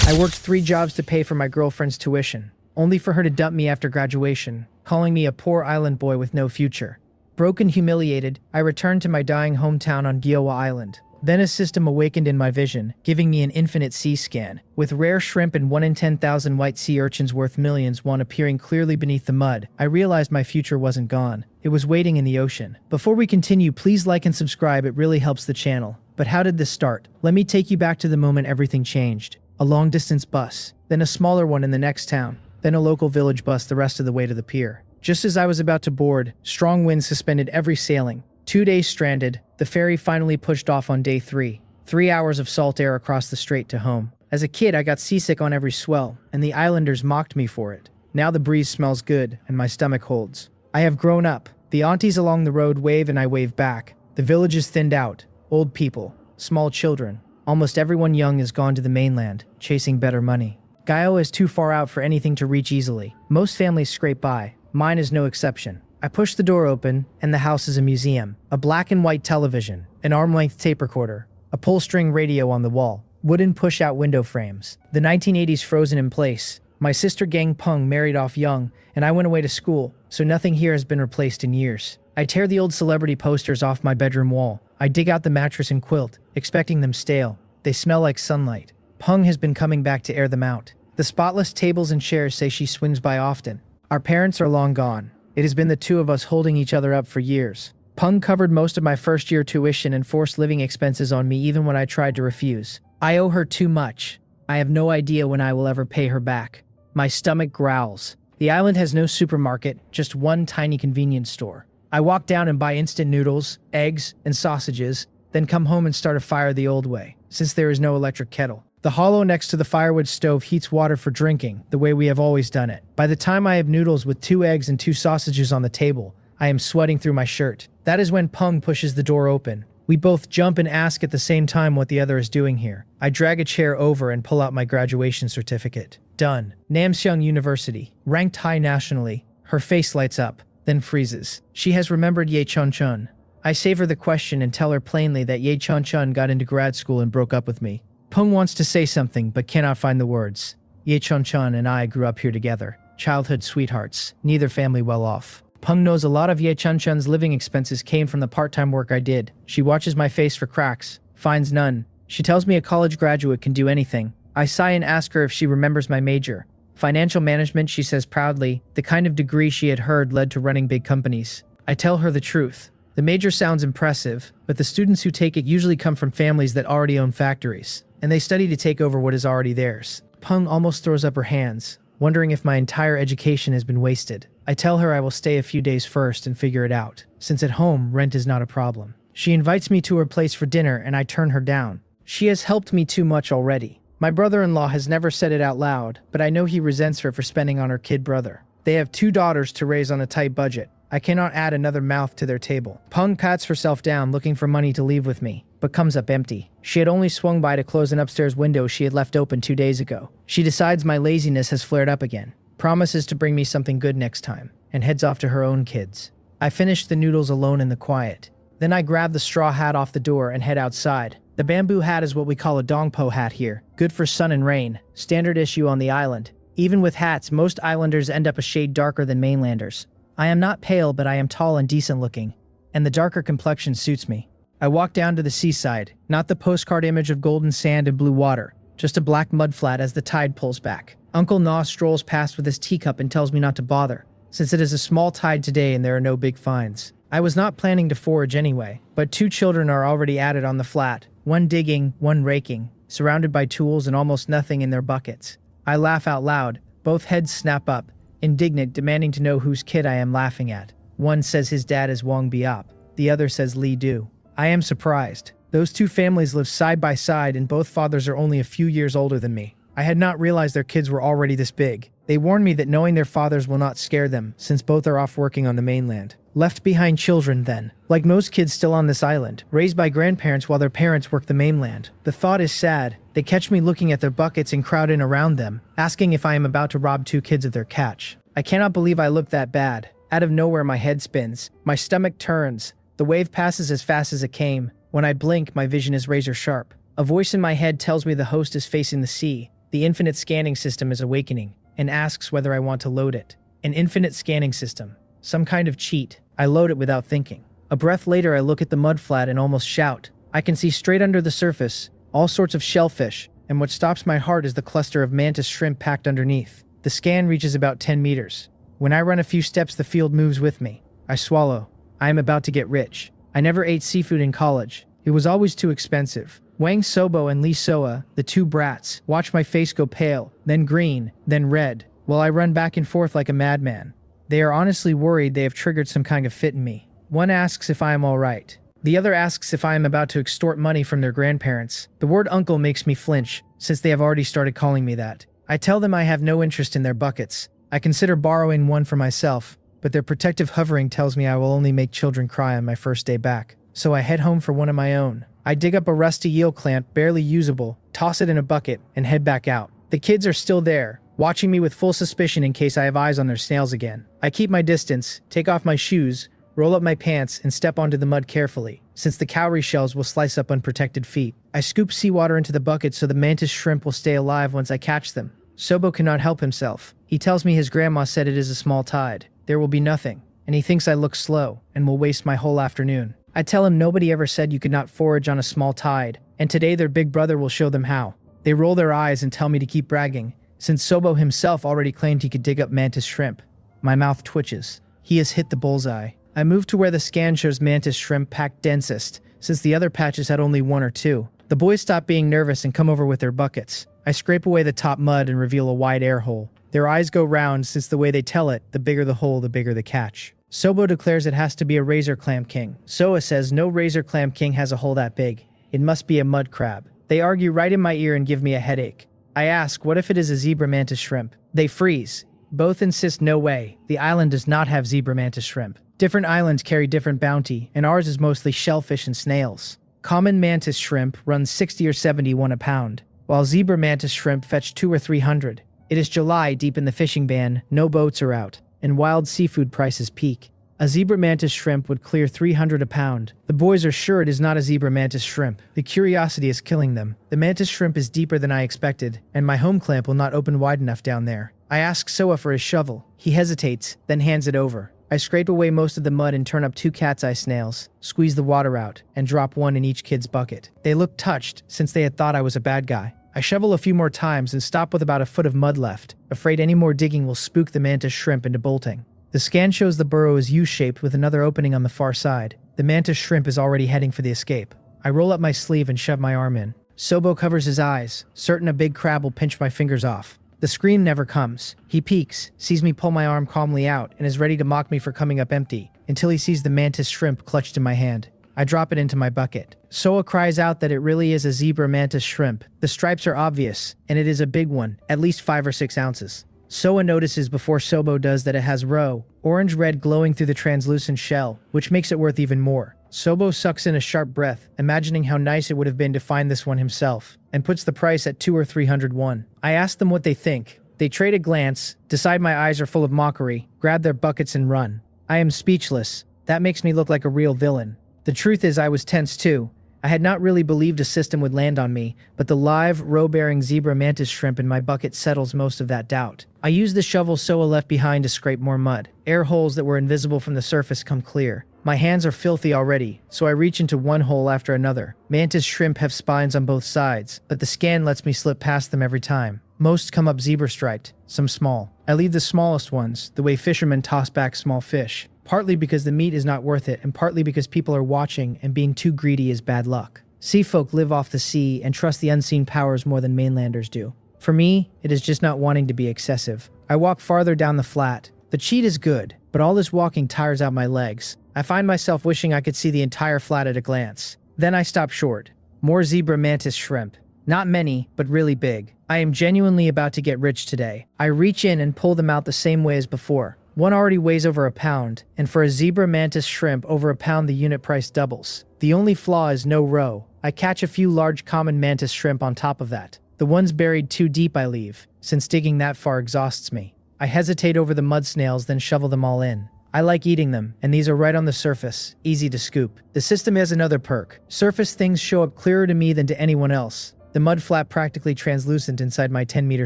I worked 3 jobs to pay for my girlfriend's tuition, only for her to dump me after graduation, calling me a poor island boy with no future. Broken, humiliated, I returned to my dying hometown on Giowa Island. Then a system awakened in my vision, giving me an infinite sea scan, with rare shrimp and 1 in 10,000 white sea urchins worth millions one appearing clearly beneath the mud. I realized my future wasn't gone. It was waiting in the ocean. Before we continue, please like and subscribe, it really helps the channel. But how did this start? Let me take you back to the moment everything changed. A long-distance bus, then a smaller one in the next town, then a local village bus the rest of the way to the pier. Just as I was about to board, strong winds suspended every sailing. 2 days stranded, the ferry finally pushed off on day 3. 3 hours of salt air across the strait to home. As a kid, I got seasick on every swell, and the islanders mocked me for it. Now the breeze smells good, and my stomach holds. I have grown up. The aunties along the road wave and I wave back. The village is thinned out. Old people, small children. Almost everyone young is gone to the mainland, chasing better money. Gio is too far out for anything to reach easily. Most families scrape by. Mine is no exception. I push the door open, and the house is a museum. A black and white television, an arm-length tape recorder, a pull-string radio on the wall, wooden push-out window frames. The 1980s frozen in place. My sister Gang Peng married off young, and I went away to school, so nothing here has been replaced in years. I tear the old celebrity posters off my bedroom wall. I dig out the mattress and quilt, expecting them stale. They smell like sunlight. Peng has been coming back to air them out. The spotless tables and chairs say she swings by often. Our parents are long gone. It has been the two of us holding each other up for years. Peng covered most of my first-year tuition and forced living expenses on me even when I tried to refuse. I owe her too much. I have no idea when I will ever pay her back. My stomach growls. The island has no supermarket, just one tiny convenience store. I walk down and buy instant noodles, eggs, and sausages, then come home and start a fire the old way, since there is no electric kettle. The hollow next to the firewood stove heats water for drinking, the way we have always done it. By the time I have noodles with 2 eggs and 2 sausages on the table, I am sweating through my shirt. That is when Peng pushes the door open. We both jump and ask at the same time what the other is doing here. I drag a chair over and pull out my graduation certificate. Done. Namseong University. Ranked high nationally. Her face lights up, then freezes. She has remembered Ye Chun Chun. I save her the question and tell her plainly that Ye Chun Chun got into grad school and broke up with me. Peng wants to say something but cannot find the words. Ye Chun Chun and I grew up here together. Childhood sweethearts, neither family well off. Peng knows a lot of Ye Chun Chun's living expenses came from the part-time work I did. She watches my face for cracks, finds none. She tells me a college graduate can do anything. I sigh and ask her if she remembers my major. Financial management, she says proudly. The kind of degree she had heard led to running big companies. I tell her the truth. The major sounds impressive, but the students who take it usually come from families that already own factories, and they study to take over what is already theirs. Peng almost throws up her hands, wondering if my entire education has been wasted. I tell her I will stay a few days first and figure it out, since at home, rent is not a problem. She invites me to her place for dinner and I turn her down. She has helped me too much already. My brother-in-law has never said it out loud, but I know he resents her for spending on her kid brother. They have 2 daughters to raise on a tight budget. I cannot add another mouth to their table. Peng pats herself down looking for money to leave with me, but comes up empty. She had only swung by to close an upstairs window she had left open 2 days ago. She decides my laziness has flared up again, promises to bring me something good next time, and heads off to her own kids. I finish the noodles alone in the quiet. Then I grab the straw hat off the door and head outside. The bamboo hat is what we call a dongpo hat here, good for sun and rain, standard issue on the island. Even with hats, most islanders end up a shade darker than mainlanders. I am not pale, but I am tall and decent looking, and the darker complexion suits me. I walk down to the seaside, not the postcard image of golden sand and blue water, just a black mudflat as the tide pulls back. Uncle Na strolls past with his teacup and tells me not to bother, since it is a small tide today and there are no big finds. I was not planning to forage anyway, but 2 children are already at it on the flat, one digging, one raking, surrounded by tools and almost nothing in their buckets. I laugh out loud, both heads snap up, indignant, demanding to know whose kid I am laughing at. One says his dad is Wang Biop, the other says Li Du. I am surprised. Those 2 families live side by side and both fathers are only a few years older than me. I had not realized their kids were already this big. They warned me that knowing their fathers will not scare them, since both are off working on the mainland. Left behind children then, like most kids still on this island, raised by grandparents while their parents work the mainland. The thought is sad. They catch me looking at their buckets and crowd in around them, asking if I am about to rob 2 kids of their catch. I cannot believe I look that bad. Out of nowhere my head spins. My stomach turns. The wave passes as fast as it came. When I blink, my vision is razor sharp. A voice in my head tells me the host is facing the sea. The infinite scanning system is awakening and asks whether I want to load it. An infinite scanning system. Some kind of cheat. I load it without thinking. A breath later, I look at the mudflat and almost shout. I can see straight under the surface, all sorts of shellfish, and what stops my heart is the cluster of mantis shrimp packed underneath. The scan reaches about 10 meters. When I run a few steps, the field moves with me. I swallow. I am about to get rich. I never ate seafood in college. It was always too expensive. Wang Sobo and Lee Soa, the two brats, watch my face go pale, then green, then red, while I run back and forth like a madman. They are honestly worried they have triggered some kind of fit in me. One asks if I am alright. The other asks if I am about to extort money from their grandparents. The word uncle makes me flinch, since they have already started calling me that. I tell them I have no interest in their buckets. I consider borrowing one for myself, but their protective hovering tells me I will only make children cry on my first day back. So I head home for one of my own. I dig up a rusty eel clamp, barely usable, toss it in a bucket, and head back out. The kids are still there, watching me with full suspicion in case I have eyes on their snails again. I keep my distance, take off my shoes, roll up my pants, and step onto the mud carefully, since the cowrie shells will slice up unprotected feet. I scoop seawater into the bucket so the mantis shrimp will stay alive once I catch them. Sobo cannot help himself. He tells me his grandma said it is a small tide. There will be nothing, and he thinks I look slow and will waste my whole afternoon. I tell him nobody ever said you could not forage on a small tide, and today their big brother will show them how. They roll their eyes and tell me to keep bragging, since Sobo himself already claimed he could dig up mantis shrimp. My mouth twitches. He has hit the bullseye. I move to where the scan shows mantis shrimp packed densest, since the other patches had only one or two. The boys stop being nervous and come over with their buckets. I scrape away the top mud and reveal a wide air hole. Their eyes go round, since the way they tell it, the bigger the hole, the bigger the catch. Sobo declares it has to be a razor clam king. Soa says no razor clam king has a hole that big. It must be a mud crab. They argue right in my ear and give me a headache. I ask, what if it is a zebra mantis shrimp? They freeze. Both insist no way. The island does not have zebra mantis shrimp. Different islands carry different bounty, and ours is mostly shellfish and snails. Common mantis shrimp runs 60 or 71 a pound, while zebra mantis shrimp fetch 200 or 300. It is July, deep in the fishing ban, no boats are out, and wild seafood prices peak. A zebra mantis shrimp would clear 300 a pound. The boys are sure it is not a zebra mantis shrimp. The curiosity is killing them. The mantis shrimp is deeper than I expected, and my home clamp will not open wide enough down there. I ask Soa for his shovel. He hesitates, then hands it over. I scrape away most of the mud and turn up 2 cat's eye snails, squeeze the water out, and drop one in each kid's bucket. They look touched, since they had thought I was a bad guy. I shovel a few more times and stop with about a foot of mud left, afraid any more digging will spook the mantis shrimp into bolting. The scan shows the burrow is U-shaped with another opening on the far side. The mantis shrimp is already heading for the escape. I roll up my sleeve and shove my arm in. Sobo covers his eyes, certain a big crab will pinch my fingers off. The scream never comes. He peeks, sees me pull my arm calmly out, and is ready to mock me for coming up empty, until he sees the mantis shrimp clutched in my hand. I drop it into my bucket. Soa cries out that it really is a zebra mantis shrimp. The stripes are obvious, and it is a big one, at least 5 or 6 ounces. Soa notices before Sobo does that it has roe, orange-red glowing through the translucent shell, which makes it worth even more. Sobo sucks in a sharp breath, imagining how nice it would have been to find this one himself, and puts the price at 200 or 301. I ask them what they think. They trade a glance, decide my eyes are full of mockery, grab their buckets and run. I am speechless. That makes me look like a real villain. The truth is I was tense too. I had not really believed a system would land on me, but the live, roe-bearing zebra mantis shrimp in my bucket settles most of that doubt. I use the shovel Soa left behind to scrape more mud. Air holes that were invisible from the surface come clear. My hands are filthy already, so I reach into one hole after another. Mantis shrimp have spines on both sides, but the scan lets me slip past them every time. Most come up zebra-striped, some small. I leave the smallest ones, the way fishermen toss back small fish. Partly because the meat is not worth it, and partly because people are watching and being too greedy is bad luck. Sea folk live off the sea and trust the unseen powers more than mainlanders do. For me, it is just not wanting to be excessive. I walk farther down the flat. The cheat is good, but all this walking tires out my legs. I find myself wishing I could see the entire flat at a glance. Then I stop short. More zebra mantis shrimp. Not many, but really big. I am genuinely about to get rich today. I reach in and pull them out the same way as before. One already weighs over a pound, and for a zebra mantis shrimp over a pound the unit price doubles. The only flaw is no roe. I catch a few large common mantis shrimp on top of that. The ones buried too deep I leave, since digging that far exhausts me. I hesitate over the mud snails, then shovel them all in. I like eating them, and these are right on the surface, easy to scoop. The system has another perk. Surface things show up clearer to me than to anyone else. the mud flap practically translucent inside my 10-meter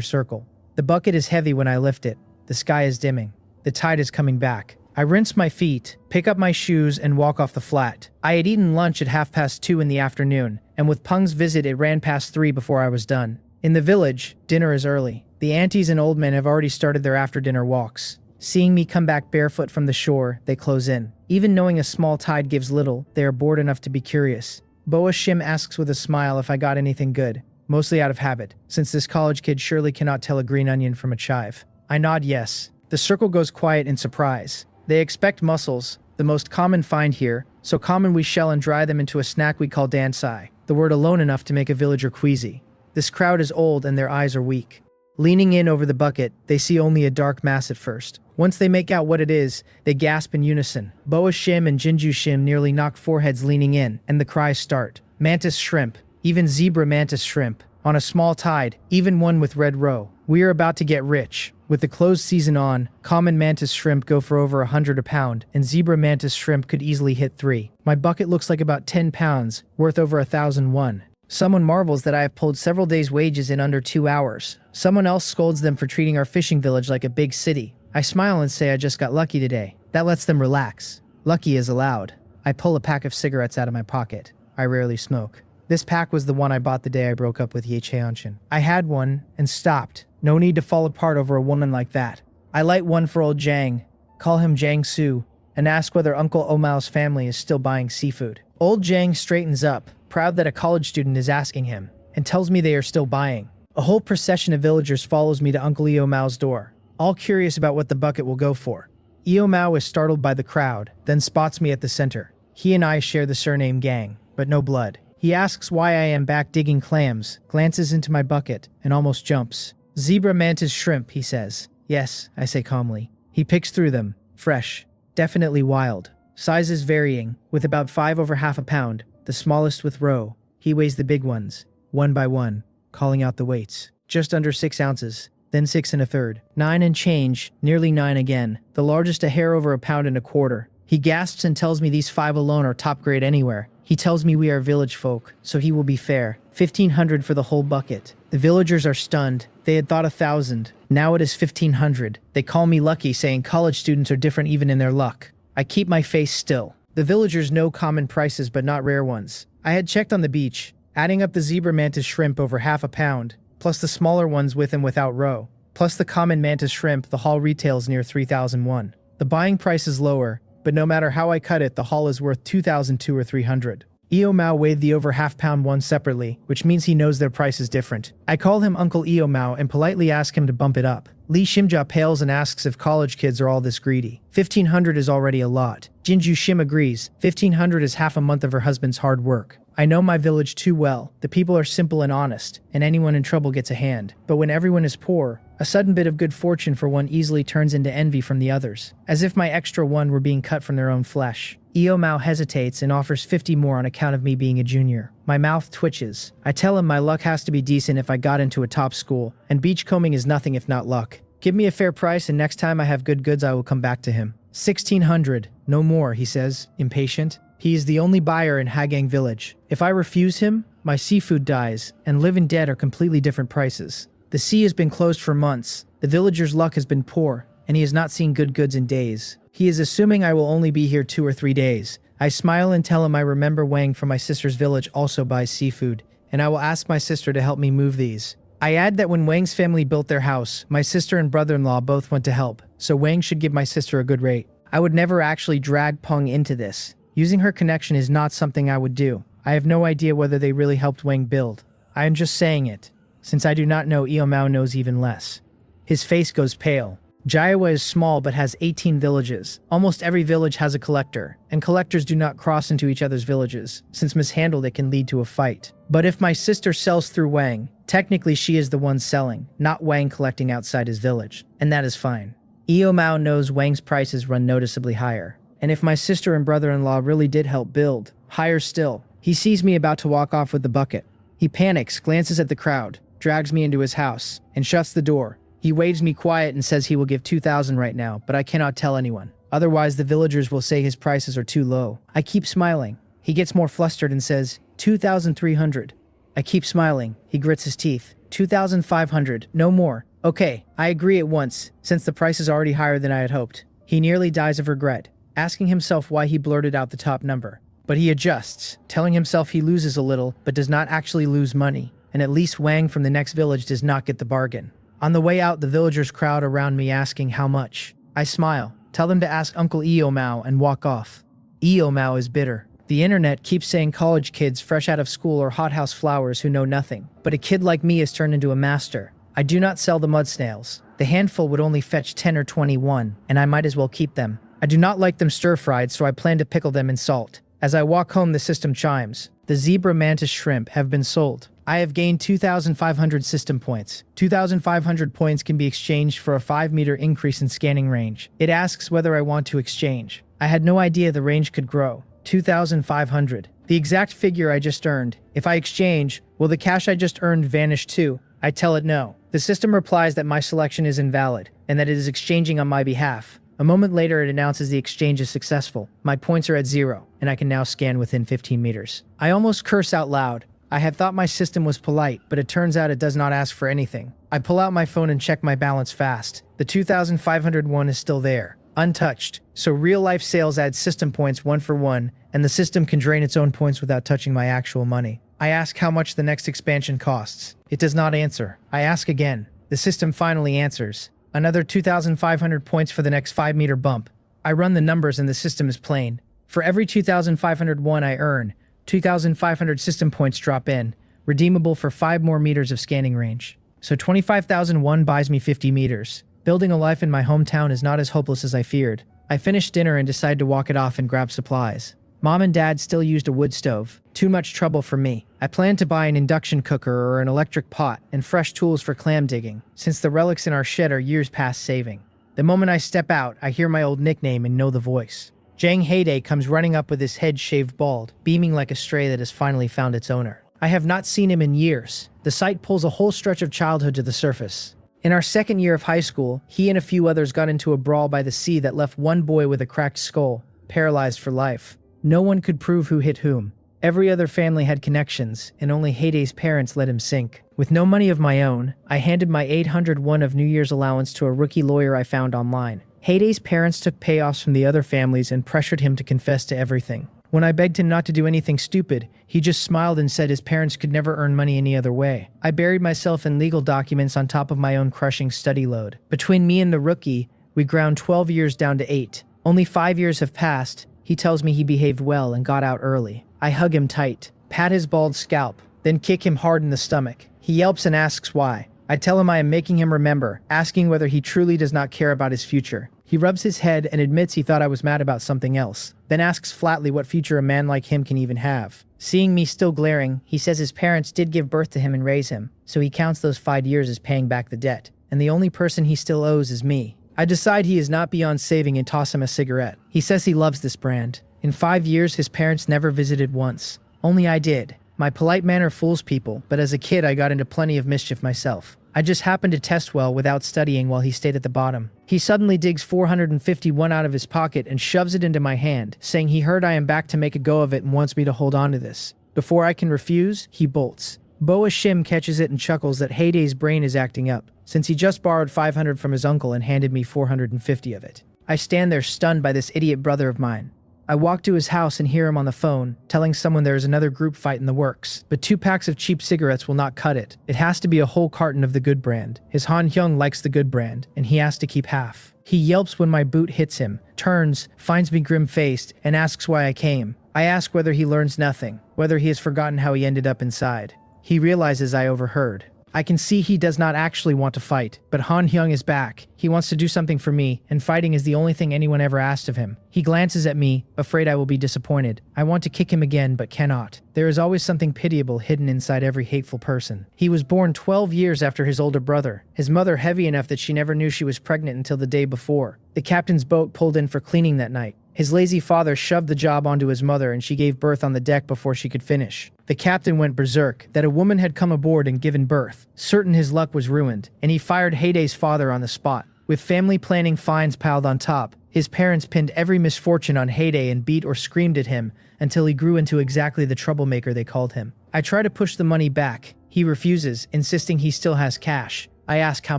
circle. The bucket is heavy when I lift it. The sky is dimming. The tide is coming back. I rinse my feet, pick up my shoes, and walk off the flat. I had eaten lunch at 2:30 in the afternoon, and with Pung's visit it ran past 3 before I was done. In the village, dinner is early. The aunties and old men have already started their after-dinner walks. Seeing me come back barefoot from the shore, they close in. Even knowing a small tide gives little, they are bored enough to be curious. Boa Shim asks with a smile if I got anything good, mostly out of habit, since this college kid surely cannot tell a green onion from a chive. I nod yes. The circle goes quiet in surprise. They expect mussels, the most common find here, so common we shell and dry them into a snack we call dansai, the word alone enough to make a villager queasy. This crowd is old and their eyes are weak. Leaning in over the bucket, they see only a dark mass at first. Once they make out what it is, they gasp in unison. Boa Shim and Jinju Shim nearly knock foreheads leaning in, and the cries start. Mantis shrimp, even zebra mantis shrimp. On a small tide, even one with red roe. We are about to get rich. With the closed season on, common mantis shrimp go for over 100 a pound, and zebra mantis shrimp could easily hit 3. My bucket looks like about 10 pounds, worth over 1,001. Someone marvels that I have pulled several days' wages in under 2 hours. Someone else scolds them for treating our fishing village like a big city. I smile and say I just got lucky today. That lets them relax. Lucky is allowed. I pull a pack of cigarettes out of my pocket. I rarely smoke. This pack was the one I bought the day I broke up with Ye Cheonchin. I had one and stopped. No need to fall apart over a woman like that. I light one for old Jang, call him Jang Su, and ask whether Uncle Omao's family is still buying seafood. Old Jang straightens up, proud that a college student is asking him, and tells me they are still buying. A whole procession of villagers follows me to Uncle Eo Mao's door, all curious about what the bucket will go for. Eo Mao is startled by the crowd, then spots me at the center. He and I share the surname Gang, but no blood. He asks why I am back digging clams, glances into my bucket, and almost jumps. Zebra mantis shrimp, he says. Yes, I say calmly. He picks through them. Fresh. Definitely wild. Sizes varying, with about 5 over half a pound, the smallest with roe. He weighs the big ones, one by one, calling out the weights. Just under 6 ounces, then 6 1/3. 9 and change, nearly 9 again, the largest a hair over 1.25 pounds. He gasps and tells me these 5 alone are top grade anywhere. He tells me we are village folk, so he will be fair. 1,500 for the whole bucket. The villagers are stunned. They had thought 1,000. Now it is 1,500. They call me lucky, saying college students are different even in their luck. I keep my face still. The villagers know common prices but not rare ones. I had checked on the beach, adding up the zebra mantis shrimp over half a pound, plus the smaller ones with and without roe, plus the common mantis shrimp, the haul retails near 3,001. The buying price is lower, but no matter how I cut it, the haul is worth 2,002 or 300. Eo Mao weighed the over half-pound one separately, which means he knows their price is different. I call him Uncle Eo Mao and politely ask him to bump it up. Li Shimja pales and asks if college kids are all this greedy. 1,500 is already a lot. Jinju Shim agrees. 1,500 is half a month of her husband's hard work. I know my village too well. The people are simple and honest, and anyone in trouble gets a hand. But when everyone is poor, a sudden bit of good fortune for one easily turns into envy from the others, as if my extra one were being cut from their own flesh. Eo Mao hesitates and offers 50 more on account of me being a junior. My mouth twitches. I tell him my luck has to be decent if I got into a top school, and beachcombing is nothing if not luck. Give me a fair price and next time I have good goods I will come back to him. 1,600, no more, he says, impatient. He is the only buyer in Haedae village. If I refuse him, my seafood dies, and live and dead are completely different prices. The sea has been closed for months. The villager's luck has been poor, and he has not seen good goods in days. He is assuming I will only be here 2 or 3 days. I smile and tell him I remember Wang from my sister's village also buys seafood, and I will ask my sister to help me move these. I add that when Wang's family built their house, my sister and brother-in-law both went to help, so Wang should give my sister a good rate. I would never actually drag Peng into this. Using her connection is not something I would do. I have no idea whether they really helped Wang build. I am just saying it. Since I do not know, Eo Mao knows even less. His face goes pale. Jaiwa is small but has 18 villages. Almost every village has a collector, and collectors do not cross into each other's villages, since mishandled it can lead to a fight. But if my sister sells through Wang, technically she is the one selling, not Wang collecting outside his village, and that is fine. Eo Mao knows Wang's prices run noticeably higher, and if my sister and brother-in-law really did help build, higher still. He sees me about to walk off with the bucket. He panics, glances at the crowd, drags me into his house, and shuts the door. He waves me quiet and says he will give 2,000 right now, but I cannot tell anyone. Otherwise the villagers will say his prices are too low. I keep smiling. He gets more flustered and says, 2,300. I I keep smiling. He grits his teeth. 2,500, no more. Okay, I agree at once, since the price is already higher than I had hoped. He nearly dies of regret, asking himself why he blurted out the top number. But he adjusts, telling himself he loses a little, but does not actually lose money, and at least Wang from the next village does not get the bargain. On the way out, the villagers crowd around me asking how much. I smile, tell them to ask Uncle Eo Mao, and walk off. Eo Mao is bitter. The internet keeps saying college kids fresh out of school are hothouse flowers who know nothing, but a kid like me is turned into a master. I do not sell the mud snails. The handful would only fetch 10 or 21, and I might as well keep them. I do not like them stir-fried, so I plan to pickle them in salt. As I walk home, the system chimes. The zebra mantis shrimp have been sold. I have gained 2,500 system points. 2,500 points can be exchanged for a 5-meter increase in scanning range. It asks whether I want to exchange. I had no idea the range could grow. 2,500. The exact figure I just earned. If I exchange, will the cash I just earned vanish too? I tell it no. The system replies that my selection is invalid, and that it is exchanging on my behalf. A moment later, it announces the exchange is successful. My points are at 0, and I can now scan within 15 meters. I almost curse out loud. I had thought my system was polite, but it turns out it does not ask for anything. I pull out my phone and check my balance fast. The 2,501 is still there, untouched. So real-life sales add system points 1 for 1, and the system can drain its own points without touching my actual money. I ask how much the next expansion costs. It does not answer. I ask again. The system finally answers. Another 2,500 points for the next 5-meter bump. I run the numbers and the system is plain. For every 2,501 I earn, 2,500 system points drop in, redeemable for 5 more meters of scanning range. So 25,001 buys me 50 meters. Building a life in my hometown is not as hopeless as I feared. I finish dinner and decide to walk it off and grab supplies. Mom and Dad still used a wood stove. Too much trouble for me. I plan to buy an induction cooker or an electric pot and fresh tools for clam digging, since the relics in our shed are years past saving. The moment I step out, I hear my old nickname and know the voice. Jang Haedae comes running up with his head shaved bald, beaming like a stray that has finally found its owner. I have not seen him in years. The sight pulls a whole stretch of childhood to the surface. In our second year of high school, he and a few others got into a brawl by the sea that left one boy with a cracked skull, paralyzed for life. No one could prove who hit whom. Every other family had connections, and only Haedae's parents let him sink. With no money of my own, I handed my 801 of New Year's allowance to a rookie lawyer I found online. Haedae's parents took payoffs from the other families and pressured him to confess to everything. When I begged him not to do anything stupid, he just smiled and said his parents could never earn money any other way. I buried myself in legal documents on top of my own crushing study load. Between me and the rookie, we ground 12 years down to 8. Only 5 years have passed. He tells me he behaved well and got out early. I hug him tight, pat his bald scalp, then kick him hard in the stomach. He yelps and asks why. I tell him I am making him remember, asking whether he truly does not care about his future. He rubs his head and admits he thought I was mad about something else, then asks flatly what future a man like him can even have. Seeing me still glaring, he says his parents did give birth to him and raise him, so he counts those 5 years as paying back the debt, and the only person he still owes is me. I decide he is not beyond saving and toss him a cigarette. He says he loves this brand. In 5 years, his parents never visited once. Only I did. My polite manner fools people, but as a kid I got into plenty of mischief myself. I just happened to test well without studying while he stayed at the bottom. He suddenly digs 451 out of his pocket and shoves it into my hand, saying he heard I am back to make a go of it and wants me to hold on to this. Before I can refuse, he bolts. Boa Shim catches it and chuckles that Haedae's brain is acting up, since he just borrowed 500 from his uncle and handed me 450 of it. I stand there stunned by this idiot brother of mine. I walk to his house and hear him on the phone, telling someone there is another group fight in the works, but 2 packs of cheap cigarettes will not cut it. It has to be a whole carton of the good brand. His Han Hyung likes the good brand, and he has to keep half. He yelps when my boot hits him, turns, finds me grim-faced, and asks why I came. I ask whether he learns nothing, whether he has forgotten how he ended up inside. He realizes I overheard. I can see he does not actually want to fight, but Han Hyung is back. He wants to do something for me, and fighting is the only thing anyone ever asked of him. He glances at me, afraid I will be disappointed. I want to kick him again, but cannot. There is always something pitiable hidden inside every hateful person. He was born 12 years after his older brother, his mother heavy enough that she never knew she was pregnant until the day before. The captain's boat pulled in for cleaning that night. His lazy father shoved the job onto his mother and she gave birth on the deck before she could finish. The captain went berserk that a woman had come aboard and given birth, certain his luck was ruined, and he fired Haedae's father on the spot. With family planning fines piled on top, his parents pinned every misfortune on Haedae and beat or screamed at him until he grew into exactly the troublemaker they called him. I try to push the money back. He refuses, insisting he still has cash. I ask how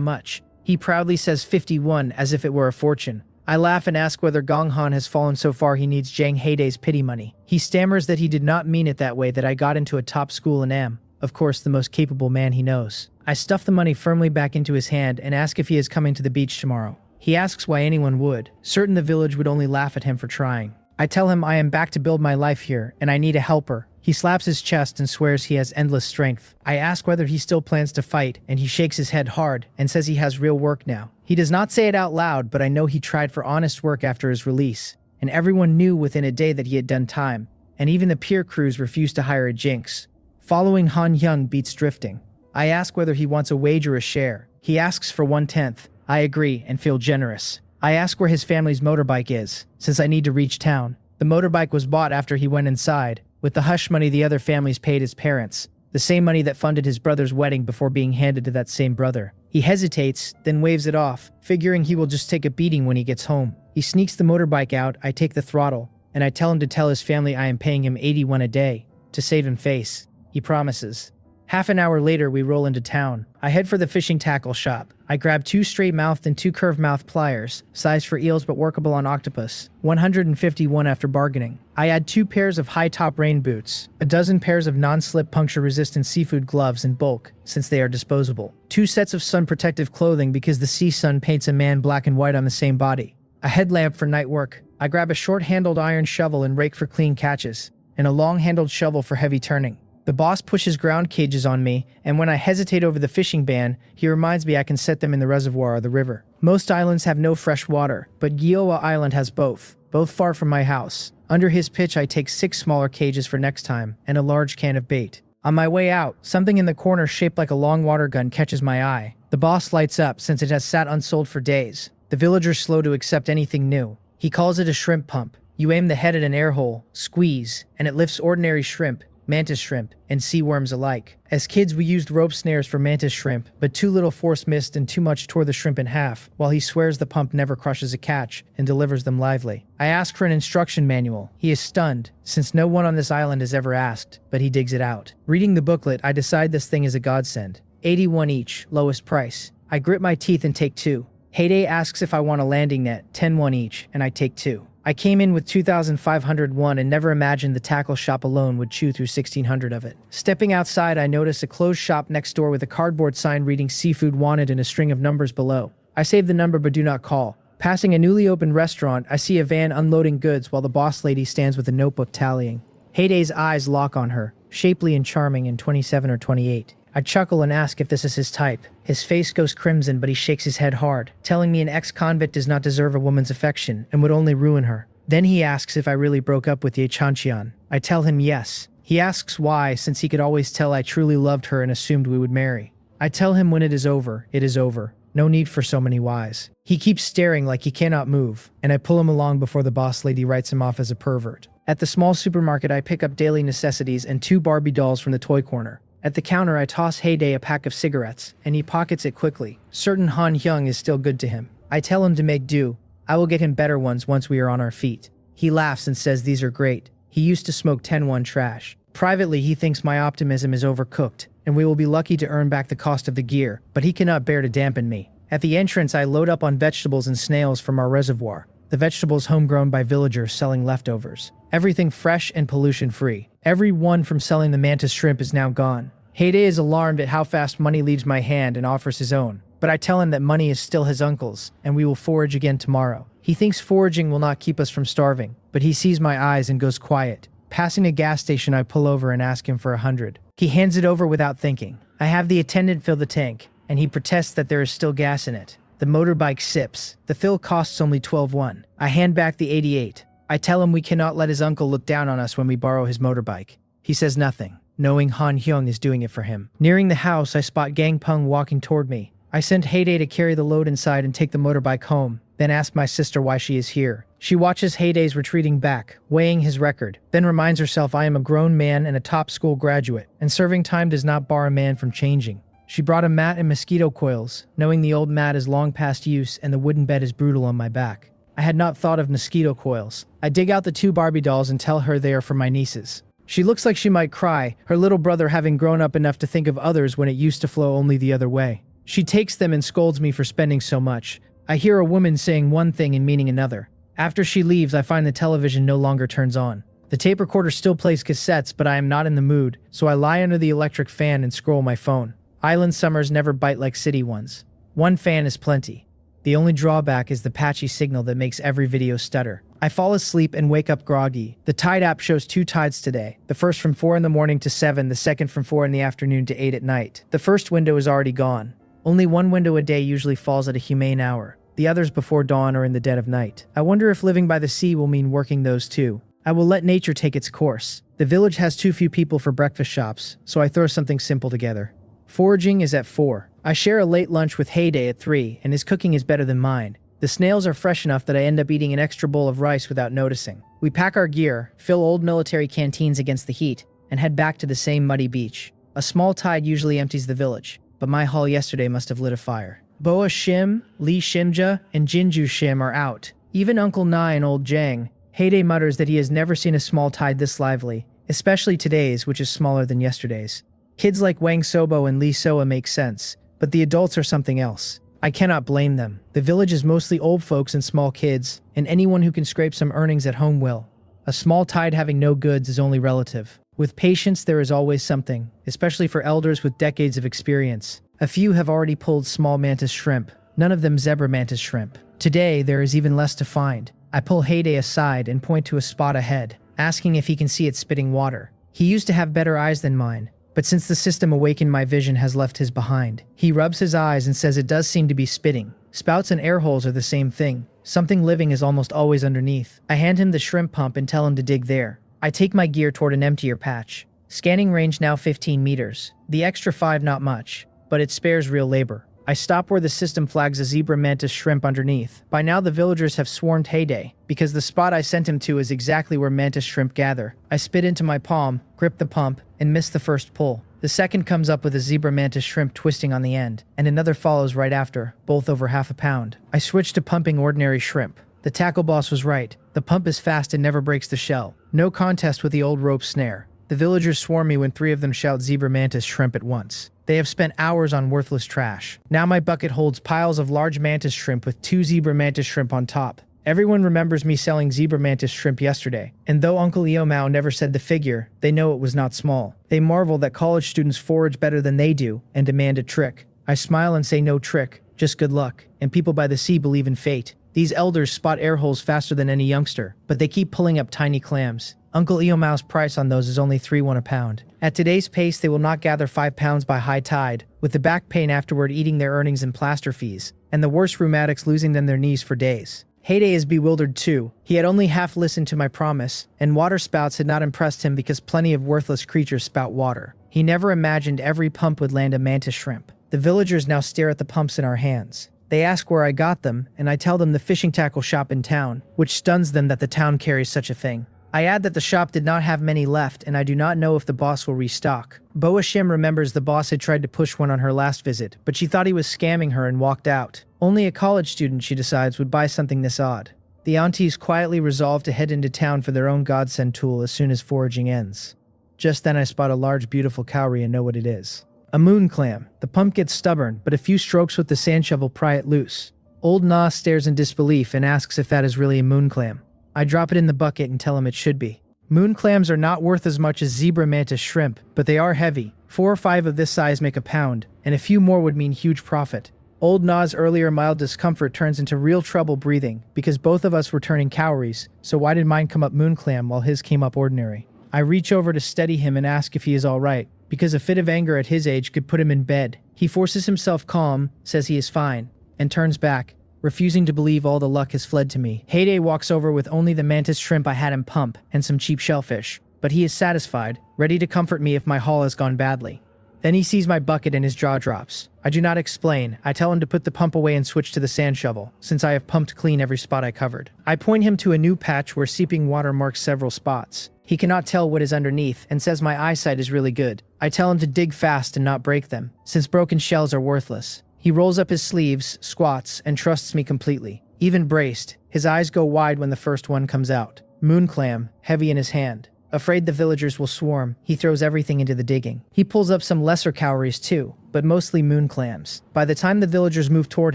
much. He proudly says 51 as if it were a fortune. I laugh and ask whether Gonghan has fallen so far he needs Jang Haedae's pity money. He stammers that he did not mean it that way, that I got into a top school and am, of course, the most capable man he knows. I stuff the money firmly back into his hand and ask if he is coming to the beach tomorrow. He asks why anyone would, certain the village would only laugh at him for trying. I tell him I am back to build my life here and I need a helper. He slaps his chest and swears he has endless strength. I ask whether he still plans to fight, and he shakes his head hard and says he has real work now. He does not say it out loud, but I know he tried for honest work after his release, and everyone knew within a day that he had done time, and even the peer crews refused to hire a jinx. Following Han Hyung beats drifting. I ask whether he wants a wage or a share. He asks for 1/10. I agree and feel generous. I ask where his family's motorbike is, since I need to reach town. The motorbike was bought after he went inside, with the hush money the other families paid his parents, the same money that funded his brother's wedding before being handed to that same brother. He hesitates, then waves it off, figuring he will just take a beating when he gets home. He sneaks the motorbike out, I take the throttle, and I tell him to tell his family I am paying him 81 a day, to save him face. He promises. Half an hour later, we roll into town. I head for the fishing tackle shop. I grab 2 straight-mouthed and 2 curved-mouthed pliers, sized for eels but workable on octopus, 151 after bargaining. I add 2 pairs of high-top rain boots, a dozen pairs of non-slip puncture-resistant seafood gloves in bulk, since they are disposable, 2 sets of sun-protective clothing because the sea sun paints a man black and white on the same body, a headlamp for night work. I grab a short-handled iron shovel and rake for clean catches, and a long-handled shovel for heavy turning. The boss pushes ground cages on me, and when I hesitate over the fishing ban, he reminds me I can set them in the reservoir or the river. Most islands have no fresh water, but Giowa Island has both far from my house. Under his pitch, I take 6 smaller cages for next time, and a large can of bait. On my way out, something in the corner shaped like a long water gun catches my eye. The boss lights up since it has sat unsold for days. The villager's slow to accept anything new. He calls it a shrimp pump. You aim the head at an air hole, squeeze, and it lifts ordinary shrimp, mantis shrimp, and sea worms alike. As kids, we used rope snares for mantis shrimp, but too little force missed and too much tore the shrimp in half, while he swears the pump never crushes a catch and delivers them lively. I ask for an instruction manual. He is stunned, since no one on this island has ever asked, but he digs it out. Reading the booklet, I decide this thing is a godsend. 81 each, lowest price. I grit my teeth and take 2. Haedae asks if I want a landing net, 10 each, and I take 2. I came in with 2,501 and never imagined the tackle shop alone would chew through 1,600 of it. Stepping outside, I notice a closed shop next door with a cardboard sign reading seafood wanted and a string of numbers below. I save the number but do not call. Passing a newly opened restaurant, I see a van unloading goods while the boss lady stands with a notebook tallying. Haedae's eyes lock on her, shapely and charming in 27 or 28. I chuckle and ask if this is his type. His face goes crimson, but he shakes his head hard, telling me an ex-convict does not deserve a woman's affection and would only ruin her. Then he asks if I really broke up with the Achanchian. I tell him yes. He asks why, since he could always tell I truly loved her and assumed we would marry. I tell him when it is over, it is over. No need for so many whys. He keeps staring like he cannot move, and I pull him along before the boss lady writes him off as a pervert. At the small supermarket, I pick up daily necessities and 2 Barbie dolls from the toy corner. At the counter, I toss Haedae a pack of cigarettes, and he pockets it quickly. Certain Han Hyung is still good to him. I tell him to make do. I will get him better ones once we are on our feet. He laughs and says these are great. He used to smoke 10-1 trash. Privately, he thinks my optimism is overcooked, and we will be lucky to earn back the cost of the gear, but he cannot bear to dampen me. At the entrance, I load up on vegetables and snails from our reservoir. The vegetables homegrown by villagers selling leftovers. Everything fresh and pollution-free. Every one from selling the mantis shrimp is now gone. Haedae is alarmed at how fast money leaves my hand and offers his own, but I tell him that money is still his uncle's, and we will forage again tomorrow. He thinks foraging will not keep us from starving, but he sees my eyes and goes quiet. Passing a gas station, I pull over and ask him for 100. He hands it over without thinking. I have the attendant fill the tank, and he protests that there is still gas in it. The motorbike sips. The fill costs only 12-1. I hand back the 88. I tell him we cannot let his uncle look down on us when we borrow his motorbike. He says nothing, knowing Han Hyung is doing it for him. Nearing the house, I spot Gang Peng walking toward me. I send Haedae to carry the load inside and take the motorbike home, then ask my sister why she is here. She watches Haedae's retreating back, weighing his record, then reminds herself I am a grown man and a top school graduate, and serving time does not bar a man from changing. She brought a mat and mosquito coils, knowing the old mat is long past use and the wooden bed is brutal on my back. I had not thought of mosquito coils. I dig out the 2 Barbie dolls and tell her they are for my nieces. She looks like she might cry, her little brother having grown up enough to think of others when it used to flow only the other way. She takes them and scolds me for spending so much. I hear a woman saying one thing and meaning another. After she leaves, I find the television no longer turns on. The tape recorder still plays cassettes, but I am not in the mood, so I lie under the electric fan and scroll my phone. Island summers never bite like city ones. One fan is plenty. The only drawback is the patchy signal that makes every video stutter. I fall asleep and wake up groggy. The Tide app shows 2 tides today. The first from 4 in the morning to 7, the second from 4 in the afternoon to 8 at night. The first window is already gone. Only one window a day usually falls at a humane hour. The others before dawn or in the dead of night. I wonder if living by the sea will mean working those too. I will let nature take its course. The village has too few people for breakfast shops, so I throw something simple together. Foraging is at 4. I share a late lunch with Haedae at 3, and his cooking is better than mine. The snails are fresh enough that I end up eating an extra bowl of rice without noticing. We pack our gear, fill old military canteens against the heat, and head back to the same muddy beach. A small tide usually empties the village, but my haul yesterday must have lit a fire. Boa Shim, Lee Shimja, and Jinju Shim are out. Even Uncle Nai and Old Jang. Haedae mutters that he has never seen a small tide this lively, especially today's, which is smaller than yesterday's. Kids like Wang Sobo and Lee Soa make sense, but the adults are something else. I cannot blame them. The village is mostly old folks and small kids, and anyone who can scrape some earnings at home will. A small tide having no goods is only relative. With patience, there is always something, especially for elders with decades of experience. A few have already pulled small mantis shrimp, none of them zebra mantis shrimp. Today, there is even less to find. I pull Haedae aside and point to a spot ahead, asking if he can see it spitting water. He used to have better eyes than mine, but since the system awakened, my vision has left his behind. He rubs his eyes and says it does seem to be spitting. Spouts and air holes are the same thing. Something living is almost always underneath. I hand him the shrimp pump and tell him to dig there. I take my gear toward an emptier patch. Scanning range now 15 meters. The extra 5 not much, but it spares real labor. I stop where the system flags a zebra mantis shrimp underneath. By now the villagers have swarmed Haedae, because the spot I sent him to is exactly where mantis shrimp gather. I spit into my palm, grip the pump, and miss the first pull. The second comes up with a zebra mantis shrimp twisting on the end, and another follows right after, both over half a pound. I switch to pumping ordinary shrimp. The tackle boss was right. The pump is fast and never breaks the shell. No contest with the old rope snare. The villagers swarm me when 3 of them shout zebra mantis shrimp at once. They have spent hours on worthless trash. Now my bucket holds piles of large mantis shrimp with 2 zebra mantis shrimp on top. Everyone remembers me selling zebra mantis shrimp yesterday, and though Uncle Eomao never said the figure, they know it was not small. They marvel that college students forage better than they do and demand a trick. I smile and say no trick, just good luck, and people by the sea believe in fate. These elders spot air holes faster than any youngster, but they keep pulling up tiny clams. Uncle Eomao's price on those is only 3 won a pound. At today's pace, they will not gather 5 pounds by high tide, with the back pain afterward eating their earnings in plaster fees, and the worst rheumatics losing them their knees for days. Haedae is bewildered too. He had only half listened to my promise, and water spouts had not impressed him because plenty of worthless creatures spout water. He never imagined every pump would land a mantis shrimp. The villagers now stare at the pumps in our hands. They ask where I got them, and I tell them the fishing tackle shop in town, which stuns them that the town carries such a thing. I add that the shop did not have many left, and I do not know if the boss will restock. Boa Shim remembers the boss had tried to push one on her last visit, but she thought he was scamming her and walked out. Only a college student, she decides, would buy something this odd. The aunties quietly resolve to head into town for their own godsend tool as soon as foraging ends. Just then I spot a large beautiful cowrie and know what it is. A moon clam. The pump gets stubborn, but a few strokes with the sand shovel pry it loose. Old Na stares in disbelief and asks if that is really a moon clam. I drop it in the bucket and tell him it should be. Moon clams are not worth as much as zebra mantis shrimp, but they are heavy. 4 or 5 of this size make a pound, and a few more would mean huge profit. Old Na's earlier mild discomfort turns into real trouble breathing, because both of us were turning cowries, so why did mine come up moon clam while his came up ordinary? I reach over to steady him and ask if he is alright, because a fit of anger at his age could put him in bed. He forces himself calm, says he is fine, and turns back, refusing to believe all the luck has fled to me. Haedae walks over with only the mantis shrimp I had him pump, and some cheap shellfish, but he is satisfied, ready to comfort me if my haul has gone badly. Then he sees my bucket and his jaw drops. I do not explain. I tell him to put the pump away and switch to the sand shovel, since I have pumped clean every spot I covered. I point him to a new patch where seeping water marks several spots. He cannot tell what is underneath and says my eyesight is really good. I tell him to dig fast and not break them, since broken shells are worthless. He rolls up his sleeves, squats, and trusts me completely. Even braced, his eyes go wide when the first one comes out. Moon clam, heavy in his hand. Afraid the villagers will swarm, he throws everything into the digging. He pulls up some lesser cowries too, but mostly moon clams. By the time the villagers move toward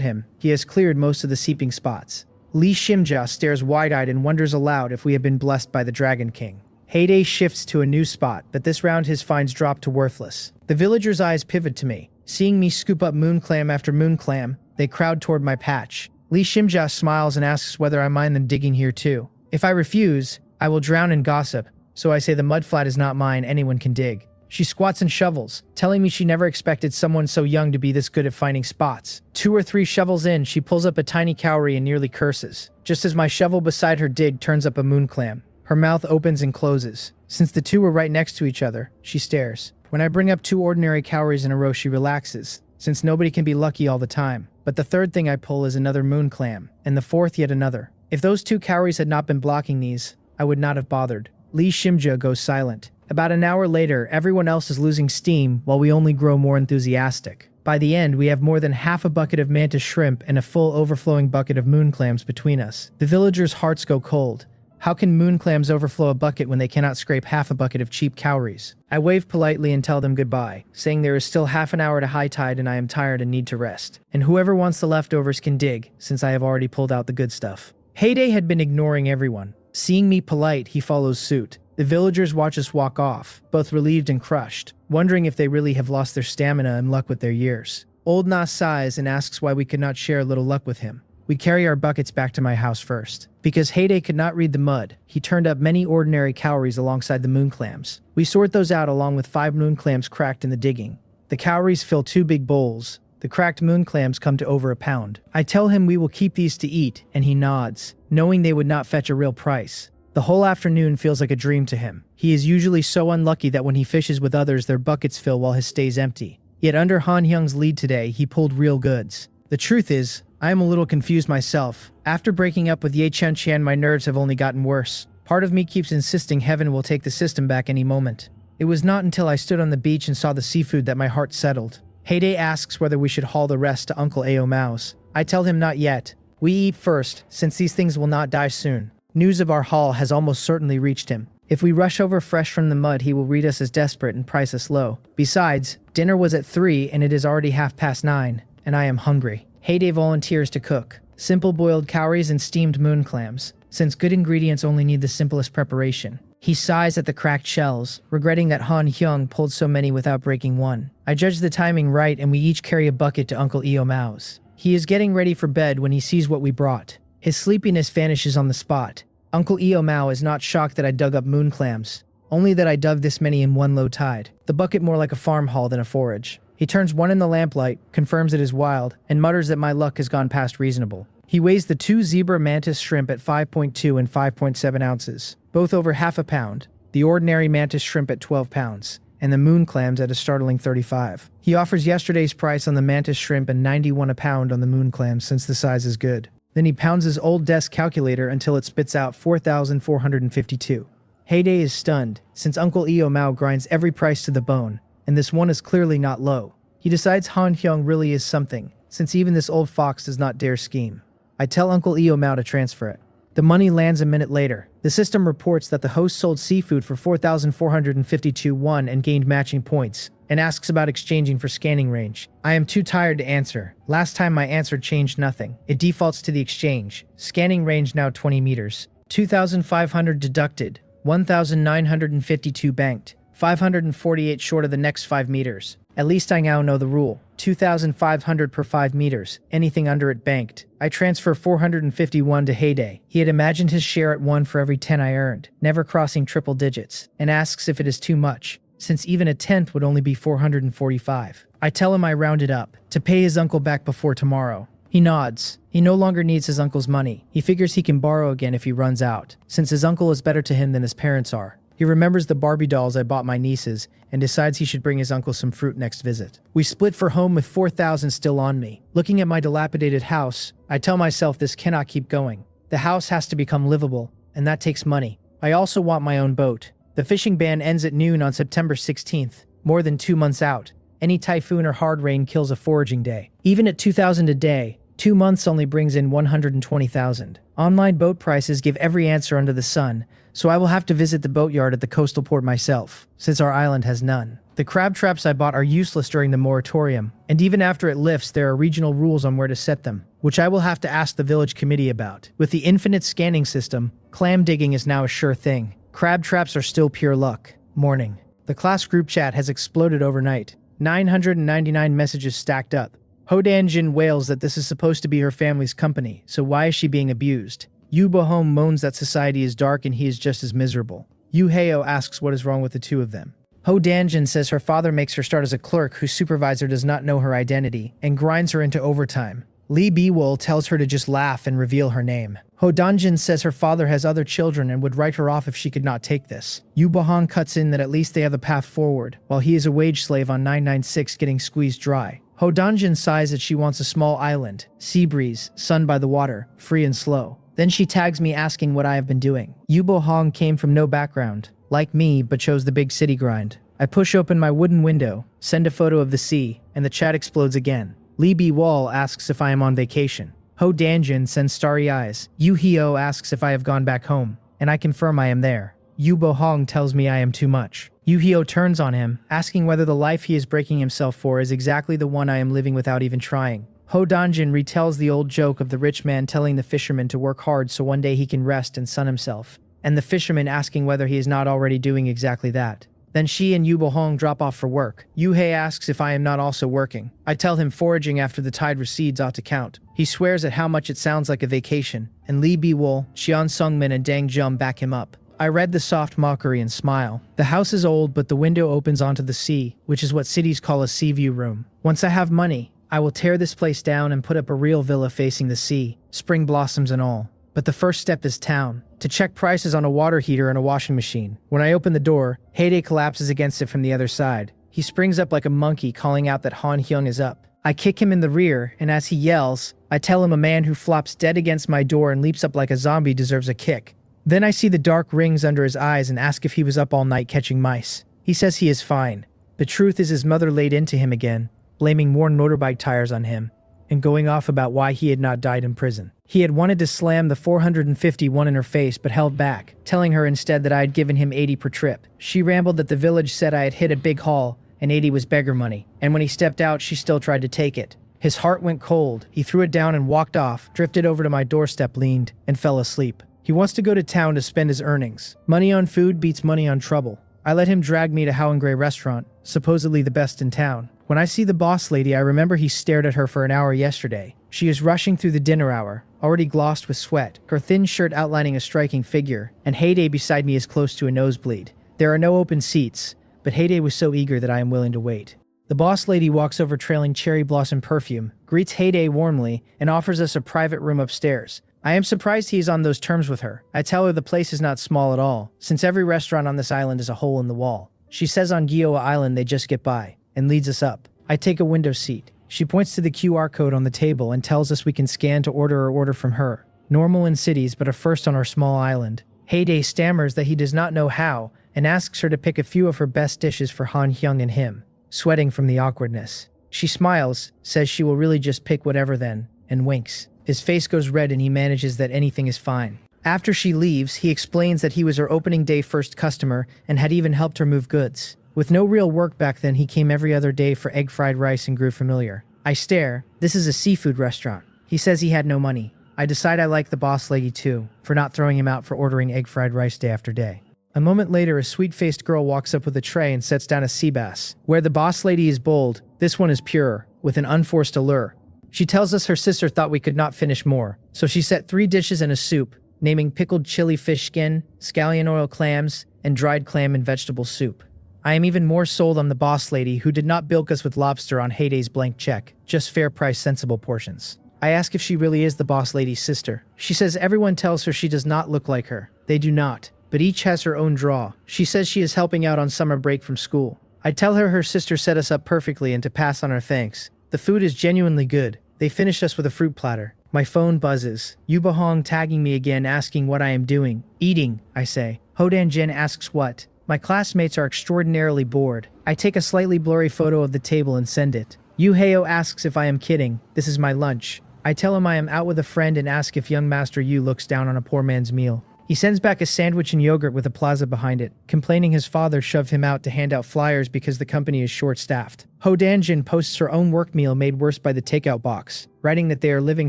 him, he has cleared most of the seeping spots. Lee Shimja stares wide-eyed and wonders aloud if we have been blessed by the Dragon King. Haedae shifts to a new spot, but this round his finds drop to worthless. The villagers' eyes pivot to me. Seeing me scoop up moon clam after moon clam, they crowd toward my patch. Lee Shimja smiles and asks whether I mind them digging here too. If I refuse, I will drown in gossip, so I say the mudflat is not mine, anyone can dig. She squats and shovels, telling me she never expected someone so young to be this good at finding spots. 2 or 3 shovels in, she pulls up a tiny cowrie and nearly curses. Just as my shovel beside her dig turns up a moon clam, her mouth opens and closes. Since the two are right next to each other, she stares. When I bring up 2 ordinary cowries in a row, she relaxes, since nobody can be lucky all the time. But the third thing I pull is another moon clam, and the fourth yet another. If those 2 cowries had not been blocking these, I would not have bothered. Lee Shimja goes silent. About an hour later, everyone else is losing steam while we only grow more enthusiastic. By the end, we have more than half a bucket of mantis shrimp and a full overflowing bucket of moon clams between us. The villagers' hearts go cold. How can moon clams overflow a bucket when they cannot scrape half a bucket of cheap cowries? I wave politely and tell them goodbye, saying there is still half an hour to high tide and I am tired and need to rest. And whoever wants the leftovers can dig, since I have already pulled out the good stuff. Haedae had been ignoring everyone. Seeing me polite, he follows suit. The villagers watch us walk off, both relieved and crushed, wondering if they really have lost their stamina and luck with their years. Old Na sighs and asks why we could not share a little luck with him. We carry our buckets back to my house first. Because Haedae could not read the mud, he turned up many ordinary cowries alongside the moon clams. We sort those out along with 5 moon clams cracked in the digging. The cowries fill 2 big bowls. The cracked moon clams come to over a pound. I tell him we will keep these to eat, and he nods, knowing they would not fetch a real price. The whole afternoon feels like a dream to him. He is usually so unlucky that when he fishes with others, their buckets fill while his stays empty. Yet under Han Hyung's lead today, he pulled real goods. The truth is, I am a little confused myself. After breaking up with Ye Chen Chan, my nerves have only gotten worse. Part of me keeps insisting heaven will take the system back any moment. It was not until I stood on the beach and saw the seafood that my heart settled. Haedae asks whether we should haul the rest to Uncle Ao Mao's. I tell him not yet. We eat first, since these things will not die soon. News of our haul has almost certainly reached him. If we rush over fresh from the mud, he will read us as desperate and price us low. Besides, dinner was at 3 and it is already 9:30, and I am hungry. Haedae volunteers to cook. Simple boiled cowries and steamed moon clams, since good ingredients only need the simplest preparation. He sighs at the cracked shells, regretting that Han Hyung pulled so many without breaking one. I judge the timing right and we each carry a bucket to Uncle Ao Mao's. He is getting ready for bed when he sees what we brought. His sleepiness vanishes on the spot. Uncle Ao Mao is not shocked that I dug up moon clams, only that I dug this many in one low tide. The bucket more like a farm haul than a forage. He turns one in the lamplight, confirms it is wild, and mutters that my luck has gone past reasonable. He weighs the 2 zebra mantis shrimp at 5.2 and 5.7 ounces, both over half a pound, the ordinary mantis shrimp at 12 pounds, and the moon clams at a startling 35. He offers yesterday's price on the mantis shrimp and 91 a pound on the moon clams since the size is good. Then he pounds his old desk calculator until it spits out 4,452. Haedae is stunned, since Uncle Ao Mao grinds every price to the bone, and this one is clearly not low. He decides Han Hyung really is something, since even this old fox does not dare scheme. I tell Uncle Ao Mao to transfer it. The money lands a minute later. The system reports that the host sold seafood for 4,452 won and gained matching points, and asks about exchanging for scanning range. I am too tired to answer. Last time my answer changed nothing. It defaults to the exchange. Scanning range now 20 meters. 2,500 deducted. 1,952 banked. 548 short of the next 5 meters. At least I now know the rule. 2,500 per 5 meters. Anything under it banked. I transfer 451 to Haedae. He had imagined his share at 1 for every 10 I earned, never crossing triple digits, and asks if it is too much, since even a tenth would only be 445. I tell him I rounded up, to pay his uncle back before tomorrow. He nods. He no longer needs his uncle's money. He figures he can borrow again if he runs out, since his uncle is better to him than his parents are. He remembers the Barbie dolls I bought my nieces and decides he should bring his uncle some fruit next visit. We split for home with 4,000 still on me. Looking at my dilapidated house, I tell myself this cannot keep going. The house has to become livable, and that takes money. I also want my own boat. The fishing ban ends at noon on September 16th, more than 2 months out. Any typhoon or hard rain kills a foraging day. Even at 2,000 a day, 2 months only brings in 120,000. Online boat prices give every answer under the sun, so I will have to visit the boatyard at the coastal port myself, since our island has none. The crab traps I bought are useless during the moratorium, and even after it lifts there are regional rules on where to set them, which I will have to ask the village committee about. With the infinite scanning system, clam digging is now a sure thing. Crab traps are still pure luck. Morning. The class group chat has exploded overnight. 999 messages stacked up. Haedae wails that this is supposed to be her family's company, so why is she being abused? Yu Bohom moans that society is dark and he is just as miserable. Yu Heo asks what is wrong with the two of them. Haedae says her father makes her start as a clerk whose supervisor does not know her identity and grinds her into overtime. Lee Biwol tells her to just laugh and reveal her name. Haedae says her father has other children and would write her off if she could not take this. Yu Bohong cuts in that at least they have a path forward, while he is a wage slave on 996 getting squeezed dry. Haedae sighs that she wants a small island, sea breeze, sun by the water, free and slow. Then she tags me asking what I have been doing. Yu Bohong came from no background, like me, but chose the big city grind. I push open my wooden window, send a photo of the sea, and the chat explodes again. Lee B. Wall asks if I am on vacation. Haedae sends starry eyes. Yu Heo asks if I have gone back home, and I confirm I am there. Yu Bohong tells me I am too much. Yu Heo turns on him, asking whether the life he is breaking himself for is exactly the one I am living without even trying. Haedae retells the old joke of the rich man telling the fisherman to work hard so one day he can rest and sun himself, and the fisherman asking whether he is not already doing exactly that. Then she and Yu Bohong drop off for work. Yu Hei asks if I am not also working. I tell him foraging after the tide recedes ought to count. He swears at how much it sounds like a vacation, and Lee Biwol, Xian Sungmin and Dang Jum back him up. I read the soft mockery and smile. The house is old, but the window opens onto the sea, which is what cities call a sea view room. Once I have money, I will tear this place down and put up a real villa facing the sea, spring blossoms and all. But the first step is town, to check prices on a water heater and a washing machine. When I open the door, Haedae collapses against it from the other side. He springs up like a monkey, calling out that Han Hyung is up. I kick him in the rear, and as he yells, I tell him a man who flops dead against my door and leaps up like a zombie deserves a kick. Then I see the dark rings under his eyes and ask if he was up all night catching mice. He says he is fine. The truth is his mother laid into him again, blaming worn motorbike tires on him, and going off about why he had not died in prison. He had wanted to slam the 451 in her face but held back, telling her instead that I had given him 80 per trip. She rambled that the village said I had hit a big haul, and 80 was beggar money, and when he stepped out she still tried to take it. His heart went cold, he threw it down and walked off, drifted over to my doorstep, leaned, and fell asleep. He wants to go to town to spend his earnings. Money on food beats money on trouble. I let him drag me to Howengrey restaurant, supposedly the best in town. When I see the boss lady, I remember he stared at her for an hour yesterday. She is rushing through the dinner hour, already glossed with sweat, her thin shirt outlining a striking figure, and Haedae beside me is close to a nosebleed. There are no open seats, but Haedae was so eager that I am willing to wait. The boss lady walks over trailing cherry blossom perfume, greets Haedae warmly, and offers us a private room upstairs. I am surprised he is on those terms with her. I tell her the place is not small at all, since every restaurant on this island is a hole in the wall. She says on Gioa Island they just get by, and leads us up. I take a window seat. She points to the QR code on the table and tells us we can scan to order or order from her. Normal in cities, but a first on our small island. Haedae stammers that he does not know how, and asks her to pick a few of her best dishes for Han Hyung and him, sweating from the awkwardness. She smiles, says she will really just pick whatever then, and winks. His face goes red and he manages that anything is fine. After she leaves, he explains that he was her opening day first customer and had even helped her move goods. With no real work back then, he came every other day for egg fried rice and grew familiar. I stare. This is a seafood restaurant. He says he had no money. I decide I like the boss lady too, for not throwing him out for ordering egg fried rice day after day. A moment later, a sweet-faced girl walks up with a tray and sets down a sea bass. Where the boss lady is bold, this one is pure, with an unforced allure. She tells us her sister thought we could not finish more, so she set 3 dishes and a soup, naming pickled chili fish skin, scallion oil clams, and dried clam and vegetable soup. I am even more sold on the boss lady who did not bilk us with lobster on Haedae's blank check, just fair price sensible portions. I ask if she really is the boss lady's sister. She says everyone tells her she does not look like her. They do not, but each has her own draw. She says she is helping out on summer break from school. I tell her sister set us up perfectly and to pass on her thanks. The food is genuinely good. They finished us with a fruit platter. My phone buzzes. Yu Bahong tagging me again, asking what I am doing. Eating, I say. Haedae asks what. My classmates are extraordinarily bored. I take a slightly blurry photo of the table and send it. Yu Heo asks if I am kidding. This is my lunch. I tell him I am out with a friend and ask if young Master Yu looks down on a poor man's meal. He sends back a sandwich and yogurt with a plaza behind it, complaining his father shoved him out to hand out flyers because the company is short-staffed. Ho Danjin posts her own work meal made worse by the takeout box, writing that they are living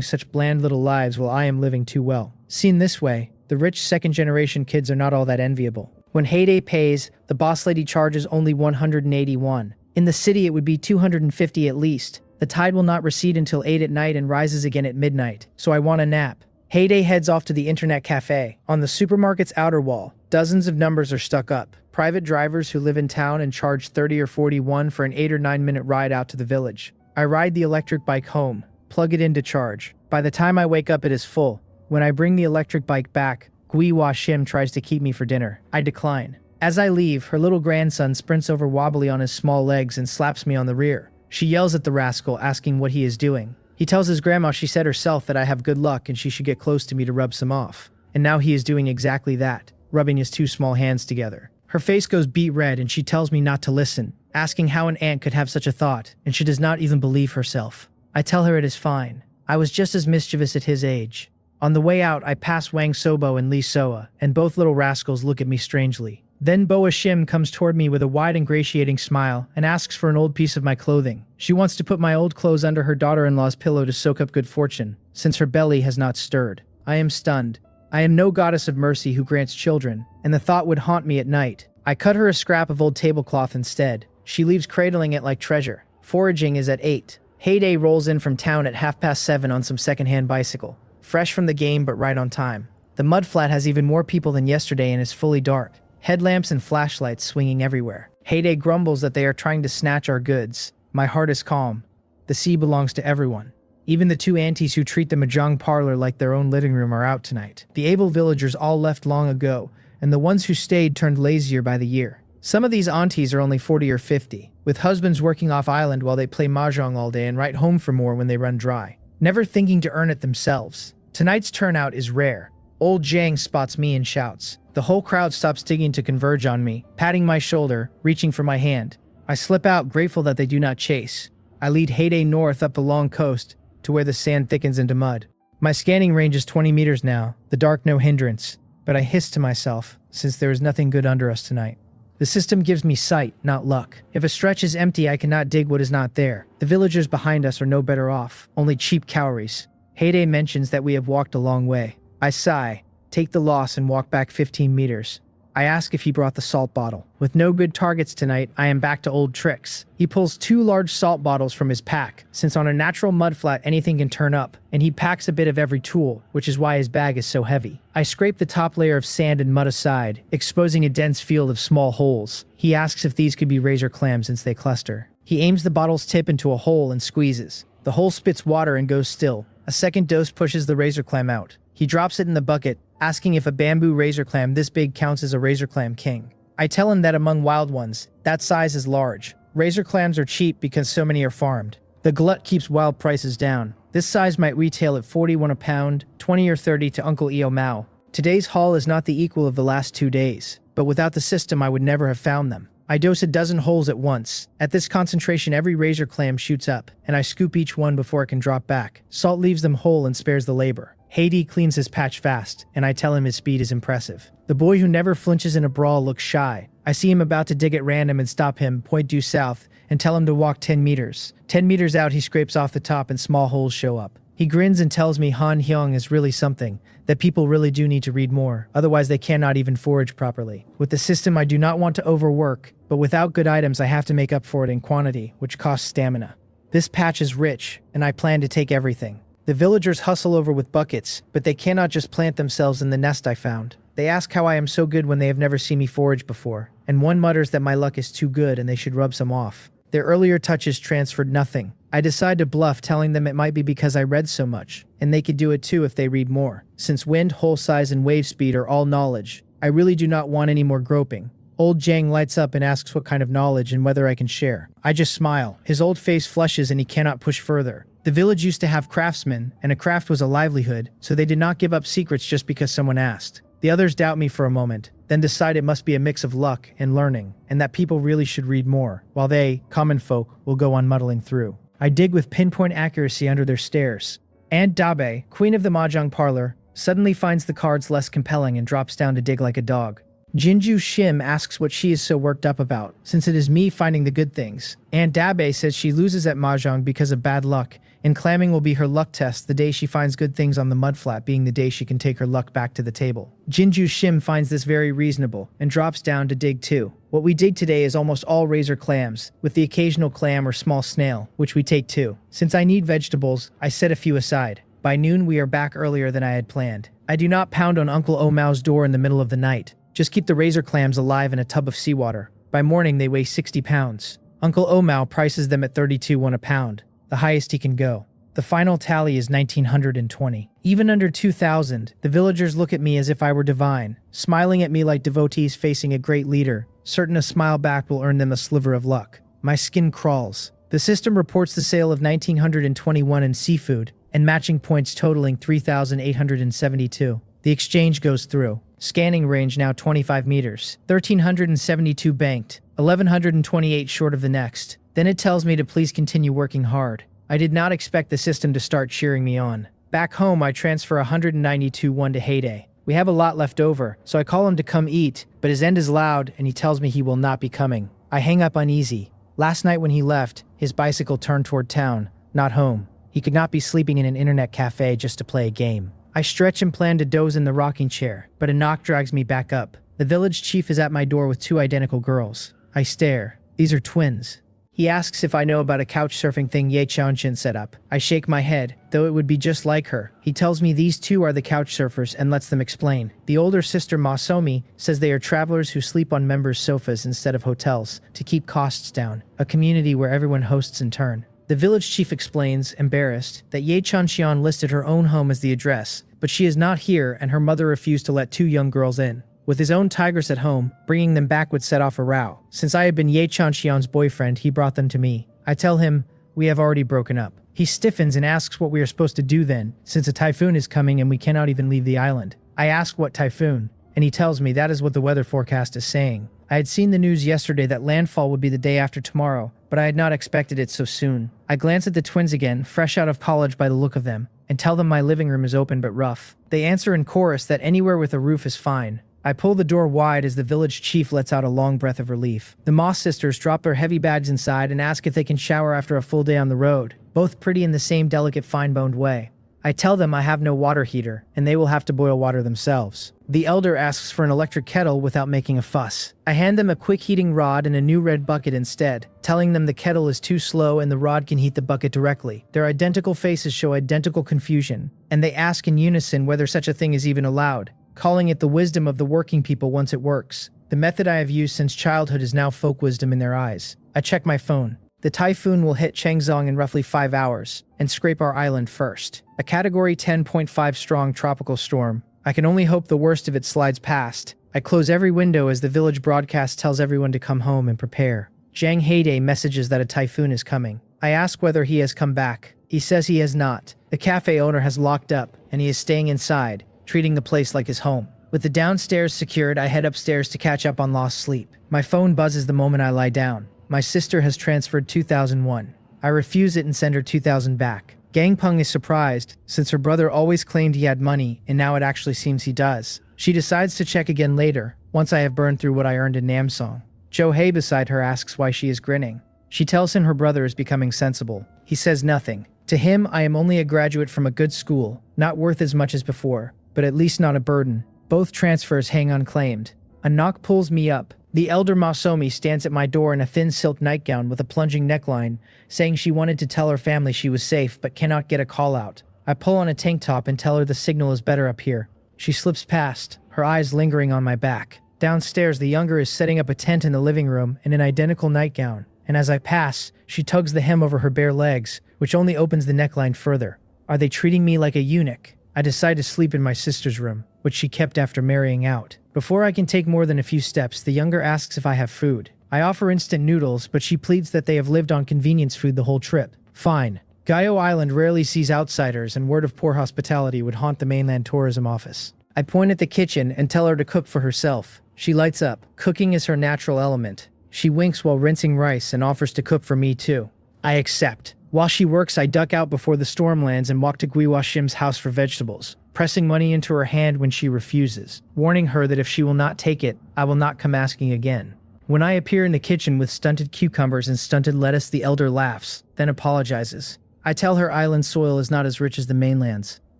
such bland little lives while I am living too well. Seen this way, the rich second-generation kids are not all that enviable. When Haedae pays, the boss lady charges only 181. In the city it would be 250 at least. The tide will not recede until 8 at night and rises again at midnight, so I want a nap. Haedae heads off to the internet cafe. On the supermarket's outer wall, dozens of numbers are stuck up. Private drivers who live in town and charge 30 or 41 for an 8 or 9 minute ride out to the village. I ride the electric bike home, plug it in to charge. By the time I wake up it is full. When I bring the electric bike back, Guihua Shim tries to keep me for dinner. I decline. As I leave, her little grandson sprints over wobbly on his small legs and slaps me on the rear. She yells at the rascal, asking what he is doing. He tells his grandma she said herself that I have good luck and she should get close to me to rub some off. And now he is doing exactly that, rubbing his 2 small hands together. Her face goes beet red and she tells me not to listen, asking how an aunt could have such a thought, and she does not even believe herself. I tell her it is fine. I was just as mischievous at his age. On the way out, I pass Wang Sobo and Li Soa, and both little rascals look at me strangely. Then Boa Shim comes toward me with a wide ingratiating smile and asks for an old piece of my clothing. She wants to put my old clothes under her daughter-in-law's pillow to soak up good fortune, since her belly has not stirred. I am stunned. I am no goddess of mercy who grants children, and the thought would haunt me at night. I cut her a scrap of old tablecloth instead. She leaves cradling it like treasure. Foraging is at 8. Haedae rolls in from town at 7:30 on some second-hand bicycle. Fresh from the game but right on time. The mudflat has even more people than yesterday and is fully dark. Headlamps and flashlights swinging everywhere. Haedae grumbles that they are trying to snatch our goods. My heart is calm. The sea belongs to everyone. Even the 2 aunties who treat the mahjong parlor like their own living room are out tonight. The able villagers all left long ago, and the ones who stayed turned lazier by the year. Some of these aunties are only 40 or 50, with husbands working off island while they play mahjong all day and write home for more when they run dry, never thinking to earn it themselves. Tonight's turnout is rare. Old Jang spots me and shouts. The whole crowd stops digging to converge on me, patting my shoulder, reaching for my hand. I slip out, grateful that they do not chase. I lead Haedae north up the long coast to where the sand thickens into mud. My scanning range is 20 meters now, the dark no hindrance, but I hiss to myself, since there is nothing good under us tonight. The system gives me sight, not luck. If a stretch is empty, I cannot dig what is not there. The villagers behind us are no better off, only cheap cowries. Haedae mentions that we have walked a long way. I sigh, take the loss and walk back 15 meters. I ask if he brought the salt bottle. With no good targets tonight, I am back to old tricks. He pulls 2 large salt bottles from his pack, since on a natural mudflat anything can turn up, and he packs a bit of every tool, which is why his bag is so heavy. I scrape the top layer of sand and mud aside, exposing a dense field of small holes. He asks if these could be razor clams since they cluster. He aims the bottle's tip into a hole and squeezes. The hole spits water and goes still. A second dose pushes the razor clam out. He drops it in the bucket, asking if a bamboo razor clam this big counts as a razor clam king. I tell him that among wild ones, that size is large. Razor clams are cheap because so many are farmed. The glut keeps wild prices down. This size might retail at 41 a pound, 20 or 30 to Uncle Eo Mao. Today's haul is not the equal of the last 2 days, but without the system I would never have found them. I dose a dozen holes at once. At this concentration every razor clam shoots up, and I scoop each one before it can drop back. Salt leaves them whole and spares the labor. Haedae cleans his patch fast, and I tell him his speed is impressive. The boy who never flinches in a brawl looks shy. I see him about to dig at random and stop him, point due south, and tell him to walk 10 meters. 10 meters out he scrapes off the top and small holes show up. He grins and tells me Han Hyung is really something, that people really do need to read more, otherwise they cannot even forage properly. With the system I do not want to overwork, but without good items I have to make up for it in quantity, which costs stamina. This patch is rich, and I plan to take everything. The villagers hustle over with buckets, but they cannot just plant themselves in the nest I found. They ask how I am so good when they have never seen me forage before, and one mutters that my luck is too good and they should rub some off. Their earlier touches transferred nothing. I decide to bluff, telling them it might be because I read so much, and they could do it too if they read more. Since wind, hole size, and wave speed are all knowledge, I really do not want any more groping. Old Jang lights up and asks what kind of knowledge and whether I can share. I just smile. His old face flushes and he cannot push further. The village used to have craftsmen, and a craft was a livelihood, so they did not give up secrets just because someone asked. The others doubt me for a moment, then decide it must be a mix of luck and learning, and that people really should read more, while they, common folk, will go on muddling through. I dig with pinpoint accuracy under their stares. And Dabe, queen of the mahjong parlor, suddenly finds the cards less compelling and drops down to dig like a dog. Jinju Shim asks what she is so worked up about, since it is me finding the good things. And Dabe says she loses at mahjong because of bad luck, and clamming will be her luck test the day she finds good things on the mudflat being the day she can take her luck back to the table. Jinju Shim finds this very reasonable, and drops down to dig too. What we dig today is almost all razor clams, with the occasional clam or small snail, which we take too. Since I need vegetables, I set a few aside. By noon we are back earlier than I had planned. I do not pound on Uncle Omau's door in the middle of the night. Just keep the razor clams alive in a tub of seawater. By morning they weigh 60 pounds. Uncle Omau prices them at 32 a pound, the highest he can go. The final tally is 1920. Even under 2,000, the villagers look at me as if I were divine, smiling at me like devotees facing a great leader, certain a smile back will earn them a sliver of luck. My skin crawls. The system reports the sale of 1921 in seafood, and matching points totaling 3,872. The exchange goes through. Scanning range now 25 meters. 1,372 banked. 1,128 short of the next. Then it tells me to please continue working hard. I did not expect the system to start cheering me on. Back home, I transfer 192 to Haedae. We have a lot left over, so I call him to come eat, but his end is loud and he tells me he will not be coming. I hang up uneasy. Last night when he left, his bicycle turned toward town, not home. He could not be sleeping in an internet cafe just to play a game. I stretch and plan to doze in the rocking chair, but a knock drags me back up. The village chief is at my door with two identical girls. I stare. These are twins. He asks if I know about a couch surfing thing Ye Chanshin set up. I shake my head, though it would be just like her. He tells me these two are the couch surfers and lets them explain. The older sister Masomi says they are travelers who sleep on members' sofas instead of hotels to keep costs down, a community where everyone hosts in turn. The village chief explains, embarrassed, that Ye Chanxian listed her own home as the address, but she is not here and her mother refused to let two young girls in. With his own tigers at home, bringing them back would set off a row. Since I had been Ye Chanxian's boyfriend, he brought them to me. I tell him, we have already broken up. He stiffens and asks what we are supposed to do then, since a typhoon is coming and we cannot even leave the island. I ask what typhoon, and he tells me that is what the weather forecast is saying. I had seen the news yesterday that landfall would be the day after tomorrow, but I had not expected it so soon. I glance at the twins again, fresh out of college by the look of them, and tell them my living room is open but rough. They answer in chorus that anywhere with a roof is fine. I pull the door wide as the village chief lets out a long breath of relief. The Moss sisters drop their heavy bags inside and ask if they can shower after a full day on the road, both pretty in the same delicate fine-boned way. I tell them I have no water heater, and they will have to boil water themselves. The elder asks for an electric kettle without making a fuss. I hand them a quick heating rod and a new red bucket instead, telling them the kettle is too slow and the rod can heat the bucket directly. Their identical faces show identical confusion, and they ask in unison whether such a thing is even allowed, calling it the wisdom of the working people once it works. The method I have used since childhood is now folk wisdom in their eyes. I check my phone. The typhoon will hit Changzong in roughly 5 hours, and scrape our island first. A Category 10.5 strong tropical storm. I can only hope the worst of it slides past. I close every window as the village broadcast tells everyone to come home and prepare. Zhang Haedae messages that a typhoon is coming. I ask whether he has come back. He says he has not. The cafe owner has locked up, and he is staying inside, treating the place like his home. With the downstairs secured, I head upstairs to catch up on lost sleep. My phone buzzes the moment I lie down. My sister has transferred 2,001. I refuse it and send her 2,000 back. Gangpeng is surprised, since her brother always claimed he had money, and now it actually seems he does. She decides to check again later, once I have burned through what I earned in Namsong. Joe Hei beside her asks why she is grinning. She tells him her brother is becoming sensible. He says nothing. To him, I am only a graduate from a good school, not worth as much as before, but at least not a burden. Both transfers hang unclaimed. A knock pulls me up. The elder Masomi stands at my door in a thin silk nightgown with a plunging neckline, saying she wanted to tell her family she was safe but cannot get a call out. I pull on a tank top and tell her the signal is better up here. She slips past, her eyes lingering on my back. Downstairs, the younger is setting up a tent in the living room in an identical nightgown, and as I pass, she tugs the hem over her bare legs, which only opens the neckline further. Are they treating me like a eunuch? I decide to sleep in my sister's room, which she kept after marrying out. Before I can take more than a few steps, the younger asks if I have food. I offer instant noodles, but she pleads that they have lived on convenience food the whole trip. Fine. Gayo Island rarely sees outsiders, and word of poor hospitality would haunt the mainland tourism office. I point at the kitchen and tell her to cook for herself. She lights up. Cooking is her natural element. She winks while rinsing rice and offers to cook for me too. I accept. While she works, I duck out before the storm lands and walk to Gwiwa Shim's house for vegetables, pressing money into her hand when she refuses, warning her that if she will not take it, I will not come asking again. When I appear in the kitchen with stunted cucumbers and stunted lettuce, the elder laughs, then apologizes. I tell her island soil is not as rich as the mainland's.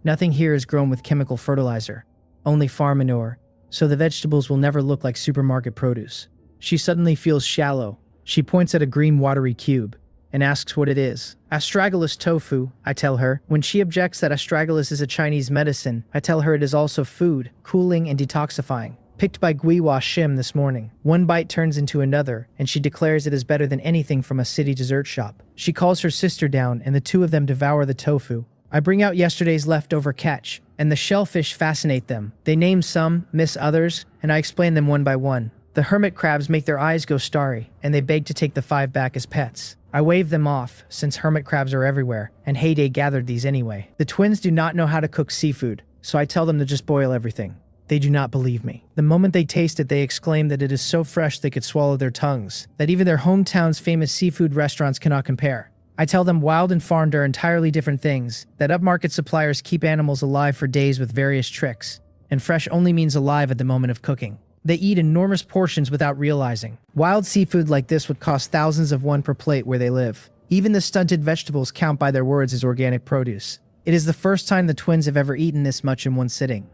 Nothing here is grown with chemical fertilizer, only farm manure, so the vegetables will never look like supermarket produce. She suddenly feels shallow. She points at a green watery cube and asks what it is. Astragalus tofu, I tell her. When she objects that astragalus is a Chinese medicine, I tell her it is also food, cooling and detoxifying. Picked by Gwiwa Shim this morning. One bite turns into another, and she declares it is better than anything from a city dessert shop. She calls her sister down, and the two of them devour the tofu. I bring out yesterday's leftover catch, and the shellfish fascinate them. They name some, miss others, and I explain them one by one. The hermit crabs make their eyes go starry, and they beg to take the 5 back as pets. I wave them off, since hermit crabs are everywhere, and Haedae gathered these anyway. The twins do not know how to cook seafood, so I tell them to just boil everything. They do not believe me. The moment they taste it, they exclaim that it is so fresh they could swallow their tongues, that even their hometown's famous seafood restaurants cannot compare. I tell them wild and farmed are entirely different things, that upmarket suppliers keep animals alive for days with various tricks, and fresh only means alive at the moment of cooking. They eat enormous portions without realizing. Wild seafood like this would cost thousands of won per plate where they live. Even the stunted vegetables count by their words as organic produce. It is the first time the twins have ever eaten this much in one sitting.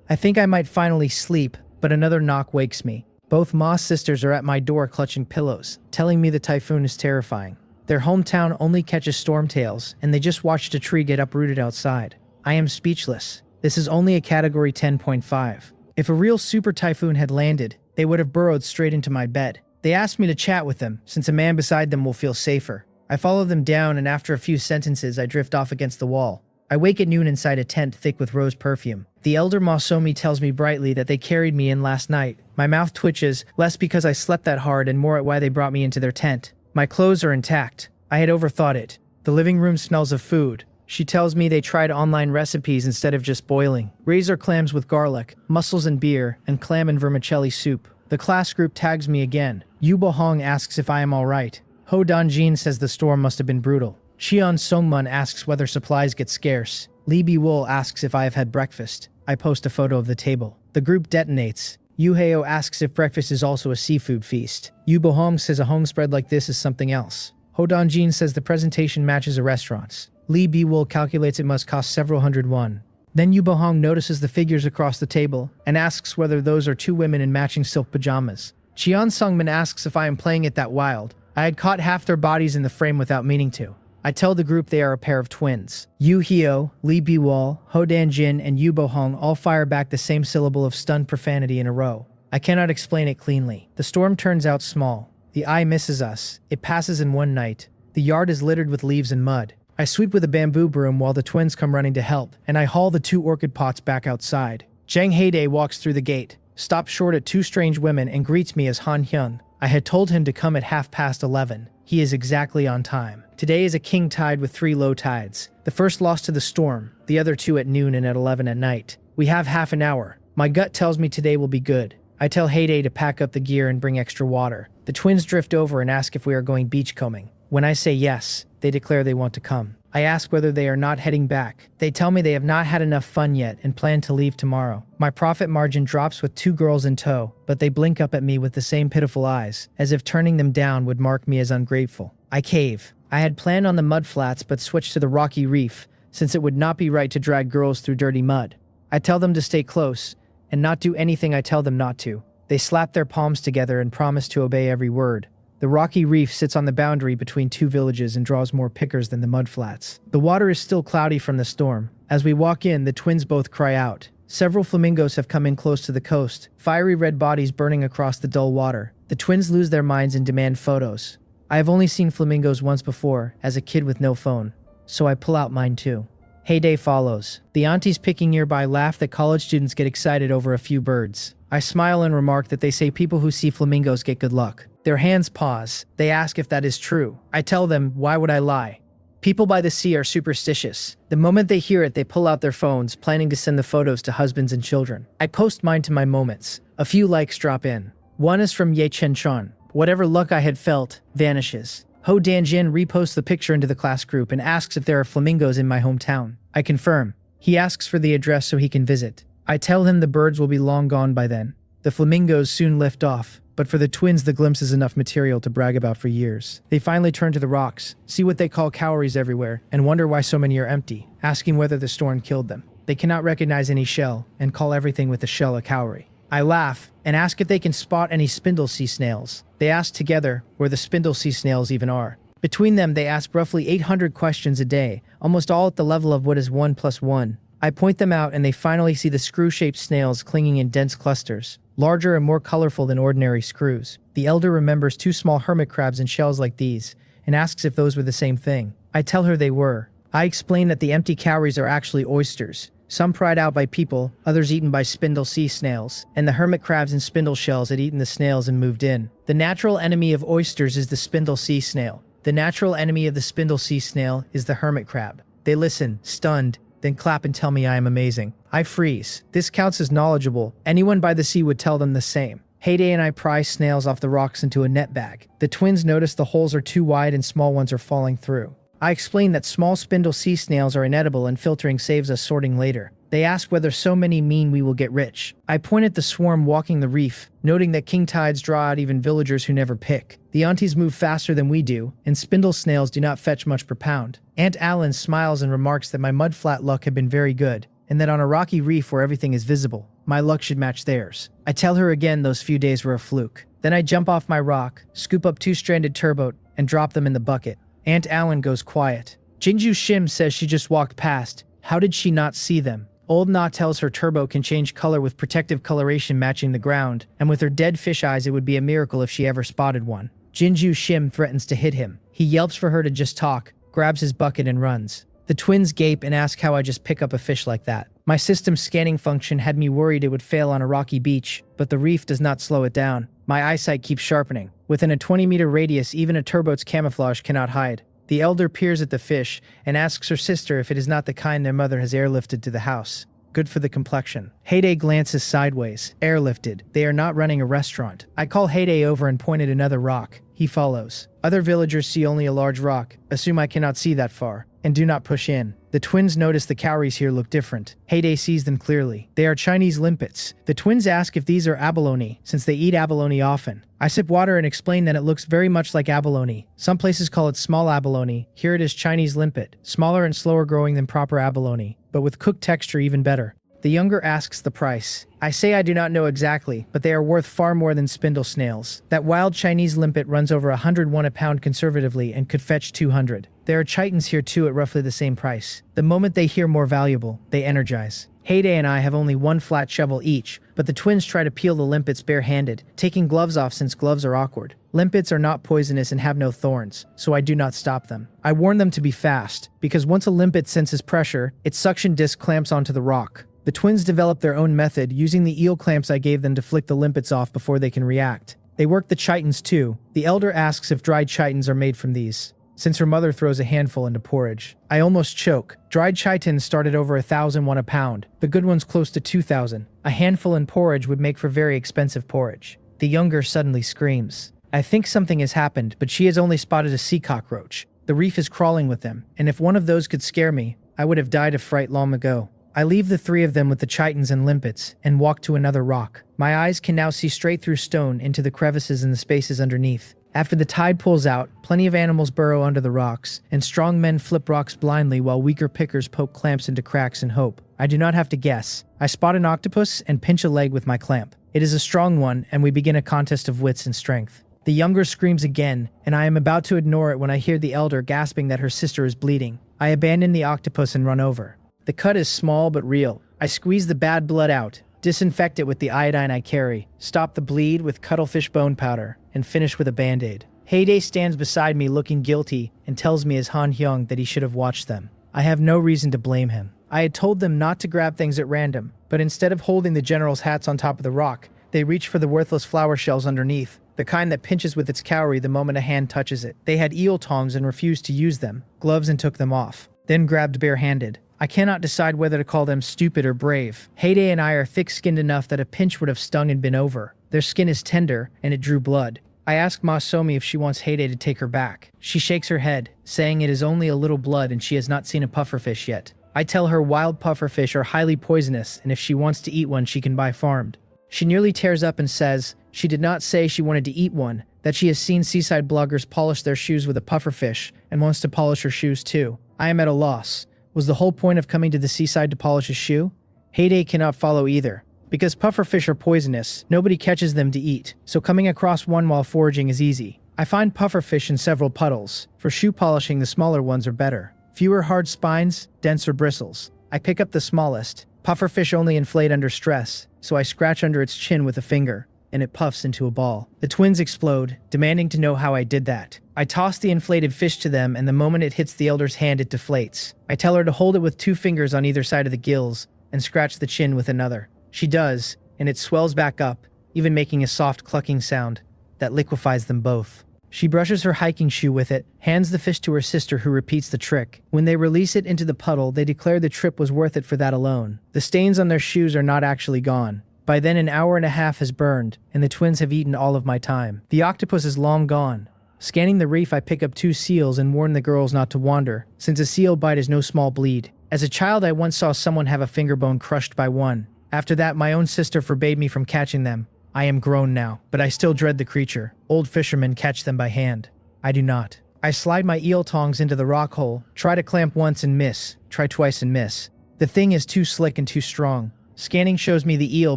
I think I might finally sleep, but another knock wakes me. Both Ma's sisters are at my door clutching pillows, telling me the typhoon is terrifying. Their hometown only catches storm tails, and they just watched a tree get uprooted outside. I am speechless. This is only a category 10.5. If a real super typhoon had landed, they would have burrowed straight into my bed. They asked me to chat with them, since a man beside them will feel safer. I follow them down, and after a few sentences, I drift off against the wall. I wake at noon inside a tent thick with rose perfume. The elder Masomi tells me brightly that they carried me in last night. My mouth twitches, less because I slept that hard and more at why they brought me into their tent. My clothes are intact. I had overthought it. The living room smells of food. She tells me they tried online recipes instead of just boiling. Razor clams with garlic, mussels and beer, and clam and vermicelli soup. The class group tags me again. Yubo Hong asks if I am alright. Ho Danjin says the storm must have been brutal. Cheon Songmun asks whether supplies get scarce. Lee Bi-wol asks if I have had breakfast. I post a photo of the table. The group detonates. Yuheo asks if breakfast is also a seafood feast. Yubo Hong says a home spread like this is something else. Ho Danjin says the presentation matches a restaurant's. Lee Bi-wol calculates it must cost several hundred won. Then Yubo Hong notices the figures across the table and asks whether those are 2 women in matching silk pajamas. Cheon Songmin asks if I am playing it that wild. I had caught half their bodies in the frame without meaning to. I tell the group they are a pair of twins. Yu Hyo, Lee Bi-wol, Ho Dan-jin, and Yubo Hong all fire back the same syllable of stunned profanity in a row. I cannot explain it cleanly. The storm turns out small. The eye misses us. It passes in one night. The yard is littered with leaves and mud. I sweep with a bamboo broom while the twins come running to help, and I haul the 2 orchid pots back outside. Jang Haedae walks through the gate, stops short at 2 strange women, and greets me as Han Hyung. I had told him to come at 11:30. He is exactly on time. Today is a king tide with 3 low tides. The first lost to the storm, the other 2 at noon and at 11 at night. We have half an hour. My gut tells me today will be good. I tell Haedae to pack up the gear and bring extra water. The twins drift over and ask if we are going beachcombing. When I say yes, they declare they want to come. I ask whether they are not heading back. They tell me they have not had enough fun yet and plan to leave tomorrow. My profit margin drops with 2 girls in tow, but they blink up at me with the same pitiful eyes, as if turning them down would mark me as ungrateful. I cave. I had planned on the mud flats but switched to the rocky reef, since it would not be right to drag girls through dirty mud. I tell them to stay close, and not do anything I tell them not to. They slap their palms together and promise to obey every word. The rocky reef sits on the boundary between 2 villages and draws more pickers than the mud flats. The water is still cloudy from the storm. As we walk in, the twins both cry out. Several flamingos have come in close to the coast, fiery red bodies burning across the dull water. The twins lose their minds and demand photos. I have only seen flamingos once before, as a kid with no phone, so I pull out mine too. Haedae follows. The aunties picking nearby laugh that college students get excited over a few birds. I smile and remark that they say people who see flamingos get good luck. Their hands pause. They ask if that is true. I tell them, why would I lie? People by the sea are superstitious. The moment they hear it, they pull out their phones, planning to send the photos to husbands and children. I post mine to my moments. A few likes drop in. One is from Ye Chen Chon. Whatever luck I had felt vanishes. Ho Danjin reposts the picture into the class group and asks if there are flamingos in my hometown. I confirm. He asks for the address so he can visit. I tell him the birds will be long gone by then. The flamingos soon lift off, but for the twins the glimpse is enough material to brag about for years. They finally turn to the rocks, see what they call cowries everywhere, and wonder why so many are empty, asking whether the storm killed them. They cannot recognize any shell, and call everything with a shell a cowrie. I laugh, and ask if they can spot any spindle sea snails. They ask together where the spindle sea snails even are. Between them they ask roughly 800 questions a day, almost all at the level of what is 1 plus 1. I point them out and they finally see the screw-shaped snails clinging in dense clusters, larger and more colorful than ordinary screws. The elder remembers 2 small hermit crabs in shells like these, and asks if those were the same thing. I tell her they were. I explain that the empty cowries are actually oysters, some pried out by people, others eaten by spindle sea snails, and the hermit crabs and spindle shells had eaten the snails and moved in. The natural enemy of oysters is the spindle sea snail. The natural enemy of the spindle sea snail is the hermit crab. They listen, stunned, then clap and tell me I am amazing. I freeze. This counts as knowledgeable. Anyone by the sea would tell them the same. Haedae and I pry snails off the rocks into a net bag. The twins notice the holes are too wide and small ones are falling through. I explain that small spindle sea snails are inedible and filtering saves us sorting later. They ask whether so many mean we will get rich. I point at the swarm walking the reef, noting that king tides draw out even villagers who never pick. The aunties move faster than we do, and spindle snails do not fetch much per pound. Aunt Allen smiles and remarks that my mudflat luck had been very good, and that on a rocky reef where everything is visible, my luck should match theirs. I tell her again those few days were a fluke. Then I jump off my rock, scoop up 2 stranded turbot, and drop them in the bucket. Aunt Allen goes quiet. Jinju Shim says she just walked past. How did she not see them? Old Na tells her turbo can change color with protective coloration matching the ground, and with her dead fish eyes it would be a miracle if she ever spotted one. Jinju Shim threatens to hit him. He yelps for her to just talk, grabs his bucket and runs. The twins gape and ask how I just pick up a fish like that. My system's scanning function had me worried it would fail on a rocky beach, but the reef does not slow it down. My eyesight keeps sharpening. Within a 20-meter radius, even a turbo's camouflage cannot hide. The elder peers at the fish and asks her sister if it is not the kind their mother has airlifted to the house. Good for the complexion. Haedae glances sideways. Airlifted. They are not running a restaurant. I call Haedae over and point at another rock. He follows. Other villagers see only a large rock, assume I cannot see that far, and do not push in. The twins notice the cowries here look different. Haedae sees them clearly. They are Chinese limpets. The twins ask if these are abalone, since they eat abalone often. I sip water and explain that it looks very much like abalone. Some places call it small abalone. Here it is Chinese limpet, smaller and slower growing than proper abalone, but with cooked texture even better. The younger asks the price. I say I do not know exactly, but they are worth far more than spindle snails. That wild Chinese limpet runs over 101 a pound conservatively and could fetch 200. There are chitons here too at roughly the same price. The moment they hear more valuable, they energize. Haedae and I have only 1 flat shovel each, but the twins try to peel the limpets barehanded, taking gloves off since gloves are awkward. Limpets are not poisonous and have no thorns, so I do not stop them. I warn them to be fast, because once a limpet senses pressure, its suction disc clamps onto the rock. The twins develop their own method, using the eel clamps I gave them to flick the limpets off before they can react. They work the chitons too. The elder asks if dried chitons are made from these, since her mother throws a handful into porridge. I almost choke. Dried chitons start at over 1,001 a pound, the good ones close to 2,000. A handful in porridge would make for very expensive porridge. The younger suddenly screams. I think something has happened, but she has only spotted a sea cockroach. The reef is crawling with them, and if one of those could scare me, I would have died of fright long ago. I leave the 3 of them with the chitons and limpets and walk to another rock. My eyes can now see straight through stone into the crevices and the spaces underneath. After the tide pulls out, plenty of animals burrow under the rocks, and strong men flip rocks blindly while weaker pickers poke clamps into cracks in hope. I do not have to guess. I spot an octopus and pinch a leg with my clamp. It is a strong one, and we begin a contest of wits and strength. The younger screams again, and I am about to ignore it when I hear the elder gasping that her sister is bleeding. I abandon the octopus and run over. The cut is small but real. I squeeze the bad blood out, disinfect it with the iodine I carry, stop the bleed with cuttlefish bone powder, and finish with a band-aid. Haedae stands beside me looking guilty and tells me as Han Hyung that he should have watched them. I have no reason to blame him. I had told them not to grab things at random, but instead of holding the general's hats on top of the rock, they reach for the worthless flower shells underneath, the kind that pinches with its cowrie the moment a hand touches it. They had eel tongs and refused to use them, gloves and took them off, then grabbed barehanded. I cannot decide whether to call them stupid or brave. Haedae and I are thick-skinned enough that a pinch would have stung and been over. Their skin is tender, and it drew blood. I ask Ma Somi if she wants Haedae to take her back. She shakes her head, saying it is only a little blood and she has not seen a pufferfish yet. I tell her wild pufferfish are highly poisonous and if she wants to eat one she can buy farmed. She nearly tears up and says she did not say she wanted to eat one, that she has seen seaside bloggers polish their shoes with a pufferfish and wants to polish her shoes too. I am at a loss. Was the whole point of coming to the seaside to polish a shoe? Haedae cannot follow either. Because pufferfish are poisonous, nobody catches them to eat, so coming across one while foraging is easy. I find pufferfish in several puddles. For shoe polishing, the smaller ones are better. Fewer hard spines, denser bristles. I pick up the smallest. Pufferfish only inflate under stress, so I scratch under its chin with a finger, and it puffs into a ball. The twins explode, demanding to know how I did that. I toss the inflated fish to them, and the moment it hits the elder's hand, it deflates. I tell her to hold it with 2 fingers on either side of the gills, and scratch the chin with another. She does, and it swells back up, even making a soft clucking sound that liquefies them both. She brushes her hiking shoe with it, hands the fish to her sister who repeats the trick. When they release it into the puddle, they declare the trip was worth it for that alone. The stains on their shoes are not actually gone. By then an hour and a half has burned, and the twins have eaten all of my time. The octopus is long gone. Scanning the reef, I pick up 2 seals and warn the girls not to wander, since a seal bite is no small bleed. As a child, I once saw someone have a finger bone crushed by one. After that, my own sister forbade me from catching them. I am grown now, but I still dread the creature. Old fishermen catch them by hand. I do not. I slide my eel tongs into the rock hole, try to clamp once and miss, try twice and miss. The thing is too slick and too strong. Scanning shows me the eel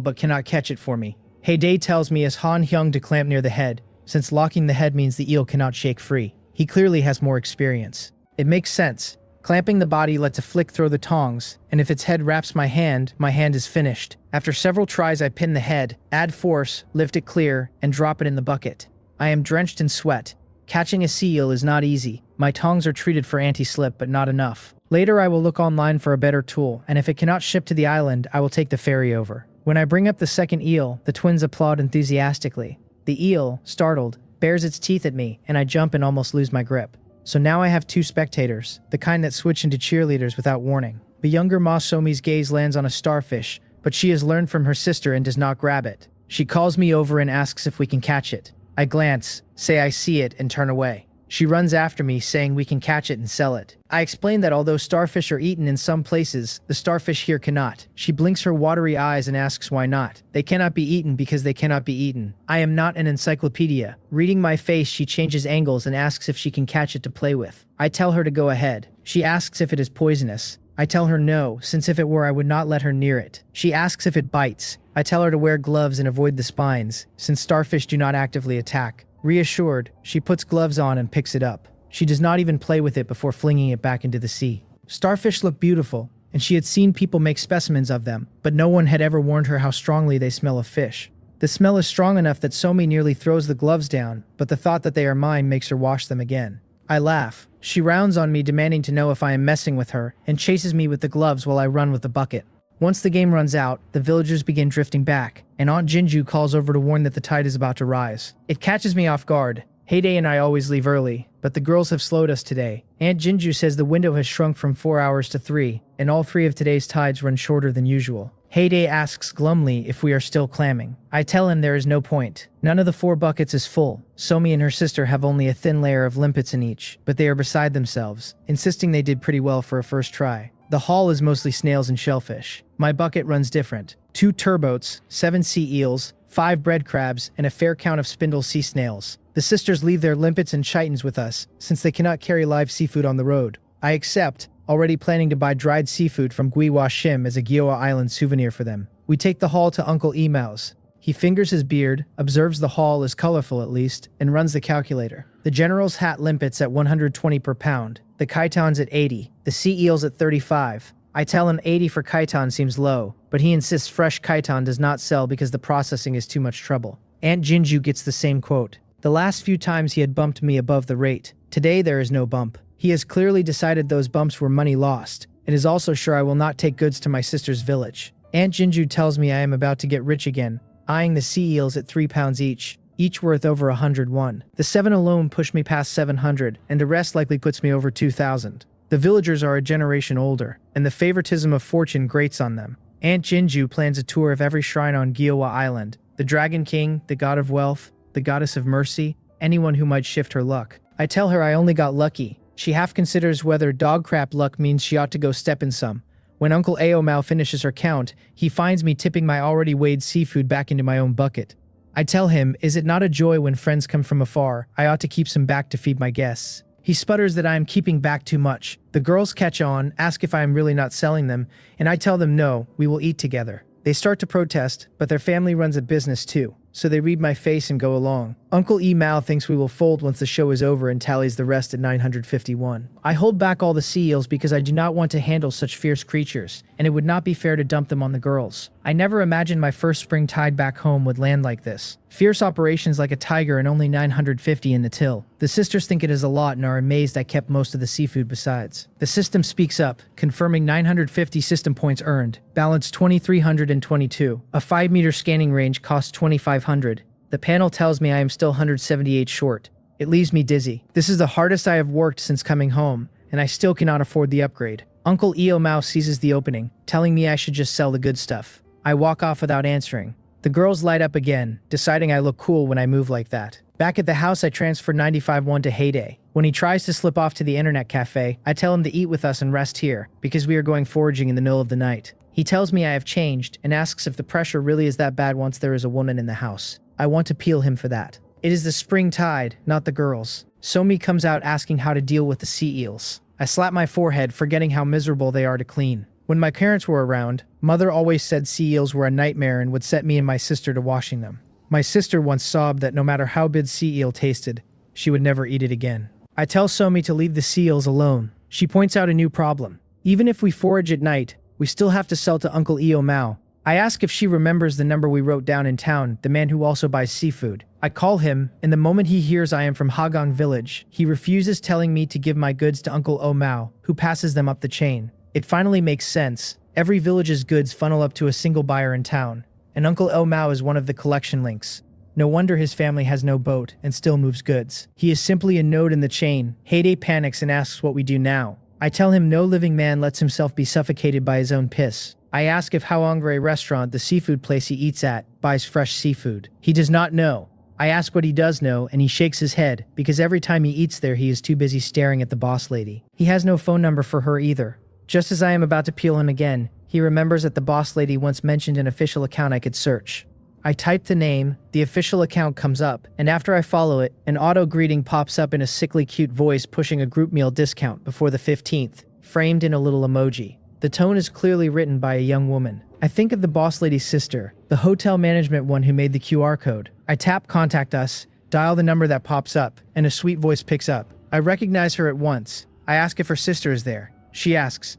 but cannot catch it for me. Haedae tells me as Han Hyung to clamp near the head, since locking the head means the eel cannot shake free. He clearly has more experience. It makes sense. Clamping the body lets a flick throw the tongs, and if its head wraps my hand is finished. After several tries, I pin the head, add force, lift it clear, and drop it in the bucket. I am drenched in sweat. Catching a sea eel is not easy. My tongs are treated for anti-slip, but not enough. Later, I will look online for a better tool, and if it cannot ship to the island, I will take the ferry over. When I bring up the second eel, the twins applaud enthusiastically. The eel, startled, bares its teeth at me, and I jump and almost lose my grip. So now I have 2 spectators, the kind that switch into cheerleaders without warning. The younger Ma Somi's gaze lands on a starfish, but she has learned from her sister and does not grab it. She calls me over and asks if we can catch it. I glance, say I see it, and turn away. She runs after me, saying we can catch it and sell it. I explain that although starfish are eaten in some places, the starfish here cannot. She blinks her watery eyes and asks why not. They cannot be eaten because they cannot be eaten. I am not an encyclopedia. Reading my face, she changes angles and asks if she can catch it to play with. I tell her to go ahead. She asks if it is poisonous. I tell her no, since if it were I would not let her near it. She asks if it bites. I tell her to wear gloves and avoid the spines, since starfish do not actively attack. Reassured, she puts gloves on and picks it up. She does not even play with it before flinging it back into the sea. Starfish look beautiful, and she had seen people make specimens of them, but no one had ever warned her how strongly they smell of fish. The smell is strong enough that Somi nearly throws the gloves down, but the thought that they are mine makes her wash them again. I laugh. She rounds on me, demanding to know if I am messing with her, and chases me with the gloves while I run with the bucket. Once the game runs out, the villagers begin drifting back, and Aunt Jinju calls over to warn that the tide is about to rise. It catches me off guard. Haedae and I always leave early, but the girls have slowed us today. Aunt Jinju says the window has shrunk from 4 hours to 3, and all 3 of today's tides run shorter than usual. Haedae asks glumly if we are still clamming. I tell him there is no point. None of the 4 buckets is full. Somi and her sister have only a thin layer of limpets in each, but they are beside themselves, insisting they did pretty well for a first try. The haul is mostly snails and shellfish. My bucket runs different. 2 turboats, 7 sea eels, 5 bread crabs, and a fair count of spindle sea snails. The sisters leave their limpets and chitons with us, since they cannot carry live seafood on the road. I accept, already planning to buy dried seafood from Gwiwa Shim as a Giowa Island souvenir for them. We take the haul to Uncle Emao's. He fingers his beard, observes the haul is colorful at least, and runs the calculator. The general's hat limpets at 120 per pound, the chitons at 80, the sea eels at 35. I tell him 80 for chiton seems low, but he insists fresh chiton does not sell because the processing is too much trouble. Aunt Jinju gets the same quote. The last few times he had bumped me above the rate. Today there is no bump. He has clearly decided those bumps were money lost, and is also sure I will not take goods to my sister's village. Aunt Jinju tells me I am about to get rich again, eyeing the sea eels at 3 pounds each worth over 101. The 7 alone push me past 700, and the rest likely puts me over 2,000. The villagers are a generation older, and the favoritism of fortune grates on them. Aunt Jinju plans a tour of every shrine on Giowa Island. The Dragon King, the God of Wealth, the Goddess of Mercy, anyone who might shift her luck. I tell her I only got lucky. She half considers whether dog crap luck means she ought to go step in some. When Uncle Ao finishes her count, he finds me tipping my already weighed seafood back into my own bucket. I tell him, is it not a joy when friends come from afar? I ought to keep some back to feed my guests. He sputters that I am keeping back too much. The girls catch on, ask if I am really not selling them, and I tell them no, we will eat together. They start to protest, but their family runs a business too, so they read my face and go along. Uncle Mao thinks we will fold once the show is over and tallies the rest at 951. I hold back all the sea eels because I do not want to handle such fierce creatures, and it would not be fair to dump them on the girls. I never imagined my first spring tide back home would land like this. Fierce operations like a tiger and only 950 in the till. The sisters think it is a lot and are amazed I kept most of the seafood besides. The system speaks up, confirming 950 system points earned. Balance 2322. A 5-meter scanning range costs 2500. The panel tells me I am still 178 short. It leaves me dizzy. This is the hardest I have worked since coming home, and I still cannot afford the upgrade. Uncle Mao seizes the opening, telling me I should just sell the good stuff. I walk off without answering. The girls light up again, deciding I look cool when I move like that. Back at the house, I transfer 95-1 to Haedae. When he tries to slip off to the internet cafe, I tell him to eat with us and rest here, because we are going foraging in the middle of the night. He tells me I have changed, and asks if the pressure really is that bad once there is a woman in the house. I want to peel him for that. It is the spring tide, not the girls. Somi comes out asking how to deal with the sea eels. I slap my forehead, forgetting how miserable they are to clean. When my parents were around, Mother always said sea eels were a nightmare and would set me and my sister to washing them. My sister once sobbed that no matter how big sea eel tasted, she would never eat it again. I tell Somi to leave the sea eels alone. She points out a new problem. Even if we forage at night, we still have to sell to Uncle Mao. I ask if she remembers the number we wrote down in town, the man who also buys seafood. I call him, and the moment he hears I am from Hagang village, he refuses, telling me to give my goods to Uncle Mao, who passes them up the chain. It finally makes sense. Every village's goods funnel up to a single buyer in town, and Uncle Mao is one of the collection links. No wonder his family has no boat and still moves goods. He is simply a node in the chain. Haedae panics and asks what we do now. I tell him no living man lets himself be suffocated by his own piss. I ask if Haongre restaurant, the seafood place he eats at, buys fresh seafood. He does not know. I ask what he does know, and he shakes his head, because every time he eats there he is too busy staring at the boss lady. He has no phone number for her either. Just as I am about to peel him again, he remembers that the boss lady once mentioned an official account I could search. I type the name, the official account comes up, and after I follow it, an auto greeting pops up in a sickly cute voice pushing a group meal discount before the 15th, framed in a little emoji. The tone is clearly written by a young woman. I think of the boss lady's sister, the hotel management one who made the QR code. I tap contact us, dial the number that pops up, and a sweet voice picks up. I recognize her at once. I ask if her sister is there. She asks,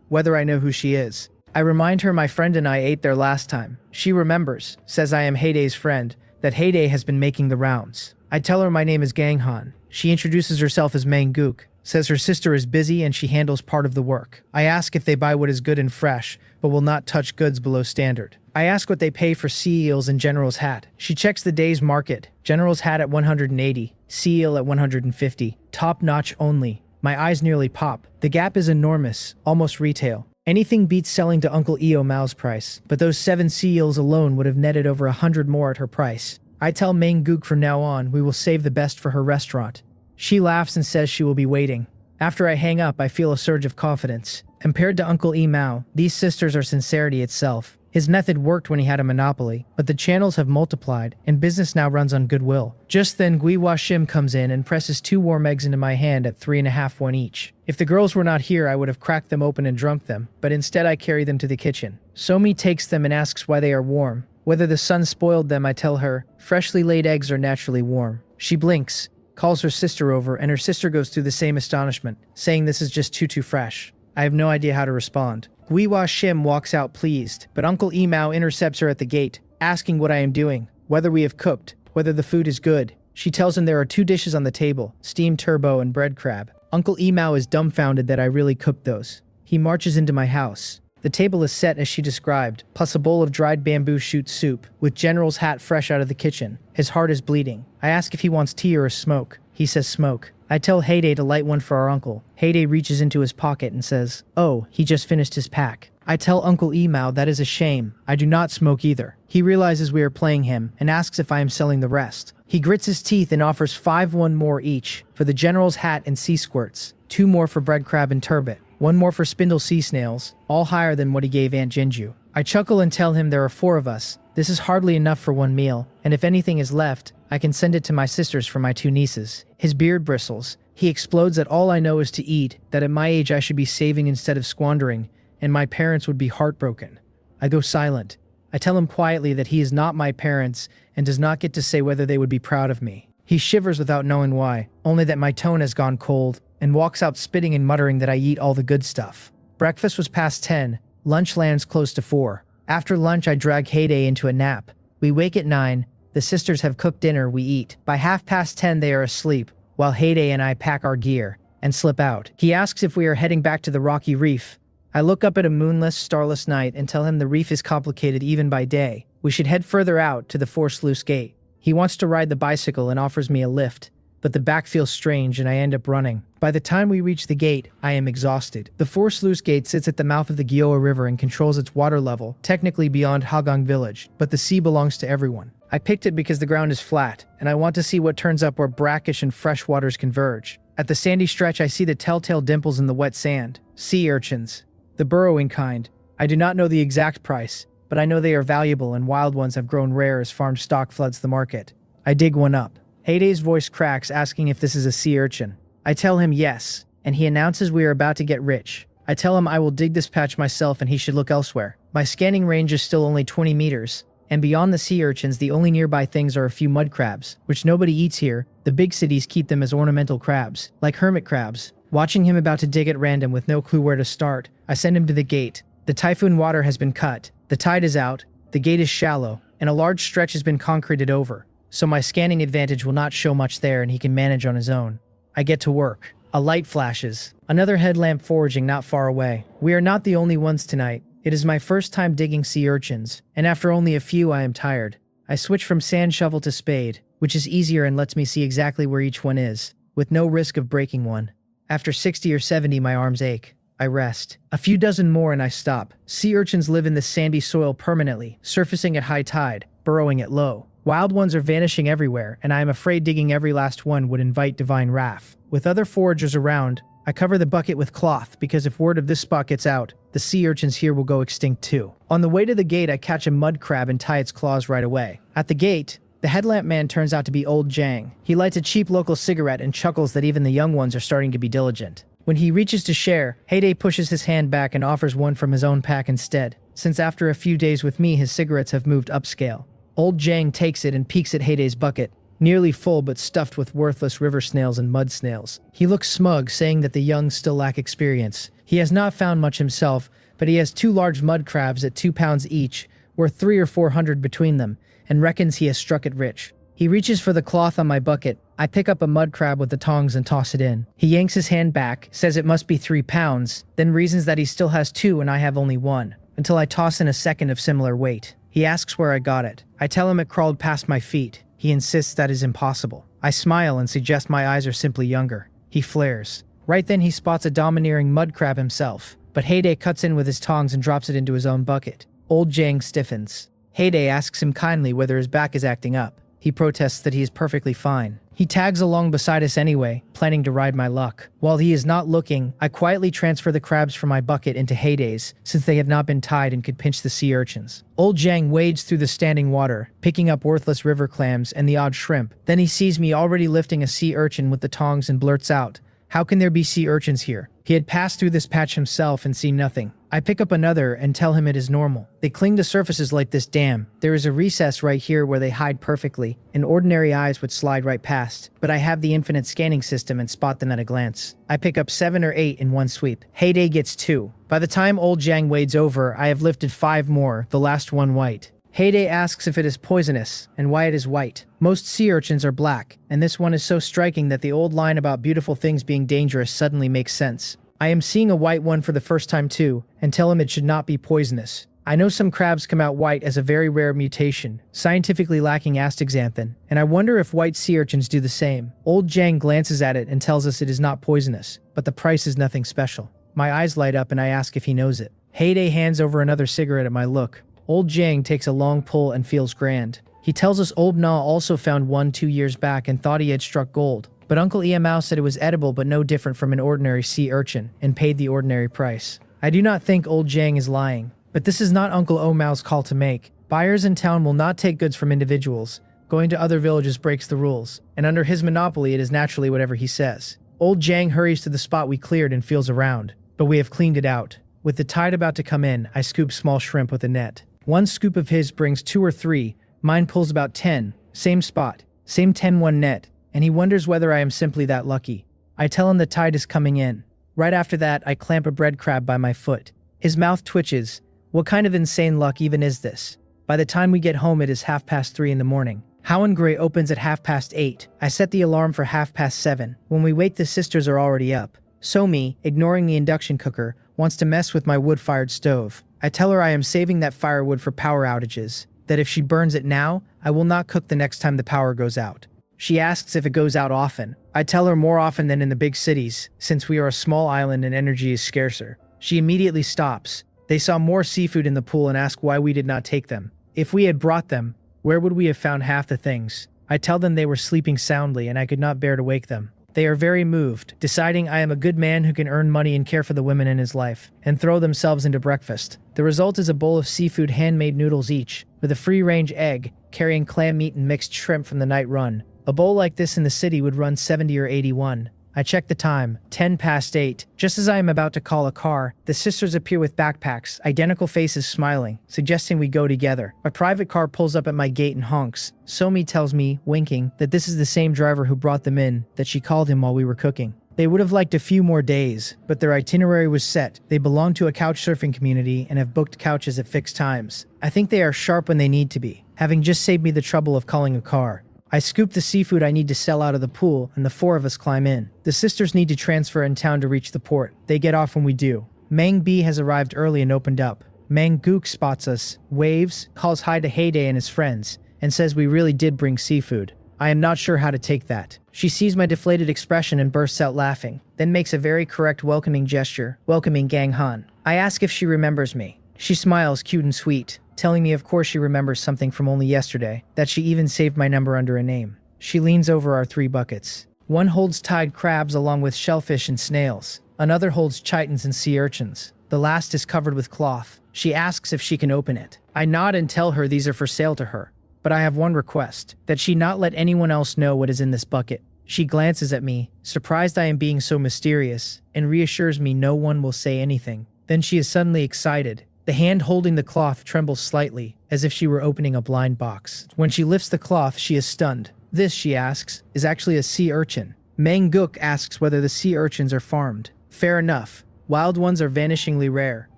whether I know who she is. I remind her my friend and I ate there last time. She remembers, says I am Haedae's friend, that Haedae has been making the rounds. I tell her my name is Ganghan. She introduces herself as Mangook, says her sister is busy and she handles part of the work. I ask if they buy what is good and fresh, but will not touch goods below standard. I ask what they pay for sea eels and General's hat. She checks the day's market. General's hat at 180, sea eel at 150, top notch only. My eyes nearly pop. The gap is enormous, almost retail. Anything beats selling to Uncle Mao's price, but those 7 sea eels alone would have netted over 100 more at her price. I tell Mangook from now on we will save the best for her restaurant. She laughs and says she will be waiting. After I hang up, I feel a surge of confidence. Compared to Uncle Mao, these sisters are sincerity itself. His method worked when he had a monopoly, but the channels have multiplied, and business now runs on goodwill. Just then, Guiwa Shim comes in and presses 2 warm eggs into my hand at 3.5 each. If the girls were not here, I would have cracked them open and drunk them, but instead I carry them to the kitchen. Somi takes them and asks why they are warm. Whether the sun spoiled them, I tell her, freshly laid eggs are naturally warm. She blinks, calls her sister over, and her sister goes through the same astonishment, saying this is just too fresh. I have no idea how to respond. Guiwa Shim walks out pleased, but Uncle Mao intercepts her at the gate, asking what I am doing, whether we have cooked, whether the food is good. She tells him there are 2 dishes on the table, steamed turbo and bread crab. Uncle Mao is dumbfounded that I really cooked those. He marches into my house. The table is set as she described, plus a bowl of dried bamboo shoot soup, with General's hat fresh out of the kitchen. His heart is bleeding. I ask if he wants tea or a smoke. He says smoke. I tell Haedae to light one for our uncle. Haedae reaches into his pocket and says, "Oh, he just finished his pack." I tell Uncle Emao that is a shame. I do not smoke either. He realizes we are playing him and asks if I am selling the rest. He grits his teeth and offers 5 more each for the General's hat and sea squirts, 2 more for bread crab and turbot, 1 more for spindle sea snails, all higher than what he gave Aunt Jinju. I chuckle and tell him there are 4 of us. This is hardly enough for 1 meal, and if anything is left, I can send it to my sisters for my 2 nieces. His beard bristles. He explodes that all I know is to eat, that at my age I should be saving instead of squandering, and my parents would be heartbroken. I go silent. I tell him quietly that he is not my parents and does not get to say whether they would be proud of me. He shivers without knowing why, only that my tone has gone cold, and walks out spitting and muttering that I eat all the good stuff. Breakfast was past 10. Lunch lands close to 4. After lunch I drag Haedae into a nap. We wake at 9. The sisters have cooked dinner, we eat. By 10:30 they are asleep, while Haedae and I pack our gear and slip out. He asks if we are heading back to the rocky reef. I look up at a moonless, starless night and tell him the reef is complicated even by day. We should head further out to the 4 sluice gate. He wants to ride the bicycle and offers me a lift, but the back feels strange and I end up running. By the time we reach the gate, I am exhausted. The 4 sluice gate sits at the mouth of the Gyoa River and controls its water level, technically beyond Hagang village, but the sea belongs to everyone. I picked it because the ground is flat, and I want to see what turns up where brackish and fresh waters converge. At the sandy stretch I see the telltale dimples in the wet sand. Sea urchins. The burrowing kind. I do not know the exact price, but I know they are valuable and wild ones have grown rare as farm stock floods the market. I dig one up. Haedae's voice cracks asking if this is a sea urchin. I tell him yes, and he announces we are about to get rich. I tell him I will dig this patch myself and he should look elsewhere. My scanning range is still only 20 meters, and beyond the sea urchins the only nearby things are a few mud crabs, which nobody eats here. The big cities keep them as ornamental crabs, like hermit crabs. Watching him about to dig at random with no clue where to start, I send him to the gate. The Typhoon water has been cut, the tide is out, the gate is shallow, and a large stretch has been concreted over, so my scanning advantage will not show much there and he can manage on his own. I get to work. A light flashes. Another headlamp foraging not far away. We are not the only ones tonight. It is my first time digging sea urchins, and after only a few I am tired. I switch from sand shovel to spade, which is easier and lets me see exactly where each one is, with no risk of breaking one. After 60 or 70 my arms ache. I rest. A few dozen more and I stop. Sea urchins live in the sandy soil permanently, surfacing at high tide, burrowing at low. Wild ones are vanishing everywhere, and I am afraid digging every last one would invite divine wrath. With other foragers around, I cover the bucket with cloth because if word of this spot gets out, the sea urchins here will go extinct too. On the way to the gate I catch a mud crab and tie its claws right away. At the gate, the headlamp man turns out to be old Jang. He lights a cheap local cigarette and chuckles that even the young ones are starting to be diligent. When he reaches to share, Haedae pushes his hand back and offers one from his own pack instead, since after a few days with me his cigarettes have moved upscale. Old Jang takes it and peeks at Haedae's bucket, nearly full but stuffed with worthless river snails and mud snails. He looks smug, saying that the young still lack experience. He has not found much himself, but he has 2 large mud crabs at 2 pounds each, worth 300 or 400 between them, and reckons he has struck it rich. He reaches for the cloth on my bucket. I pick up a mud crab with the tongs and toss it in. He yanks his hand back, says it must be 3 pounds, then reasons that he still has 2 and I have only 1, until I toss in a second of similar weight. He asks where I got it. I tell him it crawled past my feet. He insists that is impossible. I smile and suggest my eyes are simply younger. He flares. Right then he spots a domineering mud crab himself, but Haedae cuts in with his tongs and drops it into his own bucket. Old Jang stiffens. Haedae asks him kindly whether his back is acting up. He protests that he is perfectly fine. He tags along beside us anyway, planning to ride my luck. While he is not looking, I quietly transfer the crabs from my bucket into Haedae's, since they have not been tied and could pinch the sea urchins. Old Jang wades through the standing water, picking up worthless river clams and the odd shrimp. Then he sees me already lifting a sea urchin with the tongs and blurts out, "How can there be sea urchins here?" He had passed through this patch himself and seen nothing. I pick up another and tell him it is normal. They cling to surfaces like this dam. There is a recess right here where they hide perfectly, and ordinary eyes would slide right past, but I have the infinite scanning system and spot them at a glance. I pick up 7 or 8 in one sweep. Haedae gets 2. By the time Old Jang wades over, I have lifted 5 more, the last one white. Haedae asks if it is poisonous, and why it is white. Most sea urchins are black, and this one is so striking that the old line about beautiful things being dangerous suddenly makes sense. I am seeing a white one for the first time too, and tell him it should not be poisonous. I know some crabs come out white as a very rare mutation, scientifically lacking astaxanthin, and I wonder if white sea urchins do the same. Old Jang glances at it and tells us it is not poisonous, but the price is nothing special. My eyes light up and I ask if he knows it. Haedae hands over another cigarette at my look. Old Jang takes a long pull and feels grand. He tells us Old Na also found one 2 years back and thought he had struck gold, but Uncle Iamao said it was edible but no different from an ordinary sea urchin, and paid the ordinary price. I do not think Old Jang is lying. But this is not Uncle Omao's call to make. Buyers in town will not take goods from individuals. Going to other villages breaks the rules, and under his monopoly it is naturally whatever he says. Old Jang hurries to the spot we cleared and feels around, but we have cleaned it out. With the tide about to come in, I scoop small shrimp with a net. One scoop of his brings 2 or 3, mine pulls about 10, same spot, same 10-1 net, and he wonders whether I am simply that lucky. I tell him the tide is coming in. Right after that, I clamp a bread crab by my foot. His mouth twitches. What kind of insane luck even is this? By the time we get home, it is 3:30 in the morning. Howen Gray opens at 8:30. I set the alarm for 7:30. When we wake, the sisters are already up. Somi, ignoring the induction cooker, wants to mess with my wood-fired stove. I tell her I am saving that firewood for power outages, that if she burns it now, I will not cook the next time the power goes out. She asks if it goes out often. I tell her more often than in the big cities, since we are a small island and energy is scarcer. She immediately stops. They saw more seafood in the pool and ask why we did not take them. If we had brought them, where would we have found half the things? I tell them they were sleeping soundly and I could not bear to wake them. They are very moved, deciding I am a good man who can earn money and care for the women in his life, and throw themselves into breakfast. The result is a bowl of seafood handmade noodles each, with a free-range egg, carrying clam meat and mixed shrimp from the night run. A bowl like this in the city would run 70 or 81. I check the time, 8:10. Just as I am about to call a car, the sisters appear with backpacks, identical faces smiling, suggesting we go together. A private car pulls up at my gate and honks. Somi tells me, winking, that this is the same driver who brought them in, that she called him while we were cooking. They would have liked a few more days, but their itinerary was set. They belong to a couch surfing community and have booked couches at fixed times. I think they are sharp when they need to be, having just saved me the trouble of calling a car. I scoop the seafood I need to sell out of the pool, and the 4 of us climb in. The sisters need to transfer in town to reach the port. They get off when we do. Mang B has arrived early and opened up. Mang Gook spots us, waves, calls hi to Haedae and his friends, and says we really did bring seafood. I am not sure how to take that. She sees my deflated expression and bursts out laughing, then makes a very correct welcoming gesture, welcoming Gang Han. I ask if she remembers me. She smiles, cute and sweet, telling me of course she remembers something from only yesterday, that she even saved my number under a name. She leans over our 3 buckets. One holds tide crabs along with shellfish and snails. Another holds chitons and sea urchins. The last is covered with cloth. She asks if she can open it. I nod and tell her these are for sale to her. But I have one request, that she not let anyone else know what is in this bucket. She glances at me, surprised I am being so mysterious, and reassures me no one will say anything. Then she is suddenly excited. The hand holding the cloth trembles slightly, as if she were opening a blind box. When she lifts the cloth, she is stunned. This, she asks, is actually a sea urchin. Mang Gook asks whether the sea urchins are farmed. Fair enough. Wild ones are vanishingly rare.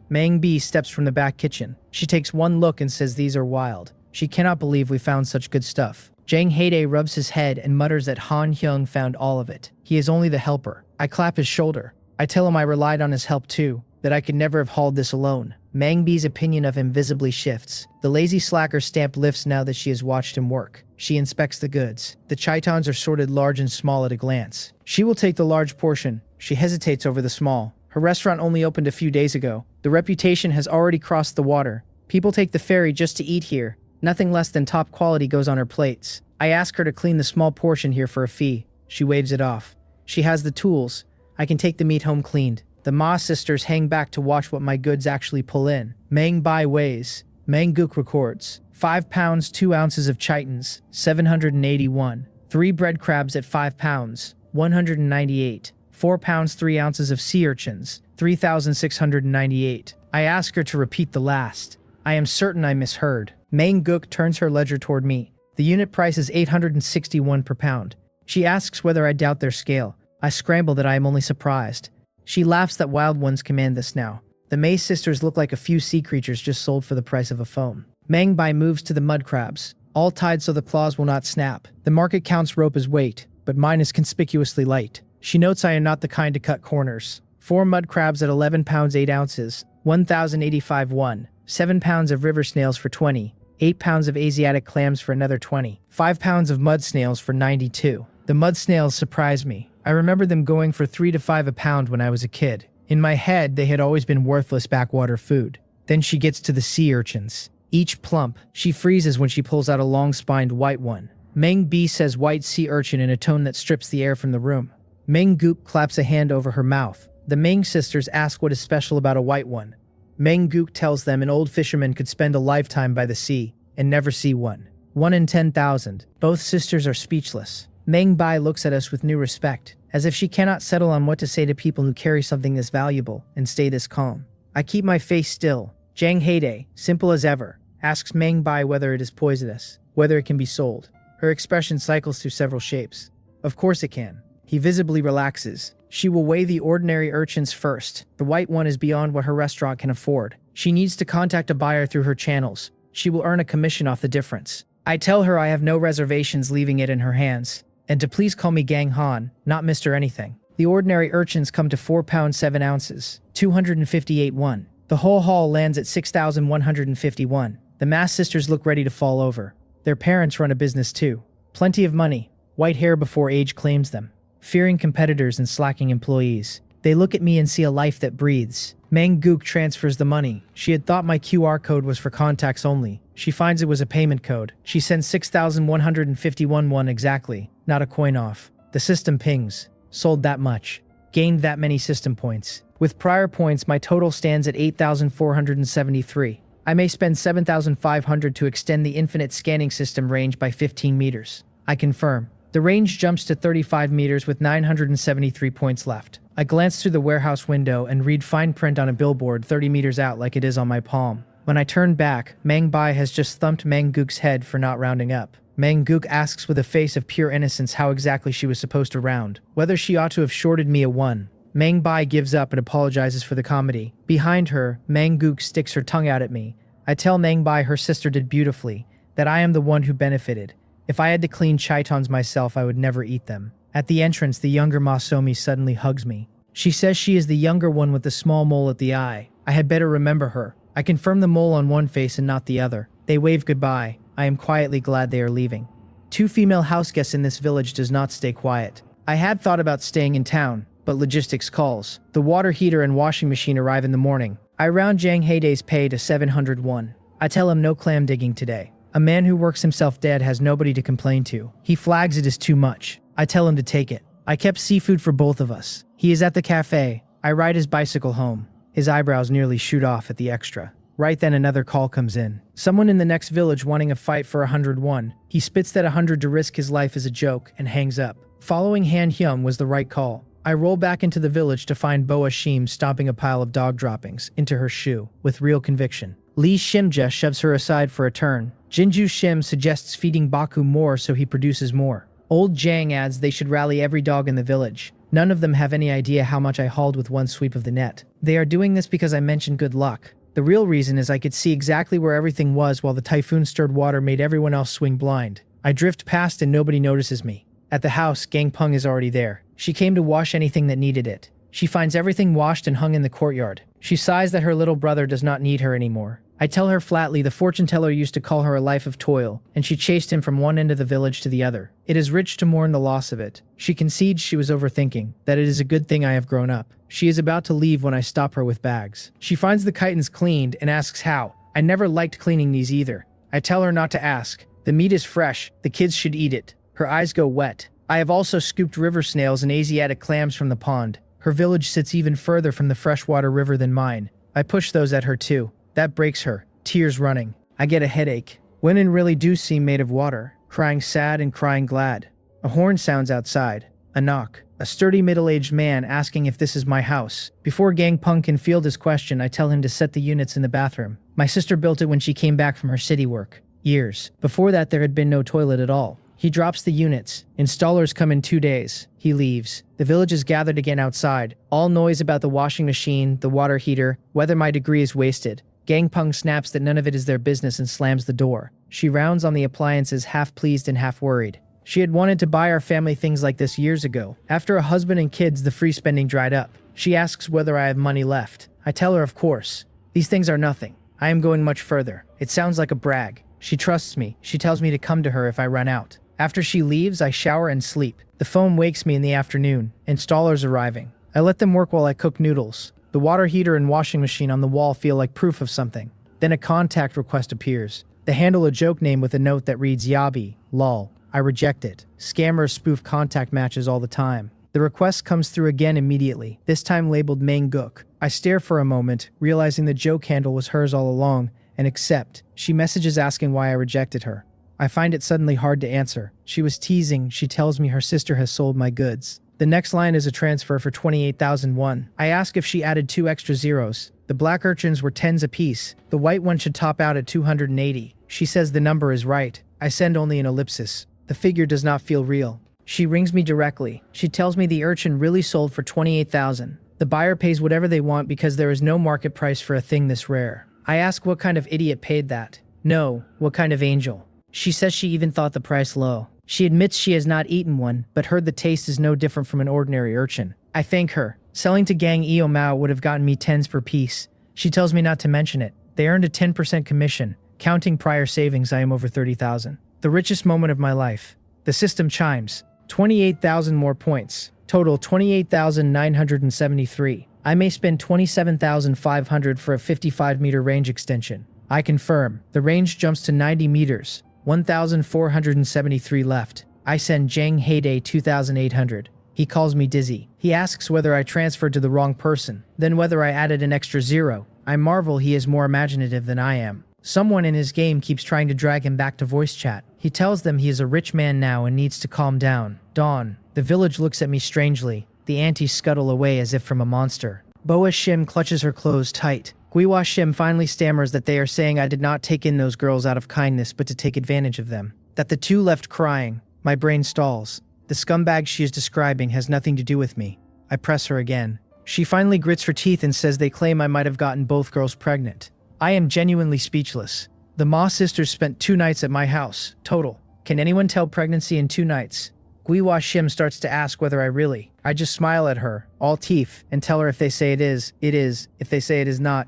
Mang B steps from the back kitchen. She takes one look and says these are wild. She cannot believe we found such good stuff. Jang Haedae rubs his head and mutters that Han Hyung found all of it. He is only the helper. I clap his shoulder. I tell him I relied on his help too, that I could never have hauled this alone. Mang B's opinion of him visibly shifts. The lazy slacker stamp lifts now that she has watched him work. She inspects the goods. The chitons are sorted large and small at a glance. She will take the large portion. She hesitates over the small. Her restaurant only opened a few days ago. The reputation has already crossed the water. People take the ferry just to eat here. Nothing less than top quality goes on her plates. I ask her to clean the small portion here for a fee. She waves it off. She has the tools. I can take the meat home cleaned. The Ma sisters hang back to watch what my goods actually pull in. Mang Bai weighs. Mang Gook records. 5 pounds, 2 ounces of chitons, 781. 3 bread crabs at 5 pounds, 198. 4 pounds, 3 ounces of sea urchins, 3,698. I ask her to repeat the last. I am certain I misheard. Mang Gook turns her ledger toward me. The unit price is 861 per pound. She asks whether I doubt their scale. I scramble that I am only surprised. She laughs that wild ones command this now. The May sisters look like a few sea creatures just sold for the price of a foam. Mang Bai moves to the mud crabs, all tied so the claws will not snap. The market counts rope as weight, but mine is conspicuously light. She notes I am not the kind to cut corners. 4 mud crabs at 11 pounds 8 ounces, 1,085 won, 7 pounds of river snails for 20, 8 pounds of Asiatic clams for another 20, 5 pounds of mud snails for 92. The mud snails surprised me. I remember them going for 3 to 5 a pound when I was a kid. In my head, they had always been worthless backwater food. Then she gets to the sea urchins. Each plump, she freezes when she pulls out a long-spined white one. Meng B says white sea urchin in a tone that strips the air from the room. Meng Gook claps a hand over her mouth. The Meng sisters ask what is special about a white one. Meng Gook tells them an old fisherman could spend a lifetime by the sea and never see one. 1 in 10,000. Both sisters are speechless. Meng Bai looks at us with new respect, as if she cannot settle on what to say to people who carry something this valuable and stay this calm. I keep my face still. Jang Haedae, simple as ever, asks Meng Bai whether it is poisonous, whether it can be sold. Her expression cycles through several shapes. Of course it can. He visibly relaxes. She will weigh the ordinary urchins first. The white one is beyond what her restaurant can afford. She needs to contact a buyer through her channels. She will earn a commission off the difference. I tell her I have no reservations leaving it in her hands, and to please call me Gang Han, not Mr. Anything. The ordinary urchins come to 4 pounds 7 ounces, 258 won. The whole haul lands at 6,151. The Mass sisters look ready to fall over. Their parents run a business too. Plenty of money. White hair before age claims them. Fearing competitors and slacking employees. They look at me and see a life that breathes. Meng Gook transfers the money. She had thought my QR code was for contacts only. She finds it was a payment code. She sends 6,151 won exactly, not a coin off. The system pings. Sold that much. Gained that many system points. With prior points, my total stands at 8,473. I may spend 7,500 to extend the infinite scanning system range by 15 meters. I confirm. The range jumps to 35 meters with 973 points left. I glance through the warehouse window and read fine print on a billboard 30 meters out like it is on my palm. When I turn back, Meng Bai has just thumped Meng Gook's head for not rounding up. Meng Gook asks with a face of pure innocence how exactly she was supposed to round, whether she ought to have shorted me a 1. Meng Bai gives up and apologizes for the comedy. Behind her, Meng Gook sticks her tongue out at me. I tell Meng Bai her sister did beautifully, that I am the one who benefited. If I had to clean chaitons myself, I would never eat them. At the entrance, the younger Masomi suddenly hugs me. She says she is the younger one with the small mole at the eye. I had better remember her. I confirm the mole on one face and not the other. They wave goodbye. I am quietly glad they are leaving. 2 female house guests in this village does not stay quiet. I had thought about staying in town, but logistics calls. The water heater and washing machine arrive in the morning. I round Jang Haedae's pay to 701. I tell him no clam digging today. A man who works himself dead has nobody to complain to. He flags it as too much. I tell him to take it. I kept seafood for both of us. He is at the cafe. I ride his bicycle home. His eyebrows nearly shoot off at the extra. Right then another call comes in. Someone in the next village wanting a fight for 101. He spits that 100 to risk his life as a joke and hangs up. Following Han Hyum was the right call. I roll back into the village to find Boa Shim stomping a pile of dog droppings into her shoe with real conviction. Lee Shimja shoves her aside for a turn. Jinju Shim suggests feeding Baku more so he produces more. Old Jang adds they should rally every dog in the village. None of them have any idea how much I hauled with one sweep of the net. They are doing this because I mentioned good luck. The real reason is I could see exactly where everything was while the typhoon stirred water made everyone else swing blind. I drift past and nobody notices me. At the house, Gang Peng is already there. She came to wash anything that needed it. She finds everything washed and hung in the courtyard. She sighs that her little brother does not need her anymore. I tell her flatly the fortune teller used to call her a life of toil, and she chased him from one end of the village to the other. It is rich to mourn the loss of it. She concedes she was overthinking, that it is a good thing I have grown up. She is about to leave when I stop her with bags. She finds the chitons cleaned and asks how. I never liked cleaning these either. I tell her not to ask. The meat is fresh. The kids should eat it. Her eyes go wet. I have also scooped river snails and Asiatic clams from the pond. Her village sits even further from the freshwater river than mine. I push those at her too. That breaks her. Tears running. I get a headache. Women really do seem made of water, crying sad and crying glad. A horn sounds outside. A knock. A sturdy middle-aged man asking if this is my house. Before Gang Peng can field his question, I tell him to set the units in the bathroom. My sister built it when she came back from her city work. Years. Before that, there had been no toilet at all. He drops the units. Installers come in 2 days. He leaves. The village is gathered again outside. All noise about the washing machine, the water heater, whether my degree is wasted. Gang Peng snaps that none of it is their business and slams the door. She rounds on the appliances, half pleased and half worried. She had wanted to buy our family things like this years ago. After a husband and kids, the free spending dried up. She asks whether I have money left. I tell her of course. These things are nothing. I am going much further. It sounds like a brag. She trusts me. She tells me to come to her if I run out. After she leaves, I shower and sleep. The phone wakes me in the afternoon. Installers arriving. I let them work while I cook noodles. The water heater and washing machine on the wall feel like proof of something. Then a contact request appears. They handle a joke name with a note that reads Yabi, lol. I reject it. Scammers spoof contact matches all the time. The request comes through again immediately, this time labeled Mangook. I stare for a moment, realizing the joke handle was hers all along, and accept. She messages asking why I rejected her. I find it suddenly hard to answer. She was teasing. She tells me her sister has sold my goods. The next line is a transfer for 28,001. I ask if she added 2 extra zeros. The black urchins were 10s apiece. The white one should top out at 280. She says the number is right. I send only an ellipsis. The figure does not feel real. She rings me directly. She tells me the urchin really sold for 28,000. The buyer pays whatever they want because there is no market price for a thing this rare. I ask what kind of idiot paid that. No, what kind of angel. She says she even thought the price low. She admits she has not eaten one, but heard the taste is no different from an ordinary urchin. I thank her. Selling to Gang Eo Mao would have gotten me 10s per piece. She tells me not to mention it. They earned a 10% commission. Counting prior savings, I am over 30,000. The richest moment of my life. The system chimes. 28,000 more points. Total 28,973. I may spend 27,500 for a 55-meter range extension. I confirm. The range jumps to 90 meters. 1,473 left. I send Jang Haedae 2,800. He calls me dizzy. He asks whether I transferred to the wrong person, then whether I added an extra zero. I marvel he is more imaginative than I am. Someone in his game keeps trying to drag him back to voice chat. He tells them he is a rich man now and needs to calm down. Dawn. The village looks at me strangely. The aunties scuttle away as if from a monster. Boa Shim clutches her clothes tight. Gwiwa Shim finally stammers that they are saying I did not take in those girls out of kindness but to take advantage of them. That the two left crying. My brain stalls. The scumbag she is describing has nothing to do with me. I press her again. She finally grits her teeth and says they claim I might have gotten both girls pregnant. I am genuinely speechless. The Ma sisters spent 2 nights at my house, total. Can anyone tell pregnancy in 2 nights? Gwiwa Shim starts to ask whether I really. I just smile at her, all teeth, and tell her if they say it is, it is. If they say it is not,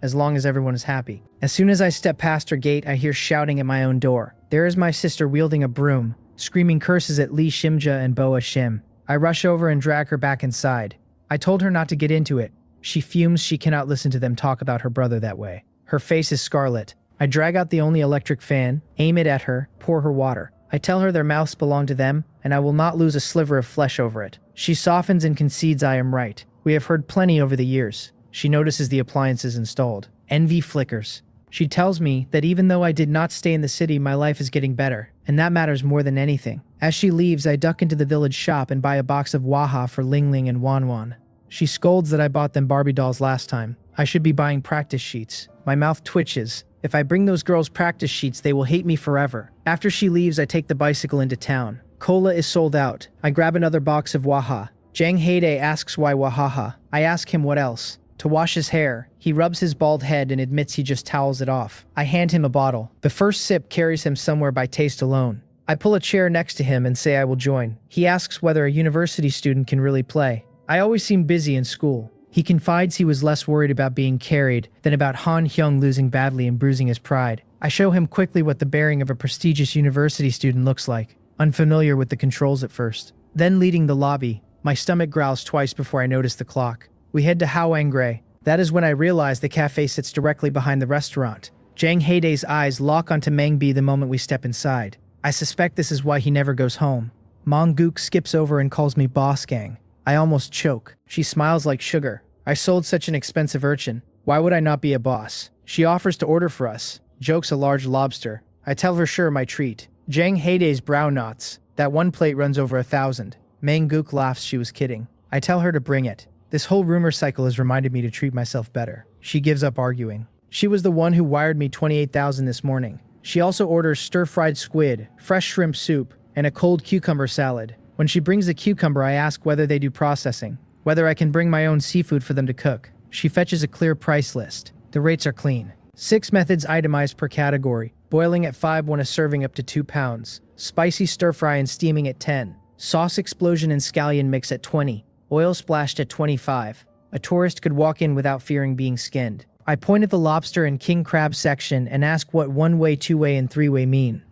as long as everyone is happy. As soon as I step past her gate, I hear shouting at my own door. There is my sister wielding a broom, screaming curses at Lee Shimja and Boa Shim. I rush over and drag her back inside. I told her not to get into it. She fumes she cannot listen to them talk about her brother that way. Her face is scarlet. I drag out the only electric fan, aim it at her, pour her water. I tell her their mouths belong to them, and I will not lose a sliver of flesh over it. She softens and concedes I am right. We have heard plenty over the years. She notices the appliances installed. Envy flickers. She tells me that even though I did not stay in the city, my life is getting better, and that matters more than anything. As she leaves, I duck into the village shop and buy a box of waha for Ling Ling and Wan Wan. She scolds that I bought them Barbie dolls last time. I should be buying practice sheets. My mouth twitches. If I bring those girls practice sheets, they will hate me forever. After she leaves, I take the bicycle into town. Cola is sold out. I grab another box of waha. Jang Haedae asks why wahaha. I ask him what else. To wash his hair. He rubs his bald head and admits he just towels it off. I hand him a bottle. The first sip carries him somewhere by taste alone. I pull a chair next to him and say I will join. He asks whether a university student can really play. I always seem busy in school. He confides he was less worried about being carried than about Han Hyung losing badly and bruising his pride. I show him quickly what the bearing of a prestigious university student looks like, unfamiliar with the controls at first. Then leading the lobby, my stomach growls twice before I notice the clock. We head to Hwangre. That is when I realize the cafe sits directly behind the restaurant. Jang Haedae's eyes lock onto Mangbi the moment we step inside. I suspect this is why he never goes home. Monggook skips over and calls me boss gang. I almost choke. She smiles like sugar. I sold such an expensive urchin. Why would I not be a boss? She offers to order for us. Jokes a large lobster. I tell her sure, my treat. Jang Haedae's brow knots. That one plate runs over 1,000. Manggook laughs she was kidding. I tell her to bring it. This whole rumor cycle has reminded me to treat myself better. She gives up arguing. She was the one who wired me 28,000 this morning. She also orders stir-fried squid, fresh shrimp soup, and a cold cucumber salad. When she brings the cucumber, I ask whether they do processing, whether I can bring my own seafood for them to cook. She fetches a clear price list. The rates are clean. 6 methods itemized per category. Boiling at 5 when a serving up to 2 pounds. Spicy stir-fry and steaming at 10. Sauce explosion and scallion mix at 20. Oil splashed at 25. A tourist could walk in without fearing being skinned. I point at the lobster and king crab section and ask what one-way, two-way, and three-way mean.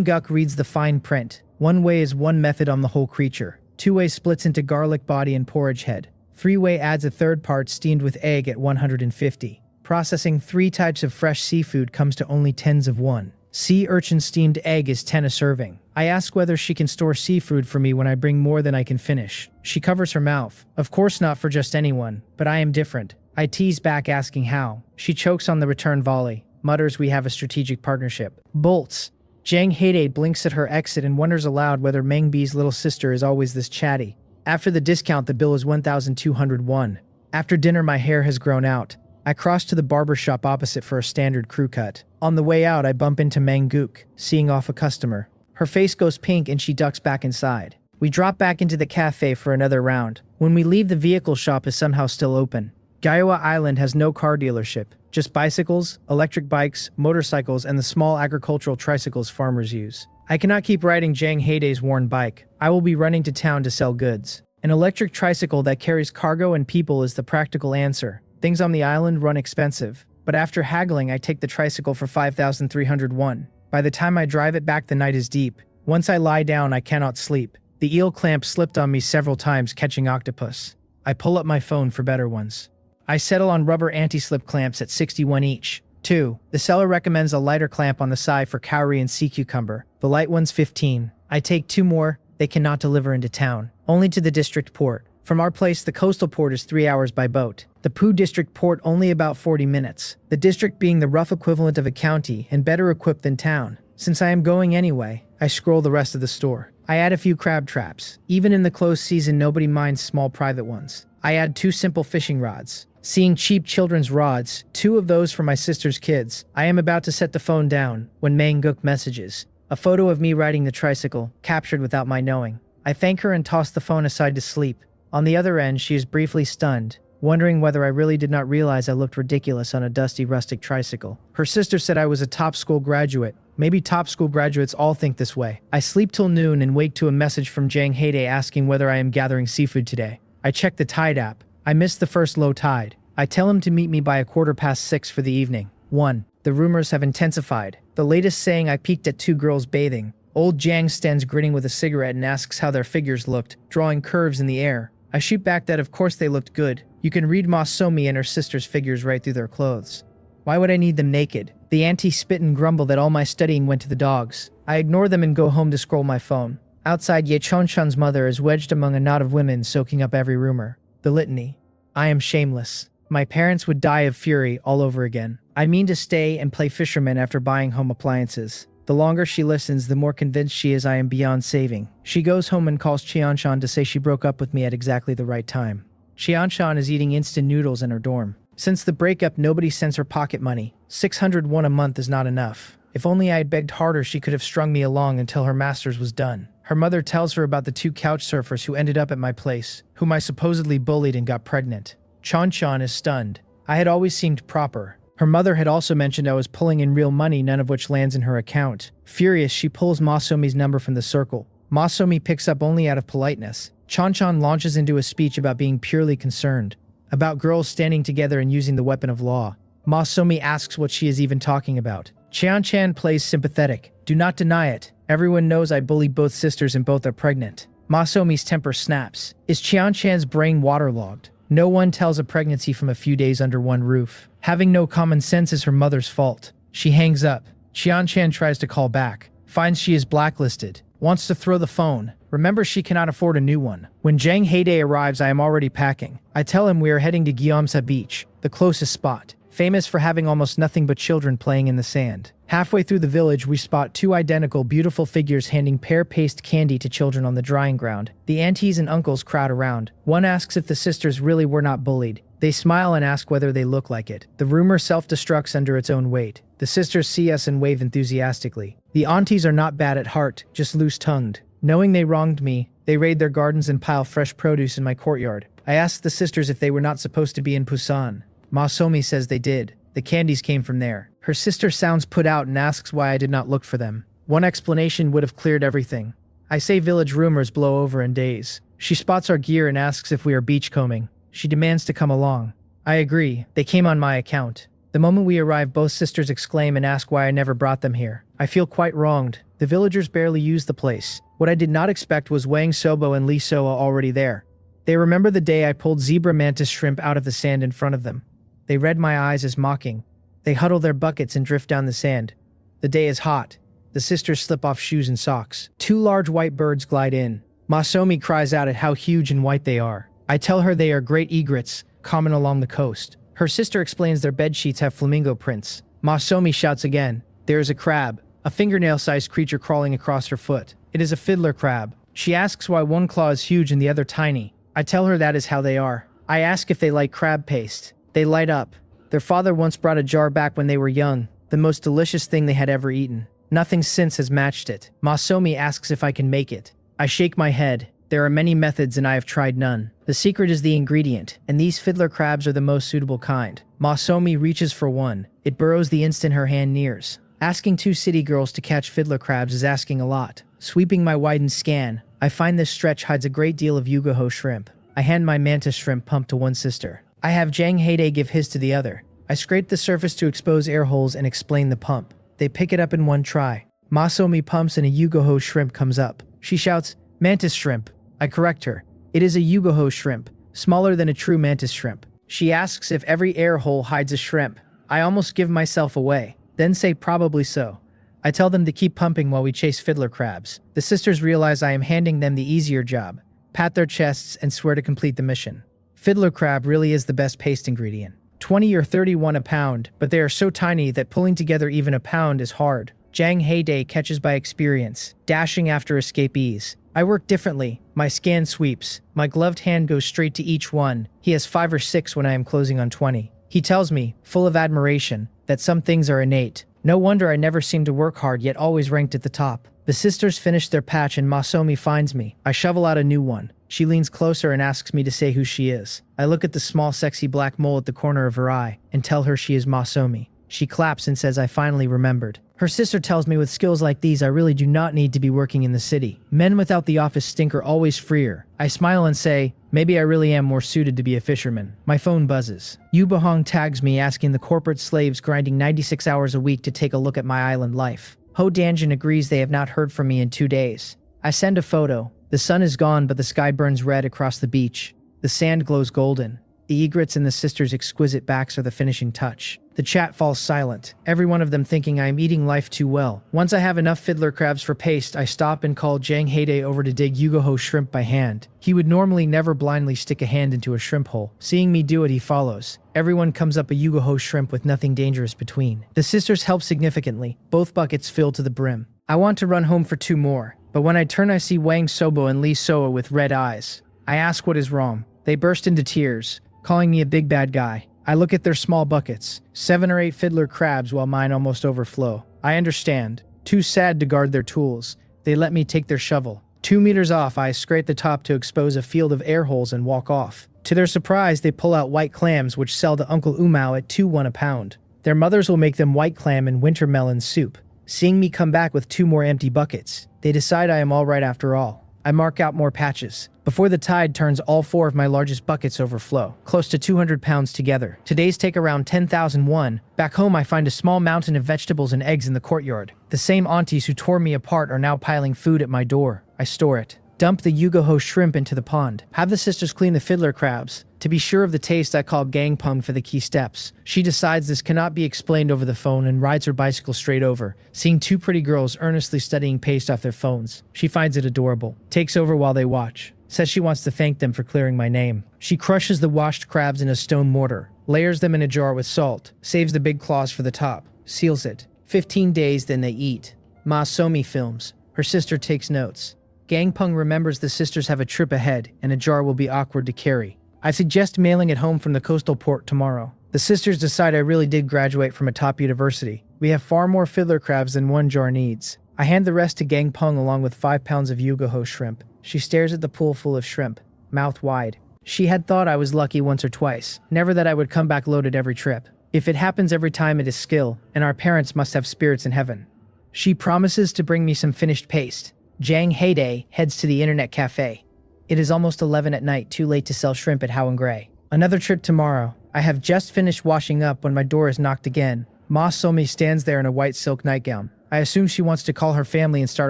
Guk reads the fine print. One-way is one method on the whole creature. Two-way splits into garlic body and porridge head. Three-way adds a third part steamed with egg at 150. Processing 3 types of fresh seafood comes to only tens of one. Sea urchin steamed egg is 10 a serving. I ask whether she can store seafood for me when I bring more than I can finish. She covers her mouth. Of course not for just anyone, but I am different. I tease back asking how. She chokes on the return volley, mutters we have a strategic partnership. Bolts. Jang Haedae blinks at her exit and wonders aloud whether Mengbi's little sister is always this chatty. After the discount, the bill is 1,201. After dinner, my hair has grown out. I cross to the barber shop opposite for a standard crew cut. On the way out, I bump into Guk, seeing off a customer. Her face goes pink and she ducks back inside. We drop back into the cafe for another round. When we leave, the vehicle shop is somehow still open. Giowa Island has no car dealership, just bicycles, electric bikes, motorcycles, and the small agricultural tricycles farmers use. I cannot keep riding Jang Haedae's worn bike. I will be running to town to sell goods. An electric tricycle that carries cargo and people is the practical answer. Things on the island run expensive, but after haggling, I take the tricycle for 5,301. By the time I drive it back, the night is deep. Once I lie down, I cannot sleep. The eel clamp slipped on me several times catching octopus. I pull up my phone for better ones. I settle on rubber anti-slip clamps at 61 each. 2. The seller recommends a lighter clamp on the side for cowrie and sea cucumber. The light one's 15. I take 2 more. They cannot deliver into town. Only to the district port. From our place, the coastal port is 3 hours by boat. The Poo district port only about 40 minutes. The district being the rough equivalent of a county and better equipped than town. Since I am going anyway, I scroll the rest of the store. I add a few crab traps. Even in the closed season, nobody minds small private ones. I add 2 simple fishing rods. Seeing cheap children's rods, 2 of those for my sister's kids. I am about to set the phone down when Guk messages. A photo of me riding the tricycle, captured without my knowing. I thank her and toss the phone aside to sleep. On the other end, she is briefly stunned, wondering whether I really did not realize I looked ridiculous on a dusty rustic tricycle. Her sister said I was a top school graduate. Maybe top school graduates all think this way. I sleep till noon and wake to a message from Jang Haedae asking whether I am gathering seafood today. I check the tide app. I missed the first low tide. I tell him to meet me by 6:15 for the evening. 1. The rumors have intensified. The latest saying I peeked at 2 girls bathing. Old Jang stands grinning with a cigarette and asks how their figures looked, drawing curves in the air. I shoot back that of course they looked good. You can read Ma Somi and her sister's figures right through their clothes. Why would I need them naked? The auntie spit and grumble that all my studying went to the dogs. I ignore them and go home to scroll my phone. Outside, Ye Chonchan's mother is wedged among a knot of women soaking up every rumor. The litany. I am shameless. My parents would die of fury all over again. I mean to stay and play fisherman after buying home appliances. The longer she listens, the more convinced she is I am beyond saving. She goes home and calls Qianshan to say she broke up with me at exactly the right time. Qianshan is eating instant noodles in her dorm. Since the breakup, nobody sends her pocket money. 601 a month is not enough. If only I had begged harder, she could have strung me along until her master's was done. Her mother tells her about the 2 couch surfers who ended up at my place, whom I supposedly bullied and got pregnant. Chanshan is stunned. I had always seemed proper. Her mother had also mentioned I was pulling in real money, none of which lands in her account. Furious, she pulls Masomi's number from the circle. Masomi picks up only out of politeness. Chanshan launches into a speech about being purely concerned, about girls standing together and using the weapon of law. Masomi asks what she is even talking about. Qianshan plays sympathetic. Do not deny it. Everyone knows I bully both sisters and both are pregnant. Masomi's temper snaps. Is Qianshan's brain waterlogged? No one tells a pregnancy from a few days under one roof. Having no common sense is her mother's fault. She hangs up. Qianshan tries to call back, finds she is blacklisted, wants to throw the phone. Remember, she cannot afford a new one. When Jang Haedae arrives, I am already packing. I tell him we are heading to Gyeomsa Beach, the closest spot, famous for having almost nothing but children playing in the sand. Halfway through the village, we spot 2 identical, beautiful figures handing pear-paste candy to children on the drying ground. The aunties and uncles crowd around. One asks if the sisters really were not bullied. They smile and ask whether they look like it. The rumor self-destructs under its own weight. The sisters see us and wave enthusiastically. The aunties are not bad at heart, just loose-tongued. Knowing they wronged me, they raid their gardens and pile fresh produce in my courtyard. I asked the sisters if they were not supposed to be in Busan. Masomi says they did. The candies came from there. Her sister sounds put out and asks why I did not look for them. One explanation would have cleared everything. I say village rumors blow over in days. She spots our gear and asks if we are beachcombing. She demands to come along. I agree. They came on my account. The moment we arrive, both sisters exclaim and ask why I never brought them here. I feel quite wronged. The villagers barely use the place. What I did not expect was Wang Sobo and Lee Soa already there. They remember the day I pulled zebra mantis shrimp out of the sand in front of them. They read my eyes as mocking. They huddle their buckets and drift down the sand. The day is hot. The sisters slip off shoes and socks. Two large white birds glide in. Masomi cries out at how huge and white they are. I tell her they are great egrets, common along the coast. Her sister explains their bed sheets have flamingo prints. Masomi shouts again. There is a crab, a fingernail-sized creature crawling across her foot. It is a fiddler crab. She asks why one claw is huge and the other tiny. I tell her that is how they are. I ask if they like crab paste. They light up. Their father once brought a jar back when they were young, the most delicious thing they had ever eaten. Nothing since has matched it. Masomi asks if I can make it. I shake my head. There are many methods and I have tried none. The secret is the ingredient, and these fiddler crabs are the most suitable kind. Masomi reaches for one. It burrows the instant her hand nears. Asking two city girls to catch fiddler crabs is asking a lot. Sweeping my widened scan, I find this stretch hides a great deal of yugoho shrimp. I hand my mantis shrimp pump to one sister. I have Jang Haedae give his to the other. I scrape the surface to expose air holes and explain the pump. They pick it up in one try. Masomi pumps and a yugoho shrimp comes up. She shouts, "Mantis shrimp." I correct her. It is a yugoho shrimp, smaller than a true mantis shrimp. She asks if every air hole hides a shrimp. I almost give myself away, then say probably so. I tell them to keep pumping while we chase fiddler crabs. The sisters realize I am handing them the easier job, pat their chests, and swear to complete the mission. Fiddler crab really is the best paste ingredient. 20 or 31 a pound, but they are so tiny that pulling together even a pound is hard. Jang Haedae catches by experience, dashing after escapees. I work differently. My scan sweeps. My gloved hand goes straight to each one. He has 5 or 6 when I am closing on 20. He tells me, full of admiration, that some things are innate. No wonder I never seem to work hard, yet always ranked at the top. The sisters finish their patch and Masomi finds me. I shovel out a new one. She leans closer and asks me to say who she is. I look at the small sexy black mole at the corner of her eye and tell her she is Masomi. She claps and says I finally remembered. Her sister tells me with skills like these I really do not need to be working in the city. Men without the office stink are always freer. I smile and say, maybe I really am more suited to be a fisherman. My phone buzzes. Yu Bahong tags me asking the corporate slaves grinding 96 hours a week to take a look at my island life. Ho Danjin agrees they have not heard from me in 2 days. I send a photo. The sun is gone but the sky burns red across the beach. The sand glows golden. The egrets and the sisters' exquisite backs are the finishing touch. The chat falls silent, every one of them thinking I am eating life too well. Once I have enough fiddler crabs for paste, I stop and call Jang Haedae over to dig yugoho shrimp by hand. He would normally never blindly stick a hand into a shrimp hole. Seeing me do it, he follows. Everyone comes up a yugoho shrimp with nothing dangerous between. The sisters help significantly. Both buckets fill to the brim. I want to run home for 2 more, but when I turn I see Wang Sobo and Lee Soa with red eyes. I ask what is wrong. They burst into tears, calling me a big bad guy. I look at their small buckets, 7 or 8 fiddler crabs while mine almost overflow. I understand. Too sad to guard their tools, they let me take their shovel. 2 meters off, I scrape the top to expose a field of air holes and walk off. To their surprise, they pull out white clams which sell to Uncle Umao at 2-1 a pound. Their mothers will make them white clam and winter melon soup. Seeing me come back with 2 more empty buckets, they decide I am all right after all. I mark out more patches. Before the tide turns, all 4 of my largest buckets overflow, close to 200 pounds together. Today's take around 10,001. Back home, I find a small mountain of vegetables and eggs in the courtyard. The same aunties who tore me apart are now piling food at my door. I store it. Dump the yugoho shrimp into the pond. Have the sisters clean the fiddler crabs. To be sure of the taste, I call Gangpung for the key steps. She decides this cannot be explained over the phone and rides her bicycle straight over, seeing 2 pretty girls earnestly studying paste off their phones. She finds it adorable. Takes over while they watch. Says she wants to thank them for clearing my name. She crushes the washed crabs in a stone mortar, layers them in a jar with salt, saves the big claws for the top, seals it. 15 days, then they eat. Ma Somi films. Her sister takes notes. Gangpung remembers the sisters have a trip ahead, and a jar will be awkward to carry. I suggest mailing it home from the coastal port tomorrow. The sisters decide I really did graduate from a top university. We have far more fiddler crabs than 1 jar needs. I hand the rest to Gangpung along with 5 pounds of yugoho shrimp. She stares at the pool full of shrimp, mouth wide. She had thought I was lucky once or twice, never that I would come back loaded every trip. If it happens every time, it is skill, and our parents must have spirits in heaven. She promises to bring me some finished paste. Jang Haedae heads to the internet cafe. It is almost 11 at night, too late to sell shrimp at Haedae. Another trip tomorrow. I have just finished washing up when my door is knocked again. Ma Somi stands there in a white silk nightgown. I assume she wants to call her family and start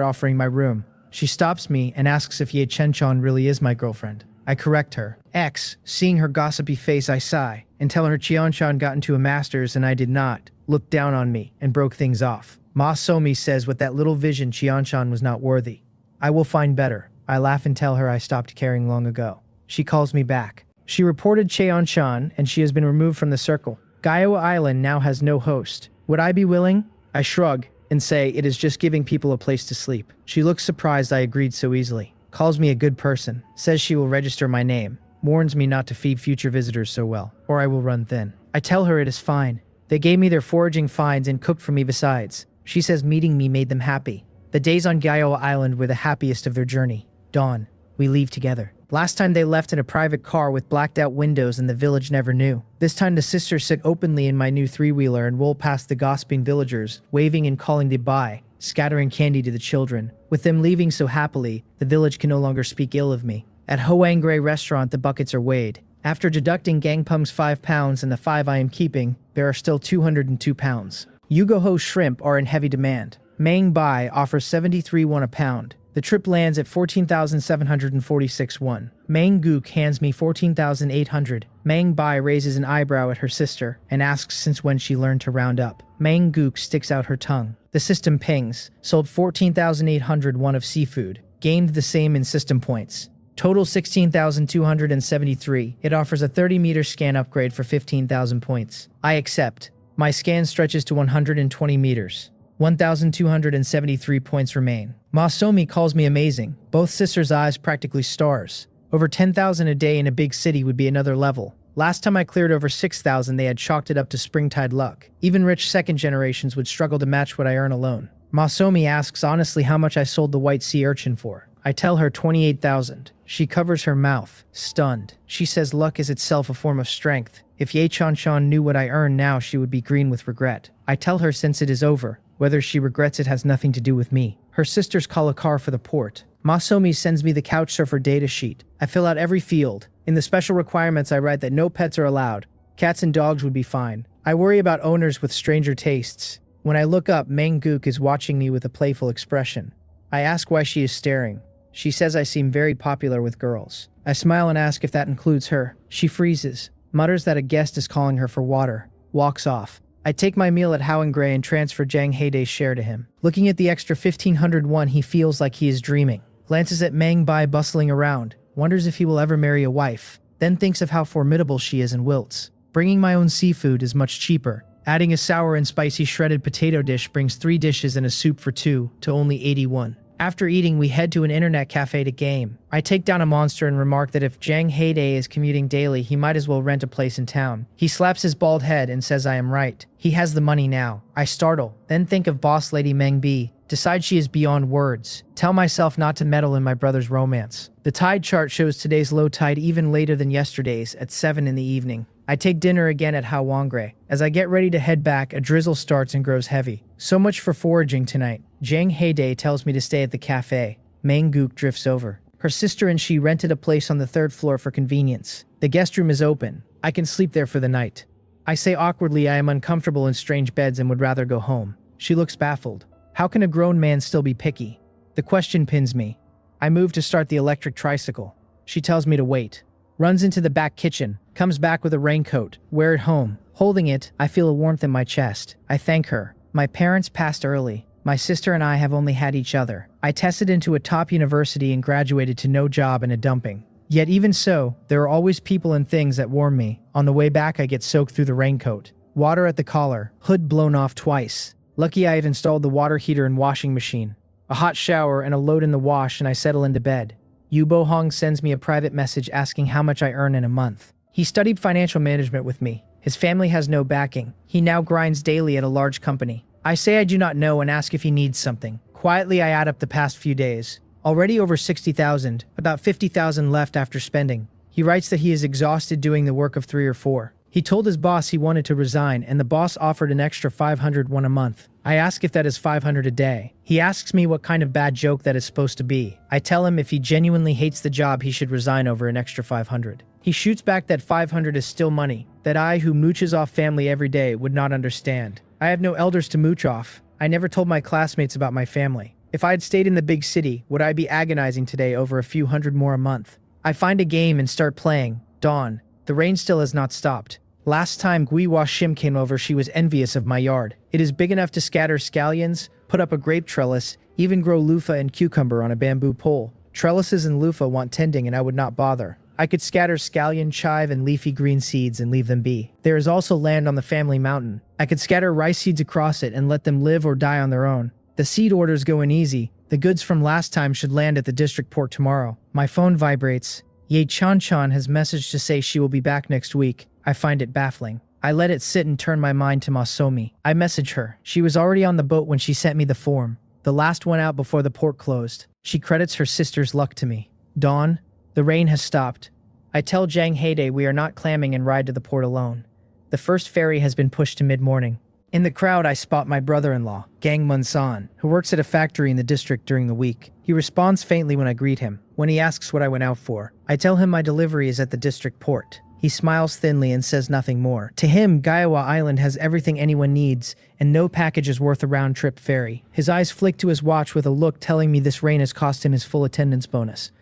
offering my room. She stops me and asks if Ye Chen-chan really is my girlfriend. I correct her. Seeing her gossipy face, I sigh and tell her Cheon-chan got into a master's and I did not, looked down on me and broke things off. Ma Somi says with that little vision Cheon-chan was not worthy. I will find better. I laugh and tell her I stopped caring long ago. She calls me back. She reported Cheon-chan and she has been removed from the circle. Gyowa Island now has no host. Would I be willing? I shrug and say it is just giving people a place to sleep. She looks surprised I agreed so easily. Calls me a good person. Says she will register my name. Warns me not to feed future visitors so well, or I will run thin. I tell her it is fine. They gave me their foraging finds and cooked for me besides. She says meeting me made them happy. The days on Gyowa Island were the happiest of their journey. Dawn. We leave together. Last time they left in a private car with blacked out windows and the village never knew. This time the sisters sit openly in my new three-wheeler and roll past the gossiping villagers, waving and calling goodbye, scattering candy to the children. With them leaving so happily, the village can no longer speak ill of me. At Hoangre restaurant the buckets are weighed. After deducting Gangpung's 5 pounds and the 5 I am keeping, there are still 202 pounds. Yugoho shrimp are in heavy demand. Mang Bai offers 73 won a pound. The trip lands at 14,746 won. Mang Gook hands me 14,800. Mang Bai raises an eyebrow at her sister and asks since when she learned to round up. Mang Gook sticks out her tongue. The system pings. Sold 14,800 won of seafood. Gained the same in system points. Total 16,273. It offers a 30-meter scan upgrade for 15,000 points. I accept. My scan stretches to 120 meters. 1,273 points remain. Masomi calls me amazing. Both sisters' eyes practically stars. Over 10,000 a day in a big city would be another level. Last time I cleared over 6,000, they had chalked it up to springtide luck. Even rich second generations would struggle to match what I earn alone. Masomi asks honestly how much I sold the white sea urchin for. I tell her 28,000. She covers her mouth, stunned. She says luck is itself a form of strength. If Ye Chan-chan knew what I earn now, she would be green with regret. I tell her since it is over, whether she regrets it has nothing to do with me. Her sisters call a car for the port. Masomi sends me the couchsurfer data sheet. I fill out every field. In the special requirements I write that no pets are allowed. Cats and dogs would be fine. I worry about owners with stranger tastes. When I look up, Mang Gook is watching me with a playful expression. I ask why she is staring. She says I seem very popular with girls. I smile and ask if that includes her. She freezes, mutters that a guest is calling her for water, walks off. I take my meal at Haedae and transfer Jang Haedae's share to him. Looking at the extra 1,500 won, he feels like he is dreaming. Glances at Mang Bai bustling around, wonders if he will ever marry a wife, then thinks of how formidable she is and wilts. Bringing my own seafood is much cheaper. Adding a sour and spicy shredded potato dish brings 3 dishes and a soup for 2 to only 81. After eating, we head to an internet cafe to game. I take down a monster and remark that if Jang Haedae is commuting daily, he might as well rent a place in town. He slaps his bald head and says I am right. He has the money now. I startle, then think of boss lady Meng Bi. Decide she is beyond words. Tell myself not to meddle in my brother's romance. The tide chart shows today's low tide even later than yesterday's at 7 in the evening. I take dinner again at Haedae. As I get ready to head back, a drizzle starts and grows heavy. So much for foraging tonight. Jang Haedae tells me to stay at the cafe. Mang Gook drifts over. Her sister and she rented a place on the 3rd floor for convenience. The guest room is open. I can sleep there for the night. I say awkwardly I am uncomfortable in strange beds and would rather go home. She looks baffled. How can a grown man still be picky? The question pins me. I move to start the electric tricycle. She tells me to wait. Runs into the back kitchen, comes back with a raincoat. Wear it home. Holding it, I feel a warmth in my chest. I thank her. My parents passed early. My sister and I have only had each other. I tested into a top university and graduated to no job and a dumping. Yet even so, there are always people and things that warm me. On the way back, I get soaked through the raincoat. Water at the collar, hood blown off twice. Lucky I have installed the water heater and washing machine. A hot shower and a load in the wash and I settle into bed. Yu Bo Hong sends me a private message asking how much I earn in a month. He studied financial management with me. His family has no backing. He now grinds daily at a large company. I say I do not know and ask if he needs something. Quietly I add up the past few days. Already over 60,000, about 50,000 left after spending. He writes that he is exhausted doing the work of 3 or 4. He told his boss he wanted to resign, and the boss offered an extra 500 won a month. I ask if that is 500 a day. He asks me what kind of bad joke that is supposed to be. I tell him if he genuinely hates the job, he should resign over an extra 500. He shoots back that 500 is still money, that I, who mooches off family every day, would not understand. I have no elders to mooch off. I never told my classmates about my family. If I had stayed in the big city, would I be agonizing today over a few hundred more a month? I find a game and start playing. Dawn. The rain still has not stopped. Last time Guiwa Shim came over, she was envious of my yard. It is big enough to scatter scallions, put up a grape trellis, even grow loofah and cucumber on a bamboo pole. Trellises and loofah want tending, and I would not bother. I could scatter scallion, chive, and leafy green seeds and leave them be. There is also land on the family mountain. I could scatter rice seeds across it and let them live or die on their own. The seed orders go in easy. The goods from last time should land at the district port tomorrow. My phone vibrates. Ye Chan has messaged to say she will be back next week. I find it baffling. I let it sit and turn my mind to Masomi. I message her. She was already on the boat when she sent me the form. The last one out before the port closed. She credits her sister's luck to me. Dawn. The rain has stopped. I tell Jang Haedae we are not clamming and ride to the port alone. The first ferry has been pushed to mid-morning. In the crowd, I spot my brother-in-law, Gang Mun-san, who works at a factory in the district during the week. He responds faintly when I greet him. When he asks what I went out for, I tell him my delivery is at the district port. He smiles thinly and says nothing more. To him, Gaiwa Island has everything anyone needs, and no package is worth a round-trip ferry. His eyes flick to his watch with a look telling me this rain has cost him his full attendance bonus.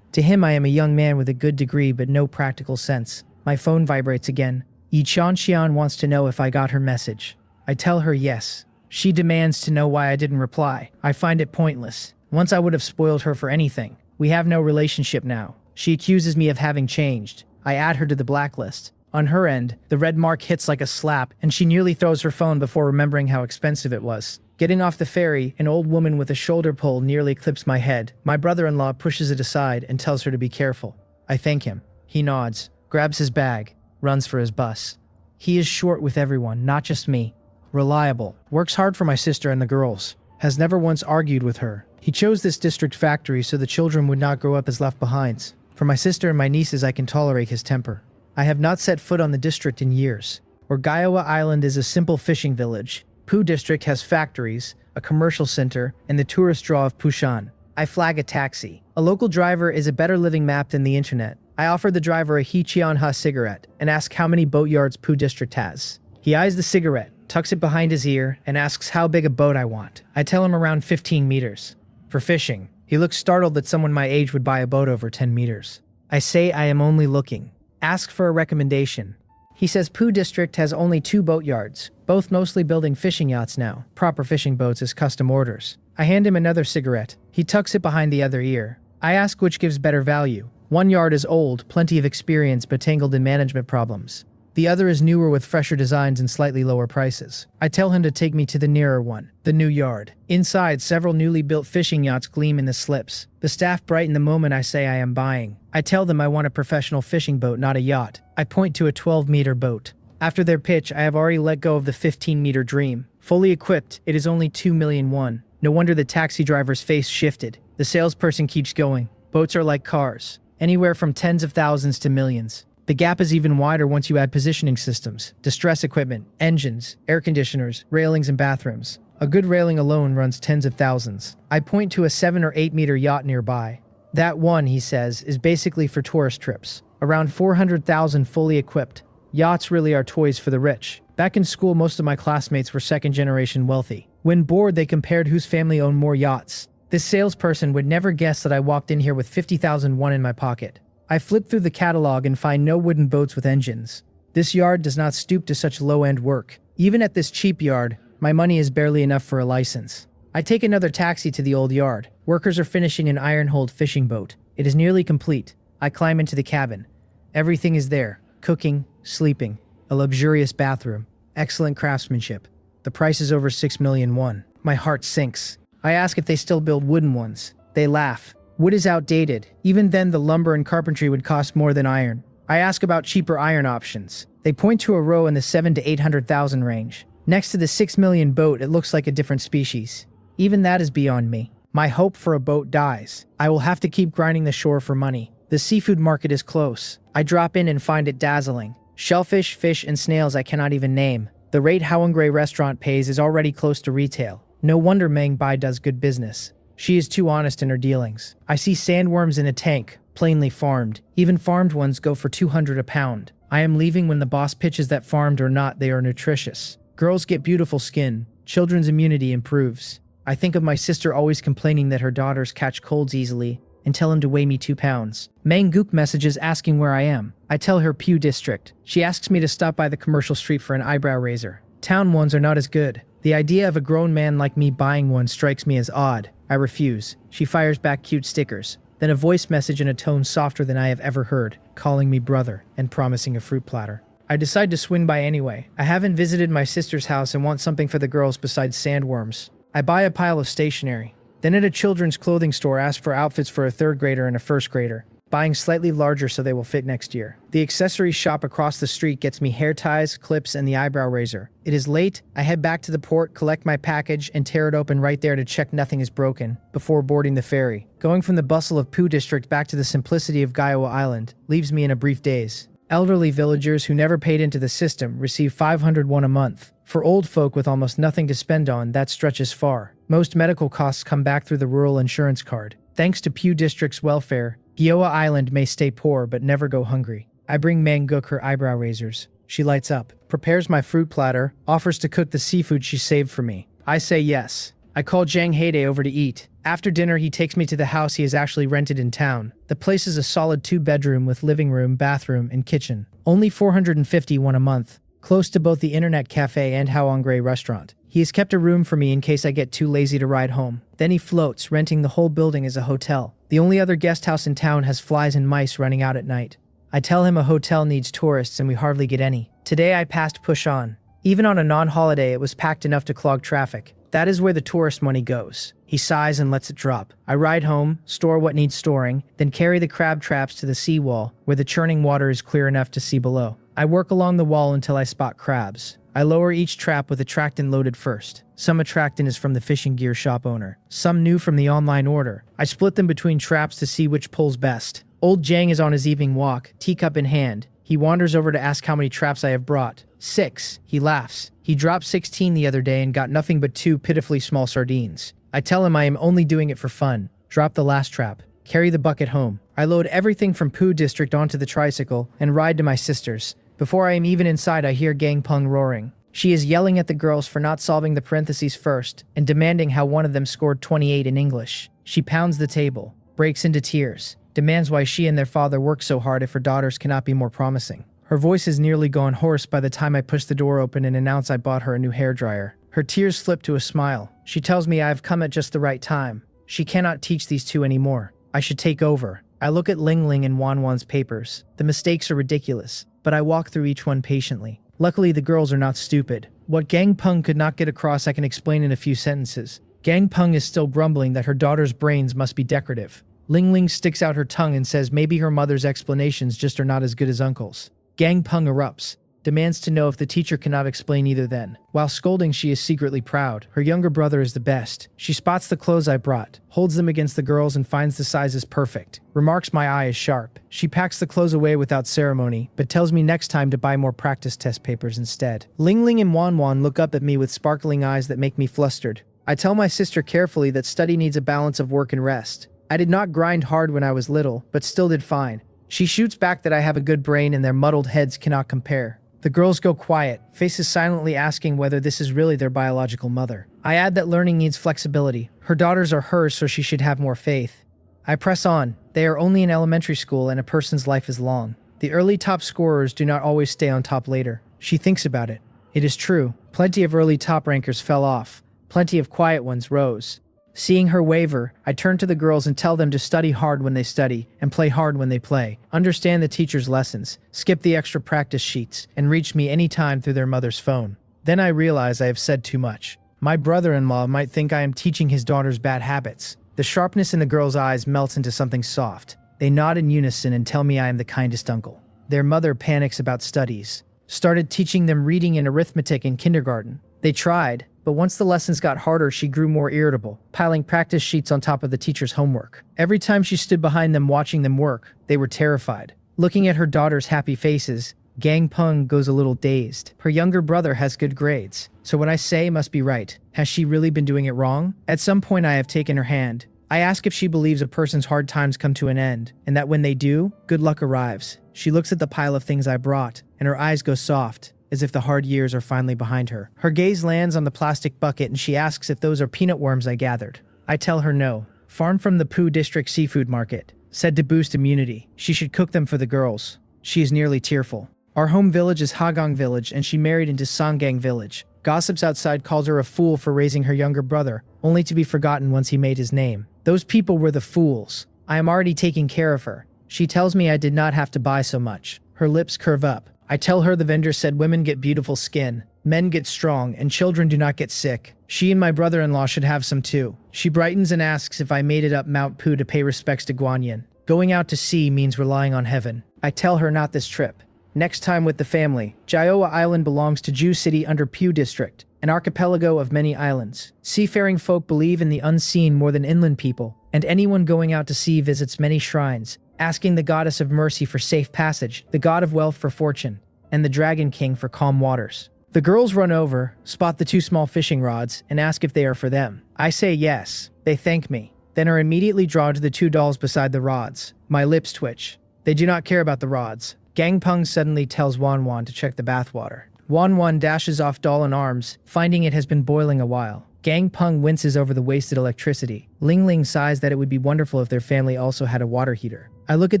To him, I am a young man with a good degree but no practical sense. My phone vibrates again. Yi Xian wants to know if I got her message. I tell her yes. She demands to know why I didn't reply. I find it pointless. Once I would have spoiled her for anything. We have no relationship now. She accuses me of having changed. I add her to the blacklist. On her end, the red mark hits like a slap, and she nearly throws her phone before remembering how expensive it was. Getting off the ferry, an old woman with a shoulder pole nearly clips my head. My brother-in-law pushes it aside and tells her to be careful. I thank him. He nods, grabs his bag, runs for his bus. He is short with everyone, not just me. Reliable. Works hard for my sister and the girls. Has never once argued with her. He chose this district factory so the children would not grow up as left behinds. For my sister and my nieces, I can tolerate his temper. I have not set foot on the district in years. Where Gaiwa Island is a simple fishing village, Poo District has factories, a commercial center, and the tourist draw of Pushan. I flag a taxi. A local driver is a better living map than the internet. I offer the driver a Hichianha cigarette and ask how many boatyards Poo District has. He eyes the cigarette, tucks it behind his ear, and asks how big a boat I want. I tell him around 15 meters. For fishing. He looks startled that someone my age would buy a boat over 10 meters. I say I am only looking. Ask for a recommendation. He says Poo District has only 2 boatyards, both mostly building fishing yachts now. Proper fishing boats as custom orders. I hand him another cigarette. He tucks it behind the other ear. I ask which gives better value. One yard is old, plenty of experience but tangled in management problems. The other is newer with fresher designs and slightly lower prices. I tell him to take me to the nearer one, the new yard. Inside, several newly built fishing yachts gleam in the slips. The staff brighten the moment I say I am buying. I tell them I want a professional fishing boat, not a yacht. I point to a 12-meter boat. After their pitch, I have already let go of the 15-meter dream. Fully equipped, it is only 2 million won. No wonder the taxi driver's face shifted. The salesperson keeps going. Boats are like cars, anywhere from tens of thousands to millions. The gap is even wider once you add positioning systems, distress equipment, engines, air conditioners, railings, and bathrooms. A good railing alone runs tens of thousands. I point to a 7 or 8 meter yacht nearby. That one, he says, is basically for tourist trips. Around 400,000 fully equipped. Yachts really are toys for the rich. Back in school, most of my classmates were second generation wealthy. When bored, they compared whose family owned more yachts. This salesperson would never guess that I walked in here with 50,000 won in my pocket. I flip through the catalog and find no wooden boats with engines. This yard does not stoop to such low-end work. Even at this cheap yard, my money is barely enough for a license. I take another taxi to the old yard. Workers are finishing an iron-hulled fishing boat. It is nearly complete. I climb into the cabin. Everything is there. Cooking, sleeping, a luxurious bathroom, excellent craftsmanship. The price is over 6 million won. My heart sinks. I ask if they still build wooden ones. They laugh. Wood is outdated. Even then, the lumber and carpentry would cost more than iron. I ask about cheaper iron options. They point to a row in the 7 to 800,000 range. Next to the 6 million boat, it looks like a different species. Even that is beyond me. My hope for a boat dies. I will have to keep grinding the shore for money. The seafood market is close. I drop in and find it dazzling. Shellfish, fish, and snails I cannot even name. The rate Haedae restaurant pays is already close to retail. No wonder Mang Bai does good business. She is too honest in her dealings. I see sandworms in a tank, plainly farmed. Even farmed ones go for 200 a pound. I am leaving when the boss pitches that farmed or not, they are nutritious. Girls get beautiful skin. Children's immunity improves. I think of my sister always complaining that her daughters catch colds easily and tell him to weigh me 2 pounds. Mang Gook messages asking where I am. I tell her Pew District. She asks me to stop by the commercial street for an eyebrow razor. Town ones are not as good. The idea of a grown man like me buying one strikes me as odd. I refuse. She fires back cute stickers. Then a voice message in a tone softer than I have ever heard, calling me brother and promising a fruit platter. I decide to swing by anyway. I haven't visited my sister's house and want something for the girls besides sandworms. I buy a pile of stationery. Then at a children's clothing store ask for outfits for a 3rd grader and a 1st grader, buying slightly larger so they will fit next year. The accessories shop across the street gets me hair ties, clips, and the eyebrow razor. It is late. I head back to the port, collect my package, and tear it open right there to check nothing is broken before boarding the ferry. Going from the bustle of Poo District back to the simplicity of Giowa Island leaves me in a brief daze. Elderly villagers who never paid into the system receive 501 a month. For old folk with almost nothing to spend on, that stretches far. Most medical costs come back through the rural insurance card. Thanks to Pew District's welfare, Giowa Island may stay poor but never go hungry. I bring Mang Gook her eyebrow razors. She lights up, prepares my fruit platter, offers to cook the seafood she saved for me. I say yes. I call Jang Haedae over to eat. After dinner, he takes me to the house he has actually rented in town. The place is a solid 2-bedroom with living room, bathroom, and kitchen. Only 451 a month, close to both the internet cafe and Haedae restaurant. He has kept a room for me in case I get too lazy to ride home. Then he floats, renting the whole building as a hotel. The only other guest house in town has flies and mice running out at night. I tell him a hotel needs tourists and we hardly get any. Today I passed Push On. Even on a non-holiday, it was packed enough to clog traffic. That is where the tourist money goes. He sighs and lets it drop. I ride home, store what needs storing, then carry the crab traps to the seawall where the churning water is clear enough to see below. I work along the wall until I spot crabs. I lower each trap with attractant loaded first. Some attractant is from the fishing gear shop owner, some new from the online order. I split them between traps to see which pulls best. Old Jang is on his evening walk, teacup in hand. He wanders over to ask how many traps I have brought. 6. He laughs. He dropped 16 the other day and got nothing but 2 pitifully small sardines. I tell him I am only doing it for fun. Drop the last trap. Carry the bucket home. I load everything from Poo District onto the tricycle and ride to my sister's. Before I am even inside, I hear Gang Pung roaring. She is yelling at the girls for not solving the parentheses first and demanding how one of them scored 28 in English. She pounds the table, breaks into tears, demands why she and their father work so hard if her daughters cannot be more promising. Her voice has nearly gone hoarse by the time I push the door open and announce I bought her a new hairdryer. Her tears flip to a smile. She tells me I have come at just the right time. She cannot teach these two anymore. I should take over. I look at Ling Ling and Wan Wan's papers. The mistakes are ridiculous, but I walk through each one patiently. Luckily, the girls are not stupid. What Gang Pung could not get across I can explain in a few sentences. Gang Pung is still grumbling that her daughter's brains must be decorative. Ling Ling sticks out her tongue and says maybe her mother's explanations just are not as good as uncle's. Gang Pung erupts, demands to know if the teacher cannot explain either then. While scolding, she is secretly proud. Her younger brother is the best. She spots the clothes I brought, holds them against the girls and finds the sizes perfect. Remarks my eye is sharp. She packs the clothes away without ceremony, but tells me next time to buy more practice test papers instead. Ling Ling and Wan Wan look up at me with sparkling eyes that make me flustered. I tell my sister carefully that study needs a balance of work and rest. I did not grind hard when I was little, but still did fine. She shoots back that I have a good brain and their muddled heads cannot compare. The girls go quiet, faces silently asking whether this is really their biological mother. I add that learning needs flexibility. Her daughters are hers, so she should have more faith. I press on. They are only in elementary school and a person's life is long. The early top scorers do not always stay on top later. She thinks about it. It is true. Plenty of early top rankers fell off. Plenty of quiet ones rose. Seeing her waver, I turn to the girls and tell them to study hard when they study and play hard when they play. Understand the teacher's lessons, skip the extra practice sheets, and reach me anytime through their mother's phone. Then I realize I have said too much. My brother-in-law might think I am teaching his daughter's bad habits. The sharpness in the girls' eyes melts into something soft. They nod in unison and tell me I am the kindest uncle. Their mother panics about studies. Started teaching them reading and arithmetic in kindergarten. They tried, but once the lessons got harder, she grew more irritable, piling practice sheets on top of the teacher's homework. Every time she stood behind them watching them work, they were terrified. Looking at her daughter's happy faces, Gang Peng goes a little dazed. Her younger brother has good grades, so what I say must be right. Has she really been doing it wrong? At some point I have taken her hand. I ask if she believes a person's hard times come to an end, and that when they do, good luck arrives. She looks at the pile of things I brought, and her eyes go soft, as if the hard years are finally behind her. Her gaze lands on the plastic bucket and she asks if those are peanut worms I gathered. I tell her no. Farmed from the Poo District Seafood Market. Said to boost immunity. She should cook them for the girls. She is nearly tearful. Our home village is Hagang Village and she married into Sanggang Village. Gossips outside calls her a fool for raising her younger brother, only to be forgotten once he made his name. Those people were the fools. I am already taking care of her. She tells me I did not have to buy so much. Her lips curve up. I tell her the vendor said women get beautiful skin, men get strong, and children do not get sick. She and my brother-in-law should have some too. She brightens and asks if I made it up Mount Poo to pay respects to Guanyin. Going out to sea means relying on heaven. I tell her not this trip. Next time with the family. Jaiowa Island belongs to Ju City under Poo District, an archipelago of many islands. Seafaring folk believe in the unseen more than inland people, and anyone going out to sea visits many shrines, asking the goddess of mercy for safe passage, the god of wealth for fortune, and the dragon king for calm waters. The girls run over, spot the 2 small fishing rods, and ask if they are for them. I say yes. They thank me, then are immediately drawn to the 2 dolls beside the rods. My lips twitch. They do not care about the rods. Gang Peng suddenly tells Wan Wan to check the bathwater. Wan Wan dashes off doll in arms, finding it has been boiling a while. Gang Peng winces over the wasted electricity. Ling Ling sighs that it would be wonderful if their family also had a water heater. I look at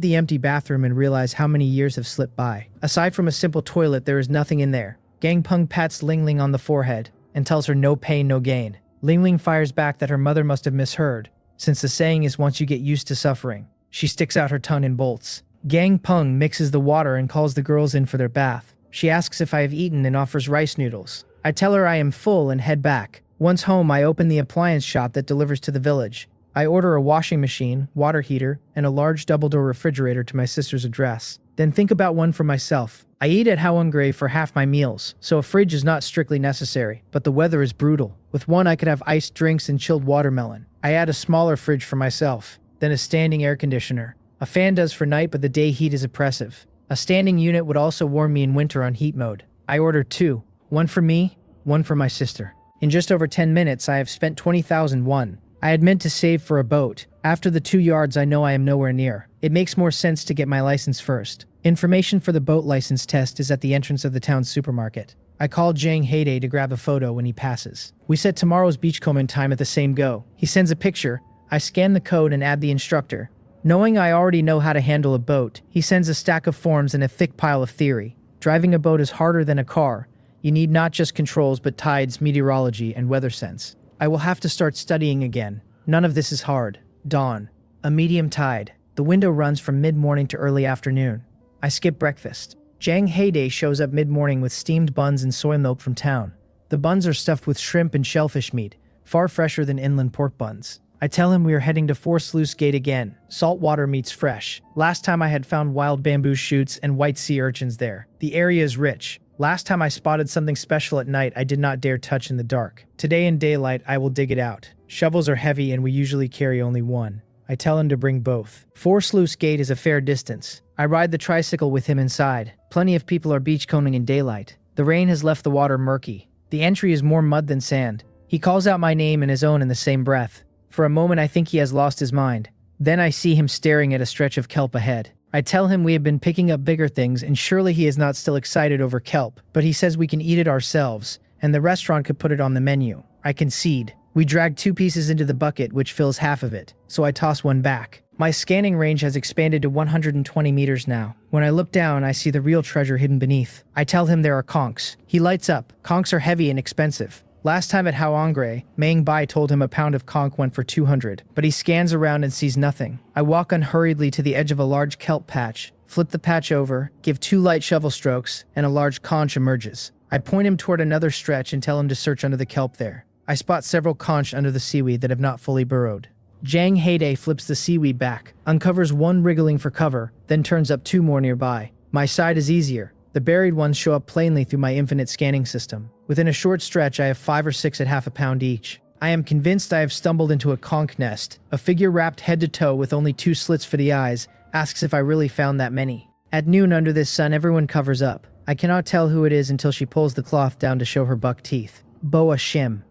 the empty bathroom and realize how many years have slipped by. Aside from a simple toilet, there is nothing in there. Gang Peng pats Ling Ling on the forehead and tells her no pain, no gain. Ling Ling fires back that her mother must have misheard, since the saying is once you get used to suffering. She sticks out her tongue and bolts. Gang Peng mixes the water and calls the girls in for their bath. She asks if I have eaten and offers rice noodles. I tell her I am full and head back. Once home, I open the appliance shop that delivers to the village. I order a washing machine, water heater, and a large double-door refrigerator to my sister's address. Then think about one for myself. I eat at Haedae for half my meals, so a fridge is not strictly necessary, but the weather is brutal. With one I could have iced drinks and chilled watermelon. I add a smaller fridge for myself, then a standing air conditioner. A fan does for night, but the day heat is oppressive. A standing unit would also warm me in winter on heat mode. I order 2, one for me, one for my sister. In just over 10 minutes, I have spent 20,000 won. I had meant to save for a boat. After the 2 yards, I know I am nowhere near. It makes more sense to get my license first. Information for the boat license test is at the entrance of the town's supermarket. I call Jang Haedae to grab a photo when he passes. We set tomorrow's beachcombing time at the same go. He sends a picture. I scan the code and add the instructor. Knowing I already know how to handle a boat, he sends a stack of forms and a thick pile of theory. Driving a boat is harder than a car. You need not just controls but tides, meteorology, and weather sense. I will have to start studying again. None of this is hard. Dawn. A medium tide. The window runs from mid-morning to early afternoon. I skip breakfast. Jang Haedae shows up mid-morning with steamed buns and soy milk from town. The buns are stuffed with shrimp and shellfish meat, far fresher than inland pork buns. I tell him we are heading to Sluice Gate again. Saltwater meets fresh. Last time I had found wild bamboo shoots and white sea urchins there. The area is rich. Last time I spotted something special at night I did not dare touch in the dark. Today in daylight I will dig it out. Shovels are heavy and we usually carry only one. I tell him to bring both. Sluice Gate is a fair distance. I ride the tricycle with him inside. Plenty of people are beachcombing in daylight. The rain has left the water murky. The entry is more mud than sand. He calls out my name and his own in the same breath. For a moment I think he has lost his mind. Then I see him staring at a stretch of kelp ahead. I tell him we have been picking up bigger things and surely he is not still excited over kelp, but he says we can eat it ourselves, and the restaurant could put it on the menu. I concede. We drag 2 pieces into the bucket, which fills half of it, so I toss one back. My scanning range has expanded to 120 meters now. When I look down, I see the real treasure hidden beneath. I tell him there are conchs. He lights up. Conchs are heavy and expensive. Last time at Haedae, Mang Bai told him a pound of conch went for 200, but he scans around and sees nothing. I walk unhurriedly to the edge of a large kelp patch, flip the patch over, give 2 light shovel strokes, and a large conch emerges. I point him toward another stretch and tell him to search under the kelp there. I spot several conch under the seaweed that have not fully burrowed. Jang Haedae flips the seaweed back, uncovers one wriggling for cover, then turns up 2 more nearby. My side is easier. The buried ones show up plainly through my infinite scanning system. Within a short stretch, I have 5 or 6 at half a pound each. I am convinced I have stumbled into a conch nest. A figure wrapped head to toe with only 2 slits for the eyes asks if I really found that many. At noon under this sun, everyone covers up. I cannot tell who it is until she pulls the cloth down to show her buck teeth. Boa shim.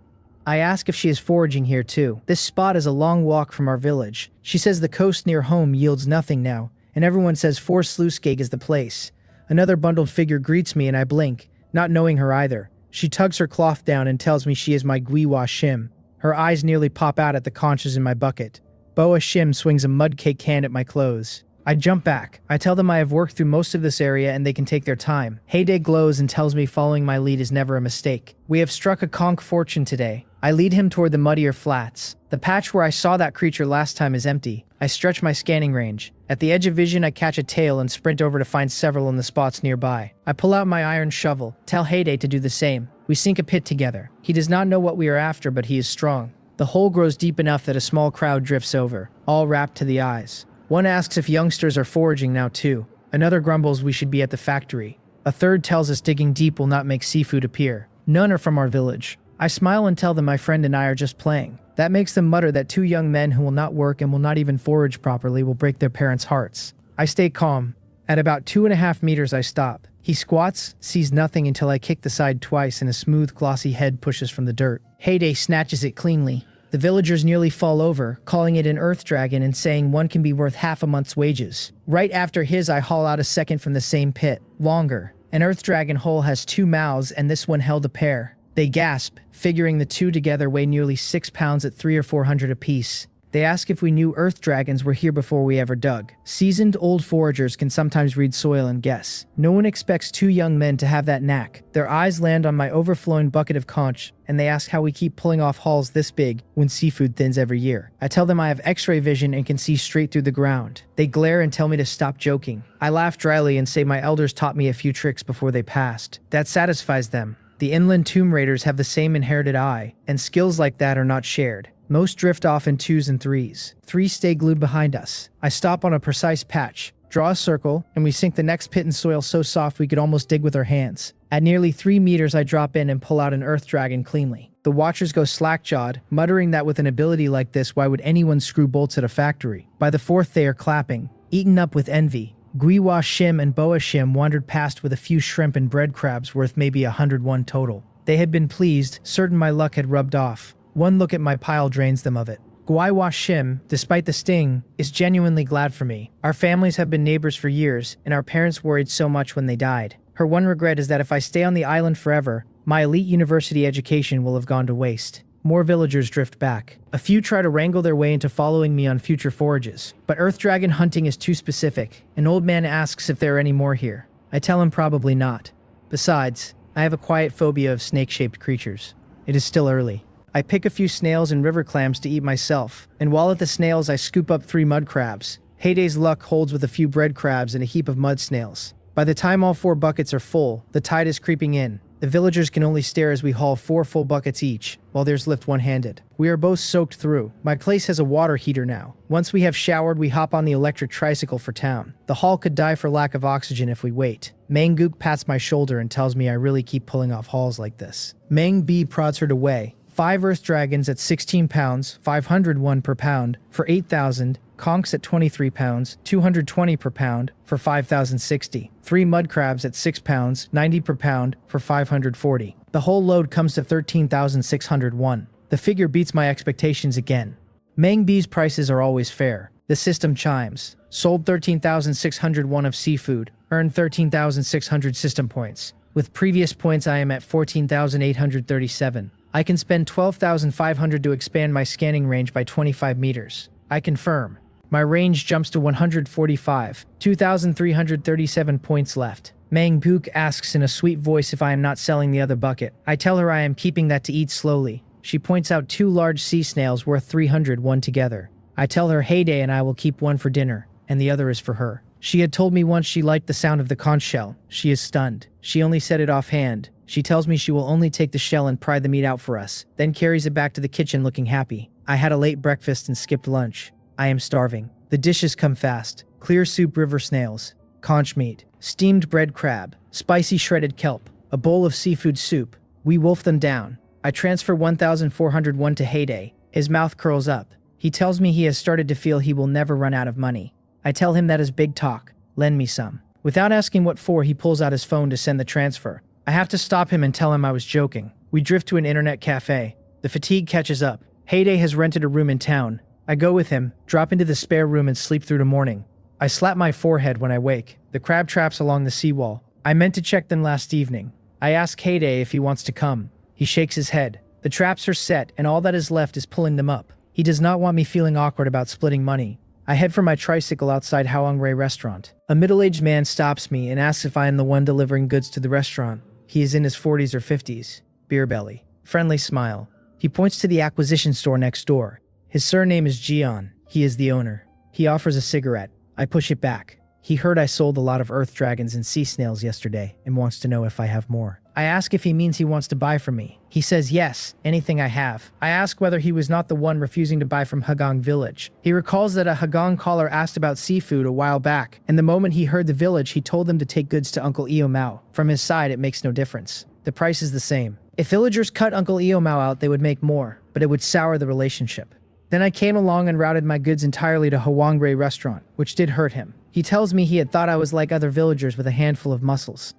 I ask if she is foraging here too. This spot is a long walk from our village. She says the coast near home yields nothing now, and everyone says Sluiskeg is the place. Another bundled figure greets me and I blink, not knowing her either. She tugs her cloth down and tells me she is my Gwiwa shim. Her eyes nearly pop out at the conches in my bucket. Boa shim swings a mud cake hand at my clothes. I jump back. I tell them I have worked through most of this area and they can take their time. Haedae glows and tells me following my lead is never a mistake. We have struck a conch fortune today. I lead him toward the muddier flats. The patch where I saw that creature last time is empty. I stretch my scanning range. At the edge of vision, I catch a tail and sprint over to find several in the spots nearby. I pull out my iron shovel, tell Haedae to do the same. We sink a pit together. He does not know what we are after, but he is strong. The hole grows deep enough that a small crowd drifts over, all wrapped to the eyes. One asks if youngsters are foraging now too. Another grumbles we should be at the factory. A third tells us digging deep will not make seafood appear. None are from our village. I smile and tell them my friend and I are just playing. That makes them mutter that two young men who will not work and will not even forage properly will break their parents' hearts. I stay calm. At about 2.5 meters I stop. He squats, sees nothing until I kick the side twice and a smooth glossy head pushes from the dirt. Haedae snatches it cleanly. The villagers nearly fall over, calling it an earth dragon and saying one can be worth half a month's wages. Right after his, I haul out a second from the same pit, longer. An earth dragon hole has 2 mouths and this one held a pair. They gasp, figuring the two together weigh nearly 6 pounds at 300 or 400 apiece. They ask if we knew earth dragons were here before we ever dug. Seasoned old foragers can sometimes read soil and guess. No one expects two young men to have that knack. Their eyes land on my overflowing bucket of conch, and they ask how we keep pulling off hauls this big when seafood thins every year. I tell them I have x-ray vision and can see straight through the ground. They glare and tell me to stop joking. I laugh dryly and say my elders taught me a few tricks before they passed. That satisfies them. The inland tomb raiders have the same inherited eye, and skills like that are not shared. Most drift off in 2s and 3s. 3 stay glued behind us. I stop on a precise patch, draw a circle, and we sink the next pit in soil so soft we could almost dig with our hands. At nearly 3 meters, I drop in and pull out an earth dragon cleanly. The watchers go slack-jawed, muttering that with an ability like this, why would anyone screw bolts at a factory? By the 4th, they are clapping, eaten up with envy. Gwiwa shim and Boa shim wandered past with a few shrimp and bread crabs worth maybe 101 total. They had been pleased, certain my luck had rubbed off. One look at my pile drains them of it. Gwiwa shim, despite the sting, is genuinely glad for me. Our families have been neighbors for years, and our parents worried so much when they died. Her one regret is that if I stay on the island forever, my elite university education will have gone to waste. More villagers drift back. A few try to wrangle their way into following me on future forages, but earth dragon hunting is too specific. An old man asks if there are any more here. I tell him probably not. Besides, I have a quiet phobia of snake-shaped creatures. It is still early. I pick a few snails and river clams to eat myself, and while at the snails I scoop up 3 mud crabs. Haedae's luck holds with a few bread crabs and a heap of mud snails. By the time all 4 buckets are full, the tide is creeping in. The villagers can only stare as we haul 4 full buckets each, while theirs lift one-handed. We are both soaked through. My place has a water heater now. Once we have showered, we hop on the electric tricycle for town. The hall could die for lack of oxygen if we wait. Mangook pats my shoulder and tells me I really keep pulling off hauls like this. Mang B prods her to weigh. 5 earth dragons at 16 pounds, 501 per pound, for 8,000. Conchs at 23 pounds, 220 per pound, for 5,060. 3 mud crabs at 6 pounds, 90 per pound, for 540. The whole load comes to 13,601. The figure beats my expectations again. Mang B's prices are always fair. The system chimes. Sold 13,601 of seafood, earned 13,600 system points. With previous points I am at 14,837. I can spend 12,500 to expand my scanning range by 25 meters. I confirm. My range jumps to 145, 2,337 points left. Mang Book asks in a sweet voice if I am not selling the other bucket. I tell her I am keeping that to eat slowly. She points out 2 large sea snails worth 300 one together. I tell her Haedae and I will keep one for dinner, and the other is for her. She had told me once she liked the sound of the conch shell. She is stunned. She only said it offhand. She tells me she will only take the shell and pry the meat out for us, then carries it back to the kitchen looking happy. I had a late breakfast and skipped lunch. I am starving. The dishes come fast. Clear soup river snails, conch meat, steamed bread crab, spicy shredded kelp, a bowl of seafood soup. We wolf them down. I transfer 1,401 to Haedae. His mouth curls up. He tells me he has started to feel he will never run out of money. I tell him that is big talk. Lend me some. Without asking what for, he pulls out his phone to send the transfer. I have to stop him and tell him I was joking. We drift to an internet cafe. The fatigue catches up. Haedae has rented a room in town. I go with him, drop into the spare room and sleep through to morning. I slap my forehead when I wake. The crab traps along the seawall. I meant to check them last evening. I ask Haedae if he wants to come. He shakes his head. The traps are set and all that is left is pulling them up. He does not want me feeling awkward about splitting money. I head for my tricycle outside Haedae restaurant. A middle-aged man stops me and asks if I am the one delivering goods to the restaurant. He is in his 40s or 50s. Beer belly. Friendly smile. He points to the acquisition store next door. His surname is Jian. He is the owner. He offers a cigarette. I push it back. He heard I sold a lot of earth dragons and sea snails yesterday and wants to know if I have more. I ask if he means he wants to buy from me. He says yes, anything I have. I ask whether he was not the one refusing to buy from Haedae village. He recalls that a Haedae caller asked about seafood a while back, and the moment he heard the village, he told them to take goods to Uncle Mao. From his side, it makes no difference. The price is the same. If villagers cut Uncle Mao out, they would make more, but it would sour the relationship. Then I came along and routed my goods entirely to Haedae restaurant, which did hurt him. He tells me he had thought I was like other villagers with a handful of muscles.